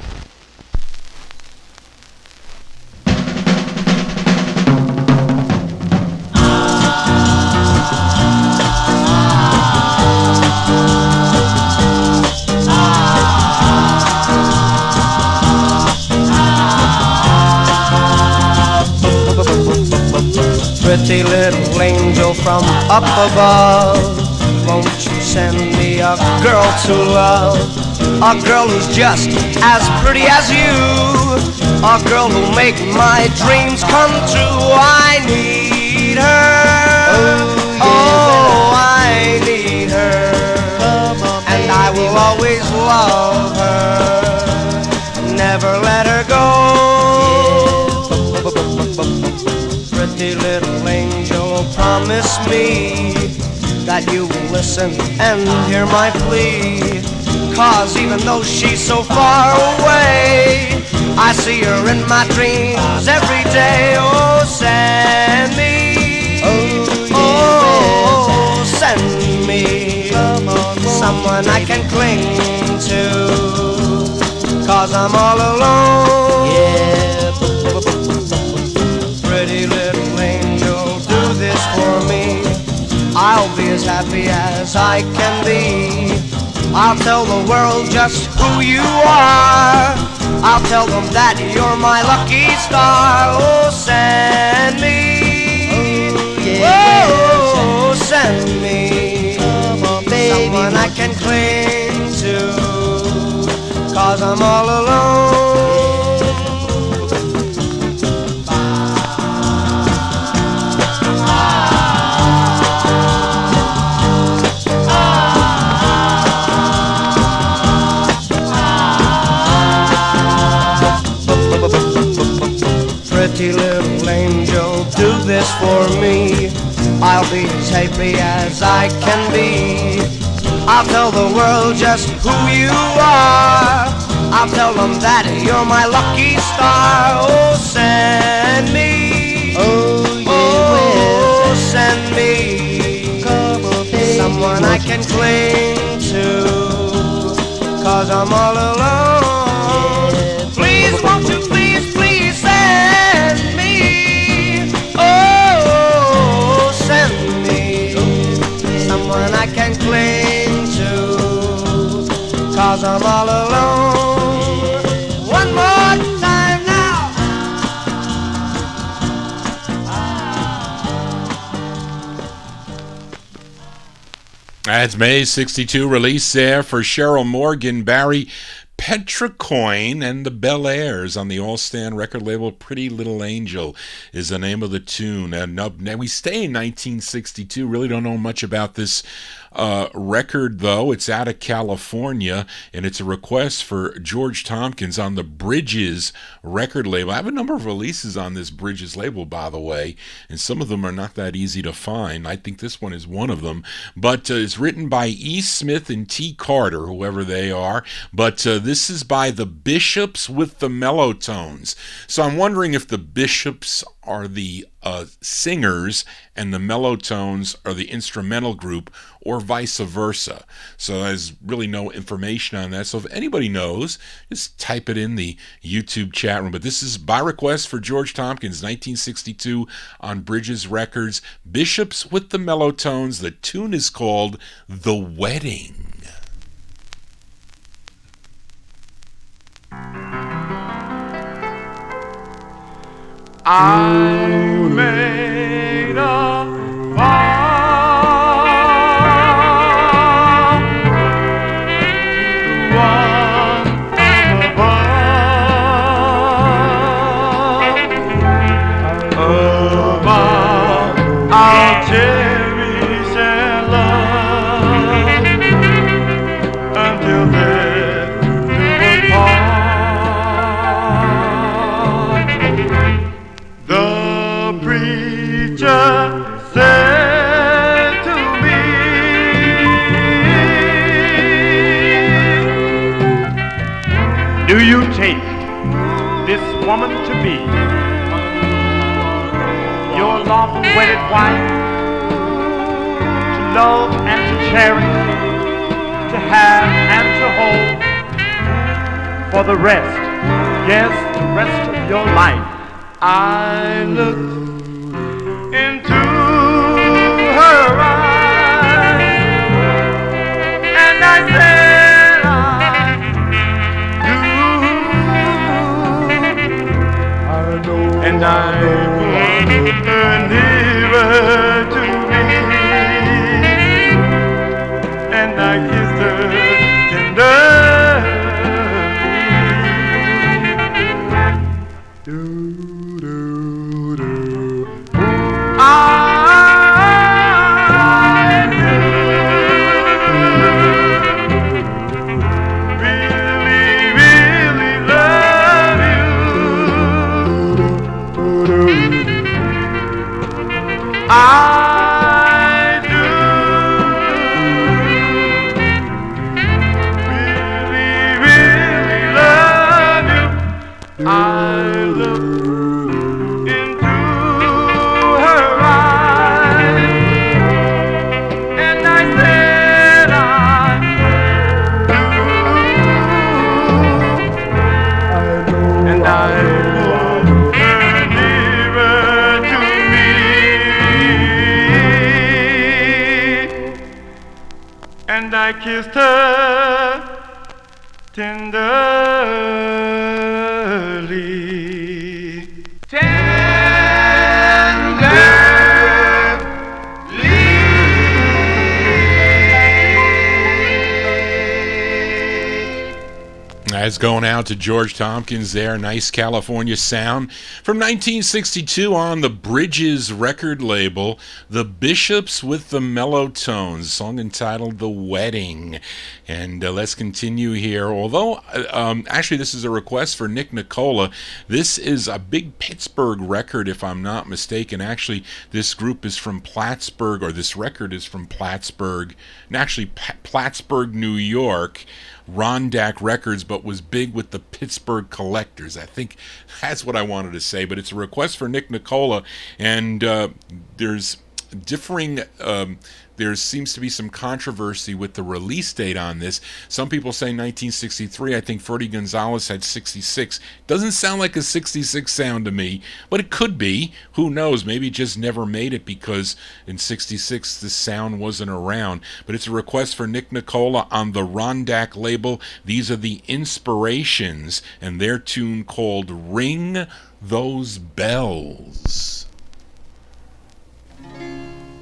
Pretty little angel from up above, won't you send me a girl to love? A girl who's just as pretty as you, a girl who'll make my dreams come true. I need her, oh, I need her, and I will always love her, never let her go. Pretty little angel, promise me that you will listen and hear my plea. 'Cause even though she's so far away, I see her in my dreams every day. Oh, send me, oh, send me someone I can cling to, 'cause I'm all alone. Yeah. Pretty little angel, do this for me. I'll be as happy as I can be. I'll tell the world just who you are. I'll tell them that you're my lucky star. Oh, send me, oh, send me someone I can cling to, 'cause I'm all alone. Pretty little angel, do this for me. I'll be as happy as I can be. I'll tell the world just who you are. I'll tell them that you're my lucky star. Oh, send me, oh, send me someone I can cling to, 'cause I'm all alone. Please, won't you please, please send me, oh, send me someone I can cling to, 'cause I'm all alone. One more time now. That's May 62 release there for Cheryl Morgan, Barry Petra Coyne and the Bel Airs on the all-stand record label. Pretty Little Angel is the name of the tune. And now we stay in 1962. Really don't know much about this record, though. It's out of California, and it's a request for George Tompkins on the Bridges record label. I have a number of releases on this Bridges label, by the way, and some of them are not that easy to find. I think this one is one of them, but it's written by E. Smith and T. Carter, whoever they are, but this is by the Bishops with the Mellotones. So I'm wondering if the Bishops are the singers and the Mellotones are the instrumental group, or vice versa. So there's really no information on that. So if anybody knows, just type it in the YouTube chat room. But this is by request for George Tompkins, 1962 on Bridges Records. Bishops with the Mellotones. The tune is called The Wedding. I made a vow to one above, a vow I'll cherish and love until death do us part. The preacher said to me, do you take this woman to be your lawful wedded wife, to love and to cherish, to have and to hold for the rest, yes, the rest of your life? I looked into her eyes and I said I do, and I put her nearer to me, and I kissed her tenderly. I do really, really love you. I look into her eyes and I said I do, and I want her nearer to me. And I kissed her tenderly. That's going out to George Tompkins there. Nice California sound. From 1962 on the Bridges record label, the Bishops with the Mellotones, song entitled The Wedding. And let's continue here. Although, actually, this is a request for Nick Nicola. This is a big Pittsburgh record, if I'm not mistaken. Actually, this group is from Plattsburgh, or this record is from Plattsburgh. And actually, Plattsburgh, New York. Rondak Records, but was big with the Pittsburgh Collectors. I think that's what I wanted to say, but it's a request for Nick Nicola, and there's differing there seems to be some controversy with the release date on this. Some people say 1963. I think Ferdy Gonzalez had 66. Doesn't sound like a 66 sound to me, but it could be. Who knows? Maybe it just never made it because in 66 the sound wasn't around. But it's a request for Nick Nicola on the Rondak label. These are the Inspirations and their tune called Ring Those Bells.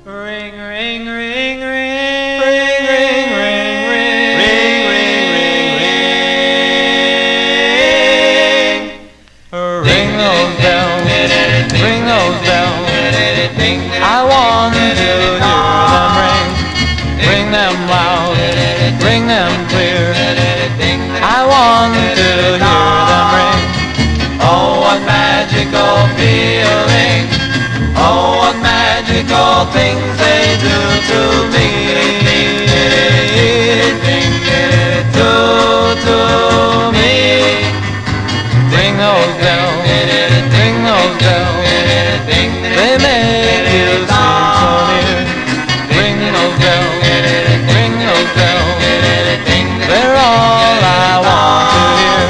Ring, ring, ring, ring, ring, ring, ring, ring, ring, ring, ring, things they do to me. To me. Ring those bells, ring those bells. They make you seem so near. Ring those bells, ring those bells. They're all I want to hear.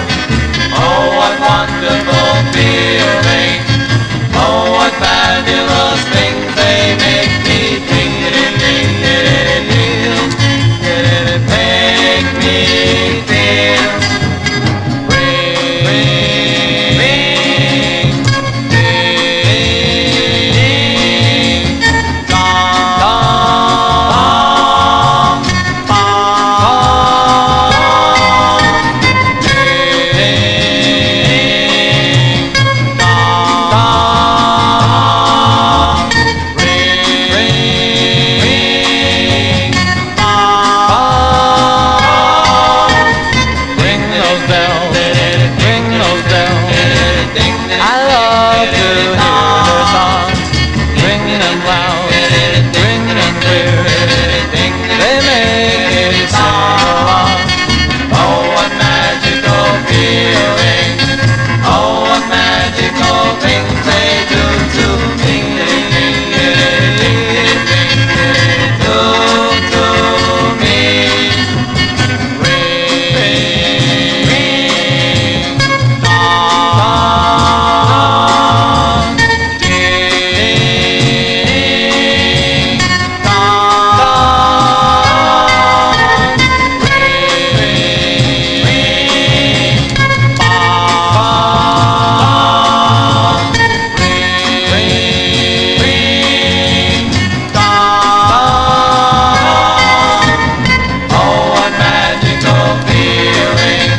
Oh, what wonderful feeling. Oh, what fabulous things they make me feel. Make me feel. Ring, ring, ding, dong, dong, dong, ding, dong, dong, ring, ring, dong. Ring those bells, ring those bells. I love to hear their songs, ringing them loud, ringing them clear. They make me sing along. Oh, what magical feeling! Oh, what magical things they do to me. Do to me. Ring, ring, dong, ding, dong, ring, ring, dong, ring, ring, dong. Oh, what magical feeling.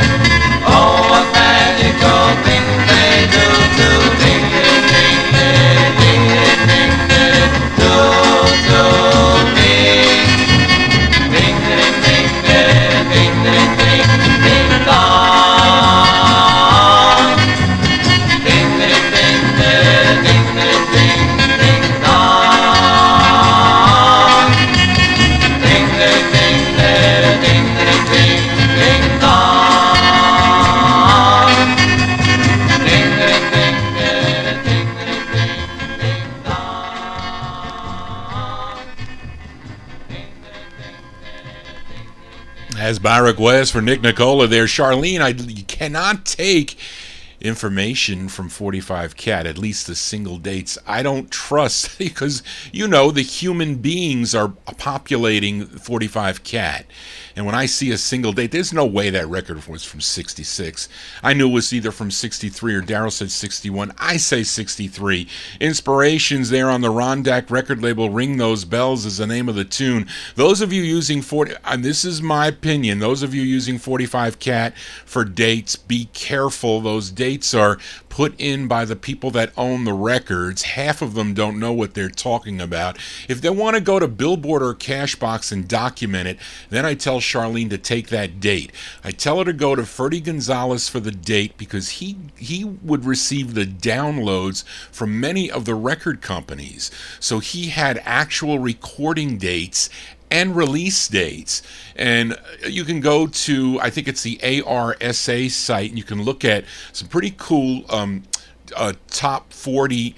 Oh, what magical things they do to me. Do to me. Ding, ding, ding, ding, ding, ding, ding, ding, dong. Ding, ding, ding, ding, ding, ding, ding, ding, dong. Ding, ding, ding, ding, ding, ding, ding, ding, dong. Ding, ding, ding, ding, ding, ding, ding, dong. As by request for Nick Nicola there. Charlene, you cannot take information from 45 Cat, at least the single dates. I don't trust, because the human beings are populating 45 Cat. And when I see a single date, there's no way that record was from 66. I knew it was either from 63 or Daryl said 61. I say 63. Inspirations there on the Rondak record label. Ring Those Bells is the name of the tune. Those of you using 40, and this is my opinion, those of you using 45 Cat for dates, be careful. Those dates are put in by the people that own the records. Half of them don't know what they're talking about. If they want to go to Billboard or Cashbox and document it, then I tell Charlene to take that date. I tell her to go to Ferdy Gonzalez for the date, because he would receive the downloads from many of the record companies. So he had actual recording dates and release dates. And you can go to, I think it's the ARSA site, and you can look at some pretty cool top 40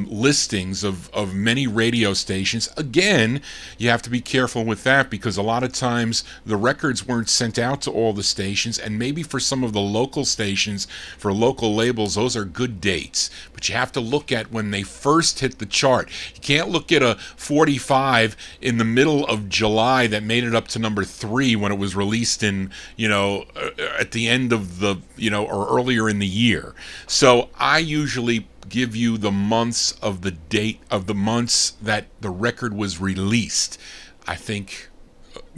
listings of many radio stations. Again, you have to be careful with that, because a lot of times the records weren't sent out to all the stations, and maybe for some of the local stations, for local labels, those are good dates. But you have to look at when they first hit the chart. You can't look at a 45 in the middle of July that made it up to number 3 when it was released in, at the end of the, or earlier in the year. So I usually give you the months of the date of the months that the record was released. I think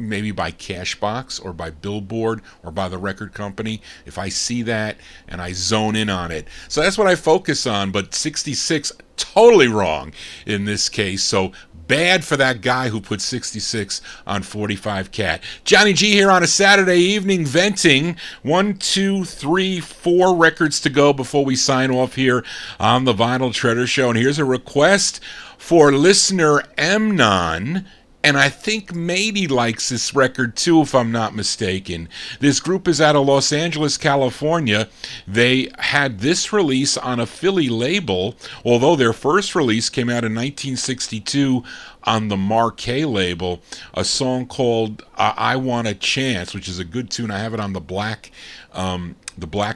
maybe by Cashbox or by Billboard or by the record company, if I see that and I zone in on it. So that's what I focus on, but 66, totally wrong in this case. So bad for that guy who put 66 on 45 Cat. Johnny G here on a Saturday evening, venting. 1, 2, 3, 4 records to go before we sign off here on the Vinyl Treasure Show. And here's a request for listener Mnon. And I think Mady likes this record too, if I'm not mistaken. This group is out of Los Angeles, California. They had this release on a Philly label, although their first release came out in 1962 on the Marquee label, a song called I Want a Chance, which is a good tune. I have it on the Black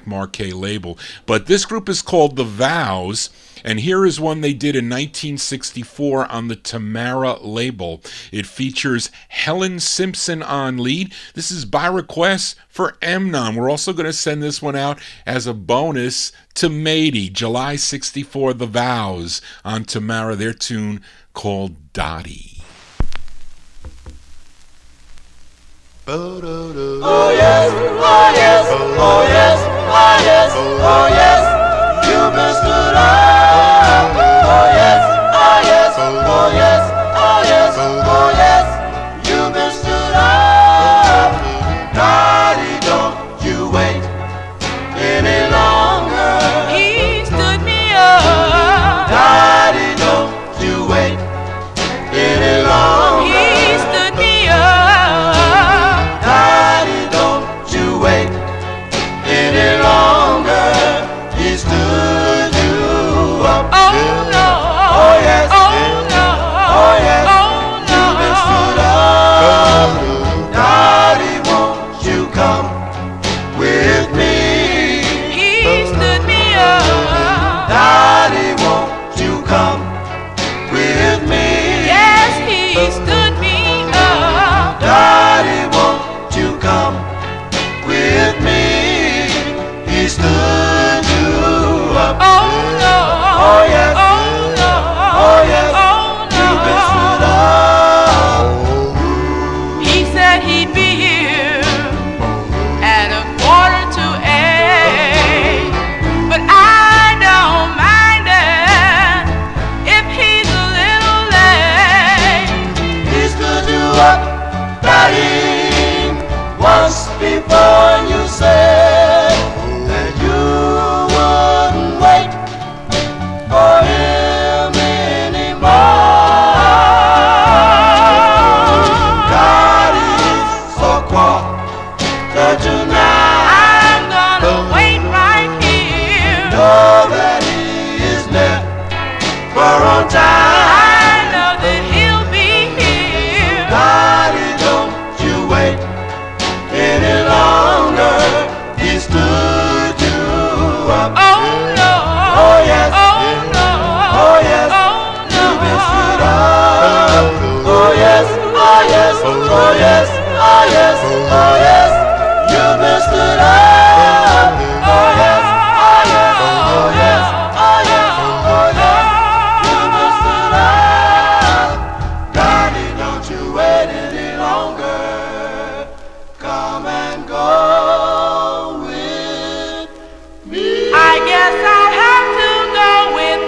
Marquee label. But this group is called The Vows. And here is one they did in 1964 on the Tamara label. It features Helen Simpson on lead. This is by request for Mnon. We're also going to send this one out as a bonus to Mady. July 64, The Vows on Tamara, their tune called Dottie. Oh yes, oh yes, oh yes, oh yes, oh yes, you've been stood up. Oh yes, oh yes, oh yes, oh yes, oh yes, you've been stood up. Daddy, don't you wait any longer. He stood me up. Daddy, don't you wait any longer. He stood me up. Daddy, don't you wait any longer. He stood you up. Oh no. Oh yes. Oh no. Oh yes. Oh no. You've been stood up. Daddy, won't you come with me? He stood me up. Daddy, won't you come with me? Yes, he stood me up. Daddy, won't you come with me? He stood you up. Oh no. Oh yes. Oh no. Oh yes. Oh no. You've been stood up. He said he'd be here at 7:45, but I don't mind it if he's a little late. He stood you up, Daddy, once before you said that you wouldn't wait for him anymore. Daddy's so quiet tonight. I'm gonna wait right here. Know that he is never on time. I know that he'll be here. Daddy, don't you wait any longer. He stood you up. Oh no. Oh yes. Oh no. Oh yes. Oh no. You've been stood up. Oh yes. Oh yes. Oh yes. Oh yes. Oh yes. You've been stood up. Oh yes. Oh yes. Oh yes. Oh yes. Oh yes. You've been stood up. Daddy, don't you wait any longer. Come and go with me. I guess I'll have to go with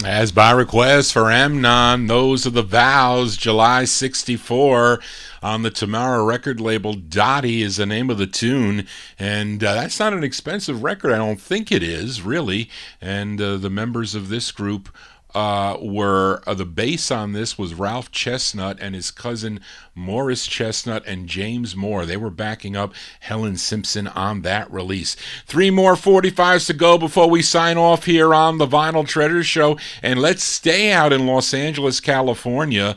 you. As by request for Mnon, those are The Vows, July 64 on the Tamara record label. Dottie is the name of the tune, and that's not an expensive record. I don't think it is, really. And the members of this group were the bass on this was Ralph Chestnut and his cousin Morris Chestnut and James Moore. They were backing up Helen Simpson on that release. 3 more 45s to go before we sign off here on the Vinyl Treasure Show. And let's stay out in Los Angeles, California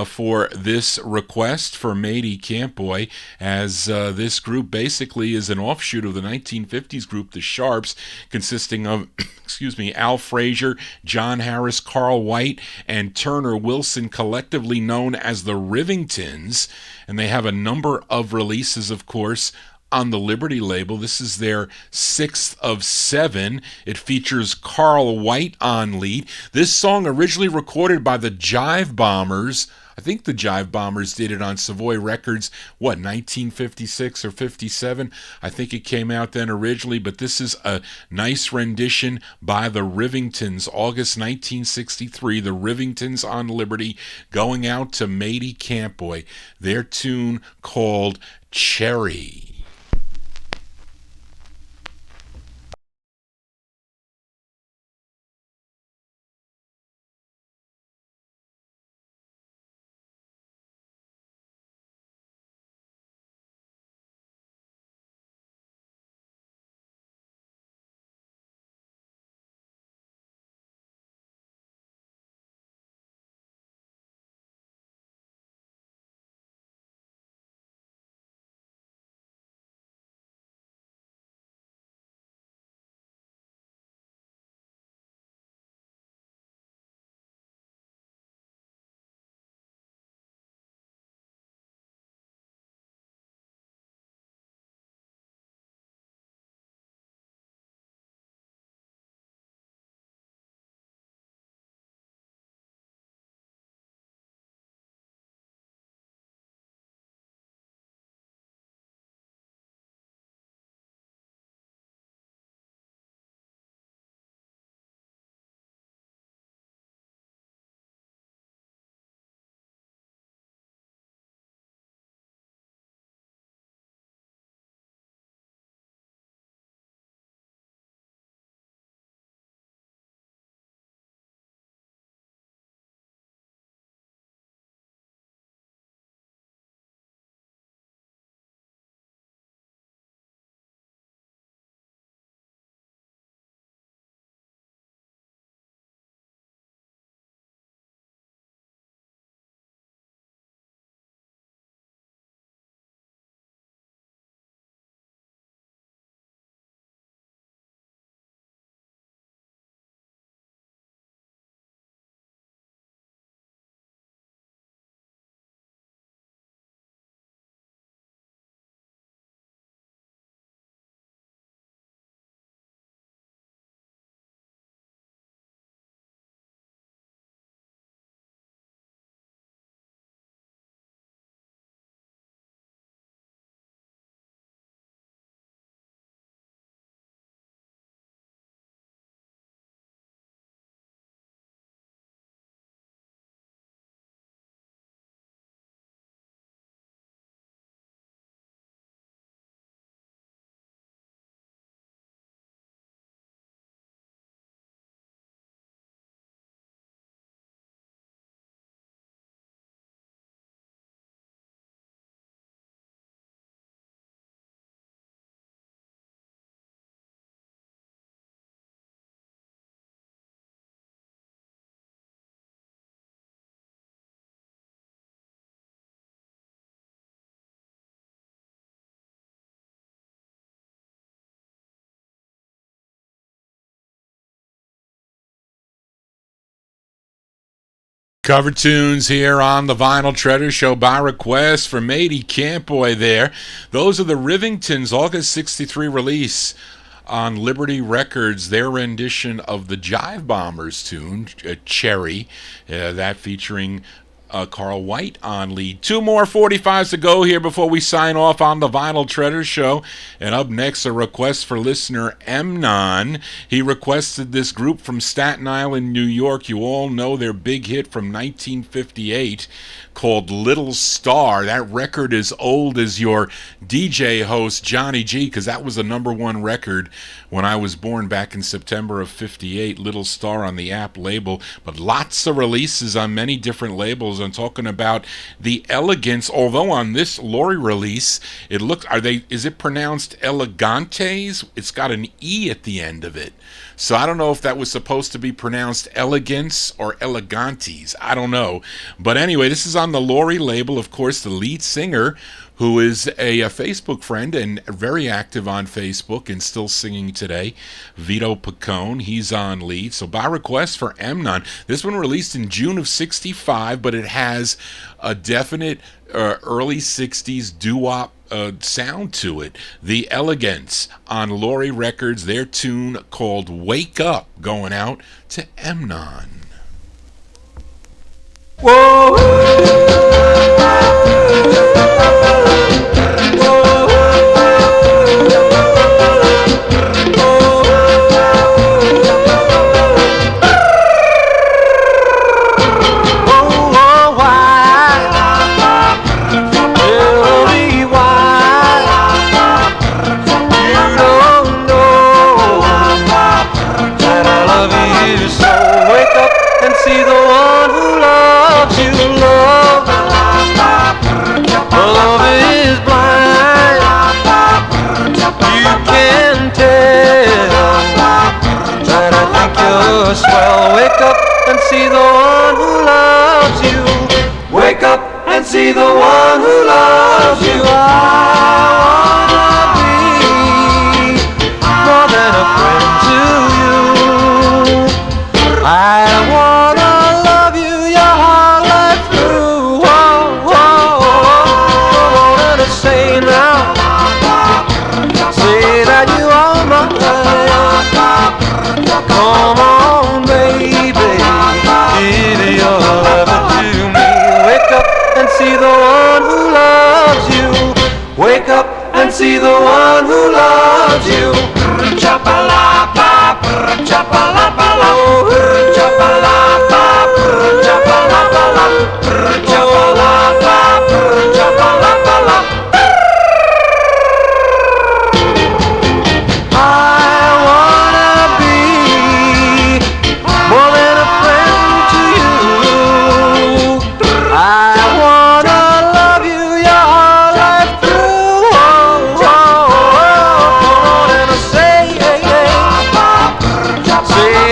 for this request for Mady Campboy, as this group basically is an offshoot of the 1950s group, the Sharps, consisting of Al Frazier, John Harris, Carl White, and Turner Wilson, collectively known as the Rivingtons. And they have a number of releases, of course, on the Liberty label. This is their 6th of 7. It features Carl White on lead. This song originally recorded by the Jive Bombers. I think the Jive Bombers did it on Savoy Records, 1956 or 57? I think it came out then originally, but this is a nice rendition by the Rivingtons, August 1963. The Rivingtons on Liberty, going out to Matey Campboy. Their tune called Cherry. Cover tunes here on the Vinyl Treasure Show by request for Matey Campboy there. Those are the Rivingtons' August 63 release on Liberty Records, their rendition of the Jive Bombers tune, Cherry, that featuring Carl White on lead. 2 more 45s to go here before we sign off on the Vinyl Treasure Show. And up next, a request for listener Emnon. He requested this group from Staten Island, New York. You all know their big hit from 1958 called Little Star. That record is old as your DJ host, Johnny G, because that was the #1 record when I was born back in September of 58. Little Star on the App label, but lots of releases on many different labels. I'm talking about the Elegance, although on this Lori release, it looks, is it pronounced Elegantes? It's got an E at the end of it. So I don't know if that was supposed to be pronounced Elegance or Elegantes. I don't know. But anyway, this is on the Lori label. Of course, the lead singer, who is a Facebook friend and very active on Facebook and still singing today, Vito Pacone, he's on lead. So by request for Emnon, this one released in June of 65, but it has a definite early 60s doo-wop sound to it. The Elegance on Laurie Records, their tune called Wake Up, going out to Emnon. See the one who loves you, love. Love is blind. You can tell that I think you're swell. Wake up and see the one who loves you. Wake up and see the one who loves you. I wanna be more than a friend to you. I wanna love you your whole life through. Whoa, whoa, whoa. Come on and say now, say that you are mine. Come on, baby, give your love to me. Wake up and see the one who loves you. Wake up and see the one who loves you. Chapalapa, chapalapa, chapalapa, chapalapa, chapalapa. I wanna be more than a friend to you. I wanna love you your whole life through. Oh, and I say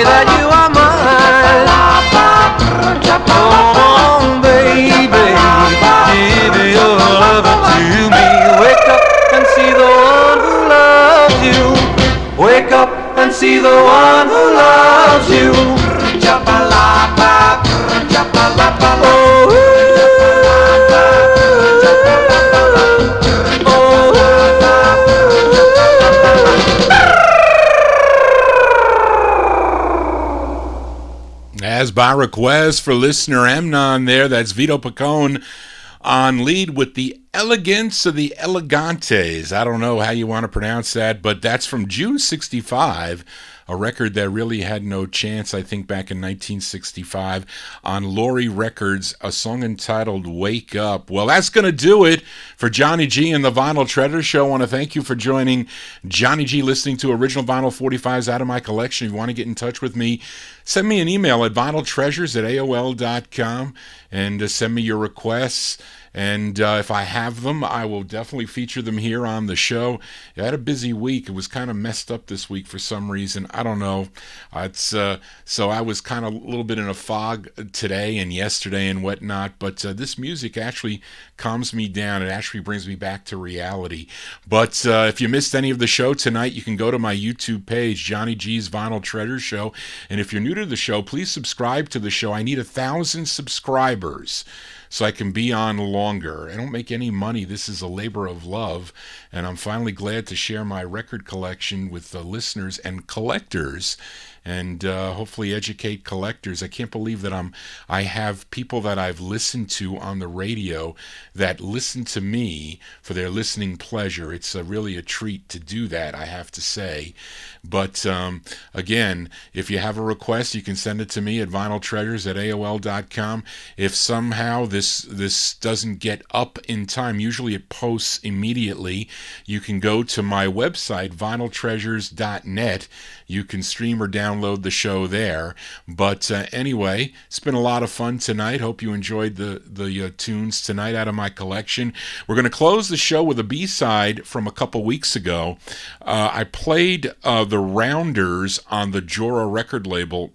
that you are mine. Come on, baby, give your love to me. Wake up and see the one who loves you. Wake up and see the one who loves you. Chapalapa, chapalapa, oh. As by request for listener Emnon there, that's Vito Pacone on lead with the Elegance of the Elegantes. I don't know how you want to pronounce that, but that's from June 65, a record that really had no chance, I think, back in 1965 on Laurie Records, a song entitled Wake Up. Well, that's going to do it for Johnny G and the Vinyl Treasure Show. I want to thank you for joining Johnny G, listening to original vinyl 45s out of my collection. If you want to get in touch with me, send me an email at vinyltreasures@aol.com and send me your requests. And if I have them, I will definitely feature them here on the show. I had a busy week. It was kind of messed up this week for some reason. I don't know. So I was kind of a little bit in a fog today and yesterday and whatnot. But this music actually calms me down. It actually brings me back to reality. But if you missed any of the show tonight, you can go to my YouTube page, Johnny G's Vinyl Treasure Show. And if you're new to the show, please subscribe to the show. I need 1,000 subscribers so I can be on longer. I don't make any money. This is a labor of love, and I'm finally glad to share my record collection with the listeners and collectors, and hopefully educate collectors. I can't believe that I have people that I've listened to on the radio that listen to me for their listening pleasure. It's really a treat to do that, I have to say. But again, if you have a request, you can send it to me at vinyltreasures@aol.com. If somehow this doesn't get up in time, usually it posts immediately, you can go to my website, vinyltreasures.net. You can stream or download the show there. But anyway, it's been a lot of fun tonight. Hope you enjoyed the tunes tonight out of my collection. We're going to close the show with a B-side from a couple weeks ago. I played the Rounders on the Jora record label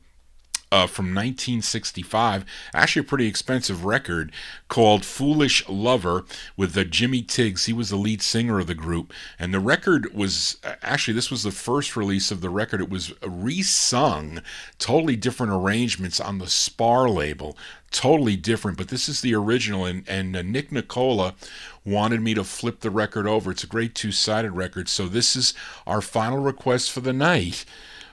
from 1965, actually a pretty expensive record called Foolish Lover with Jimmy Tiggs. He was the lead singer of the group, and the record was, actually this was the first release of the record. It was re-sung, totally different arrangements on the Spar label, totally different, but this is the original, and Nick Nicola wanted me to flip the record over. It's a great two-sided record, so this is our final request for the night.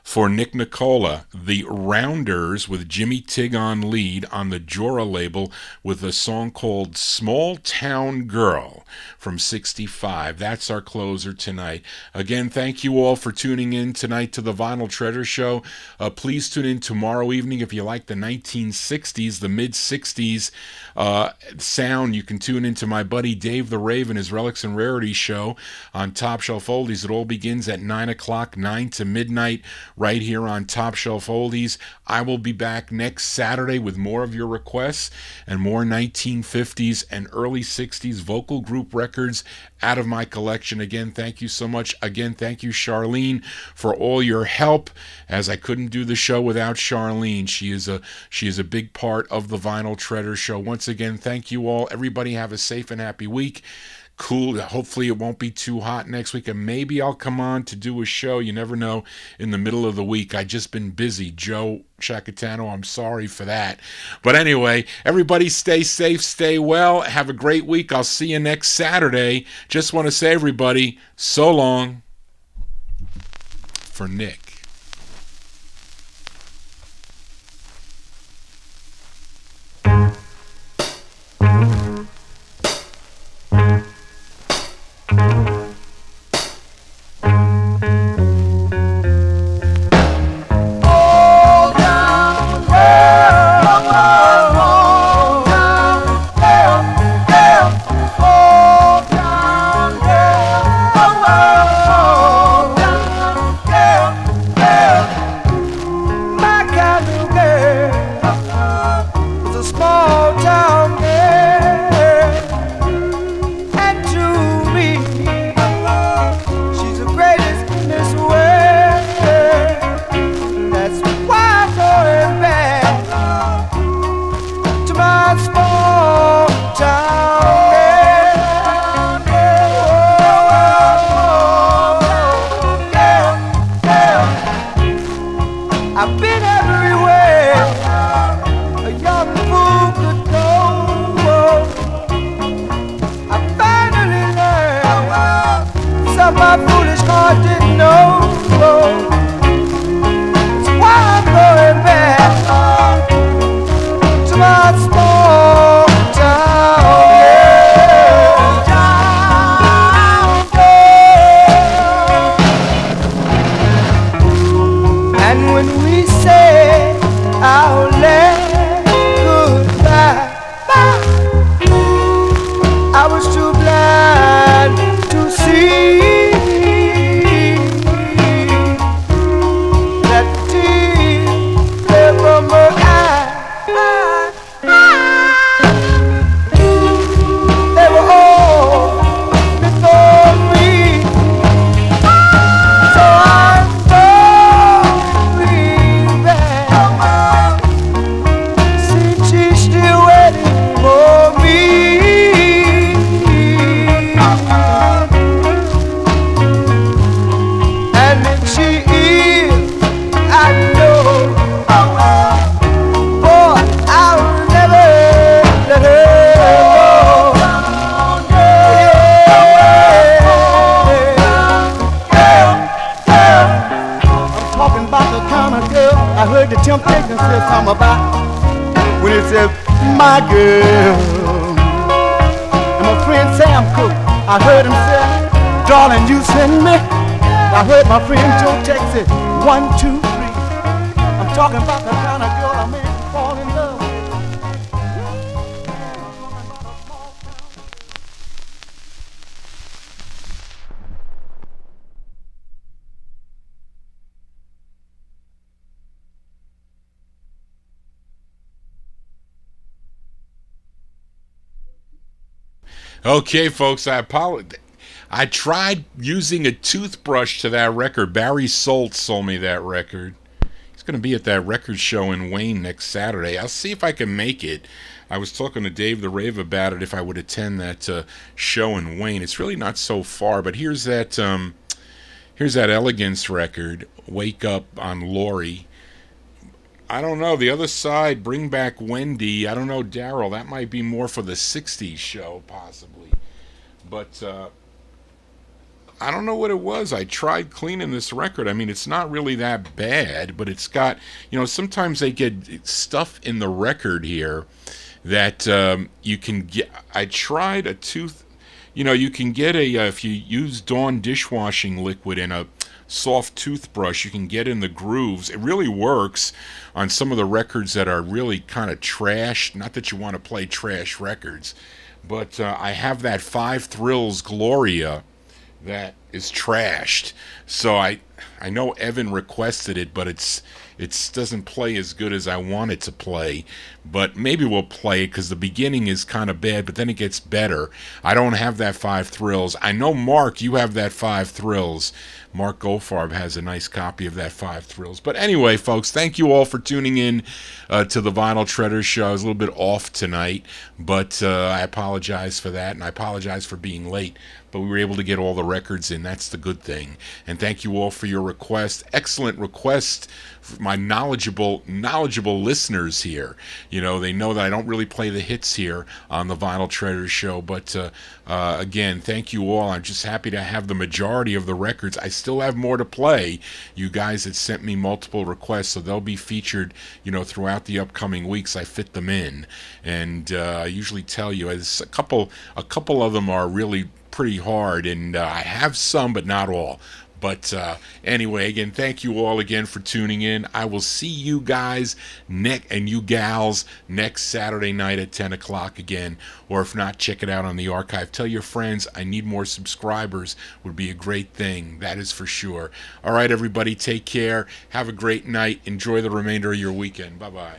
For Nick Nicola, the Rounders with Jimmy Tigg on lead on the Jora label with a song called Small Town Girl from 65. That's our closer tonight. Again, thank you all for tuning in tonight to the Vinyl Treasure Show. Please tune in tomorrow evening if you like the 1960s, the mid-60s sound. You can tune into my buddy Dave the Raven, his Relics and Rarities show on Top Shelf Oldies. It all begins at 9 o'clock, 9 to midnight, right here on Top Shelf Oldies. I will be back next Saturday with more of your requests and more 1950s and early 60s vocal group records out of my collection. Again, thank you so much. Again, thank you, Charlene, for all your help, as I couldn't do the show without Charlene. She is a big part of the Vinyl Treasure Show. Once again, thank you all. Everybody have a safe and happy week. Cool. Hopefully it won't be too hot next week, and maybe I'll come on to do a show. You never know, in the middle of the week. I just been busy. Joe Chacatano, I'm sorry for that. But anyway, everybody stay safe, stay well. Have a great week. I'll see you next Saturday. Just want to say, everybody, so long for Nick. Okay, folks, I apologize. I tried using a toothbrush to that record. Barry Soltz sold me that record. He's going to be at that record show in Wayne next Saturday. I'll see if I can make it. I was talking to Dave the Rave about it if I would attend that show in Wayne. It's really not so far, but here's that Elegance record, Wake Up on Lori. I don't know. The other side, Bring Back Wendy. I don't know, Daryl. That might be more for the 60s show, possibly. But I don't know what it was. I tried cleaning this record. I mean, it's not really that bad, but it's got, sometimes they get stuff in the record here that you can get. I tried a tooth. You can get if you use Dawn dishwashing liquid in a soft toothbrush, you can get in the grooves. It really works on some of the records that are really kind of trash. Not that you want to play trash records, but I have that Five Thrills Gloria that is trashed. So I know Evan requested it, but it doesn't play as good as I want it to play. But maybe we'll play it because the beginning is kind of bad, but then it gets better. I don't have that Five Thrills. I know, Mark, you have that Five Thrills. Mark Goldfarb has a nice copy of that Five Thrills. But anyway, folks, thank you all for tuning in to the Vinyl Treasure Show. I was a little bit off tonight, but I apologize for that, and I apologize for being late. But we were able to get all the records in. That's the good thing. And thank you all for your requests. Excellent requests. My knowledgeable listeners here. They know that I don't really play the hits here on the Vinyl Treasure Show. But again, thank you all. I'm just happy to have the majority of the records. I still have more to play. You guys had sent me multiple requests, so they'll be featured, throughout the upcoming weeks. I fit them in, and I usually tell you, a couple of them are really pretty hard, and I have some, but not all. But anyway, again, thank you all again for tuning in. I will see you guys and you gals next Saturday night at 10 o'clock again. Or if not, check it out on the archive. Tell your friends I need more subscribers. Would be a great thing. That is for sure. All right, everybody, take care. Have a great night. Enjoy the remainder of your weekend. Bye-bye.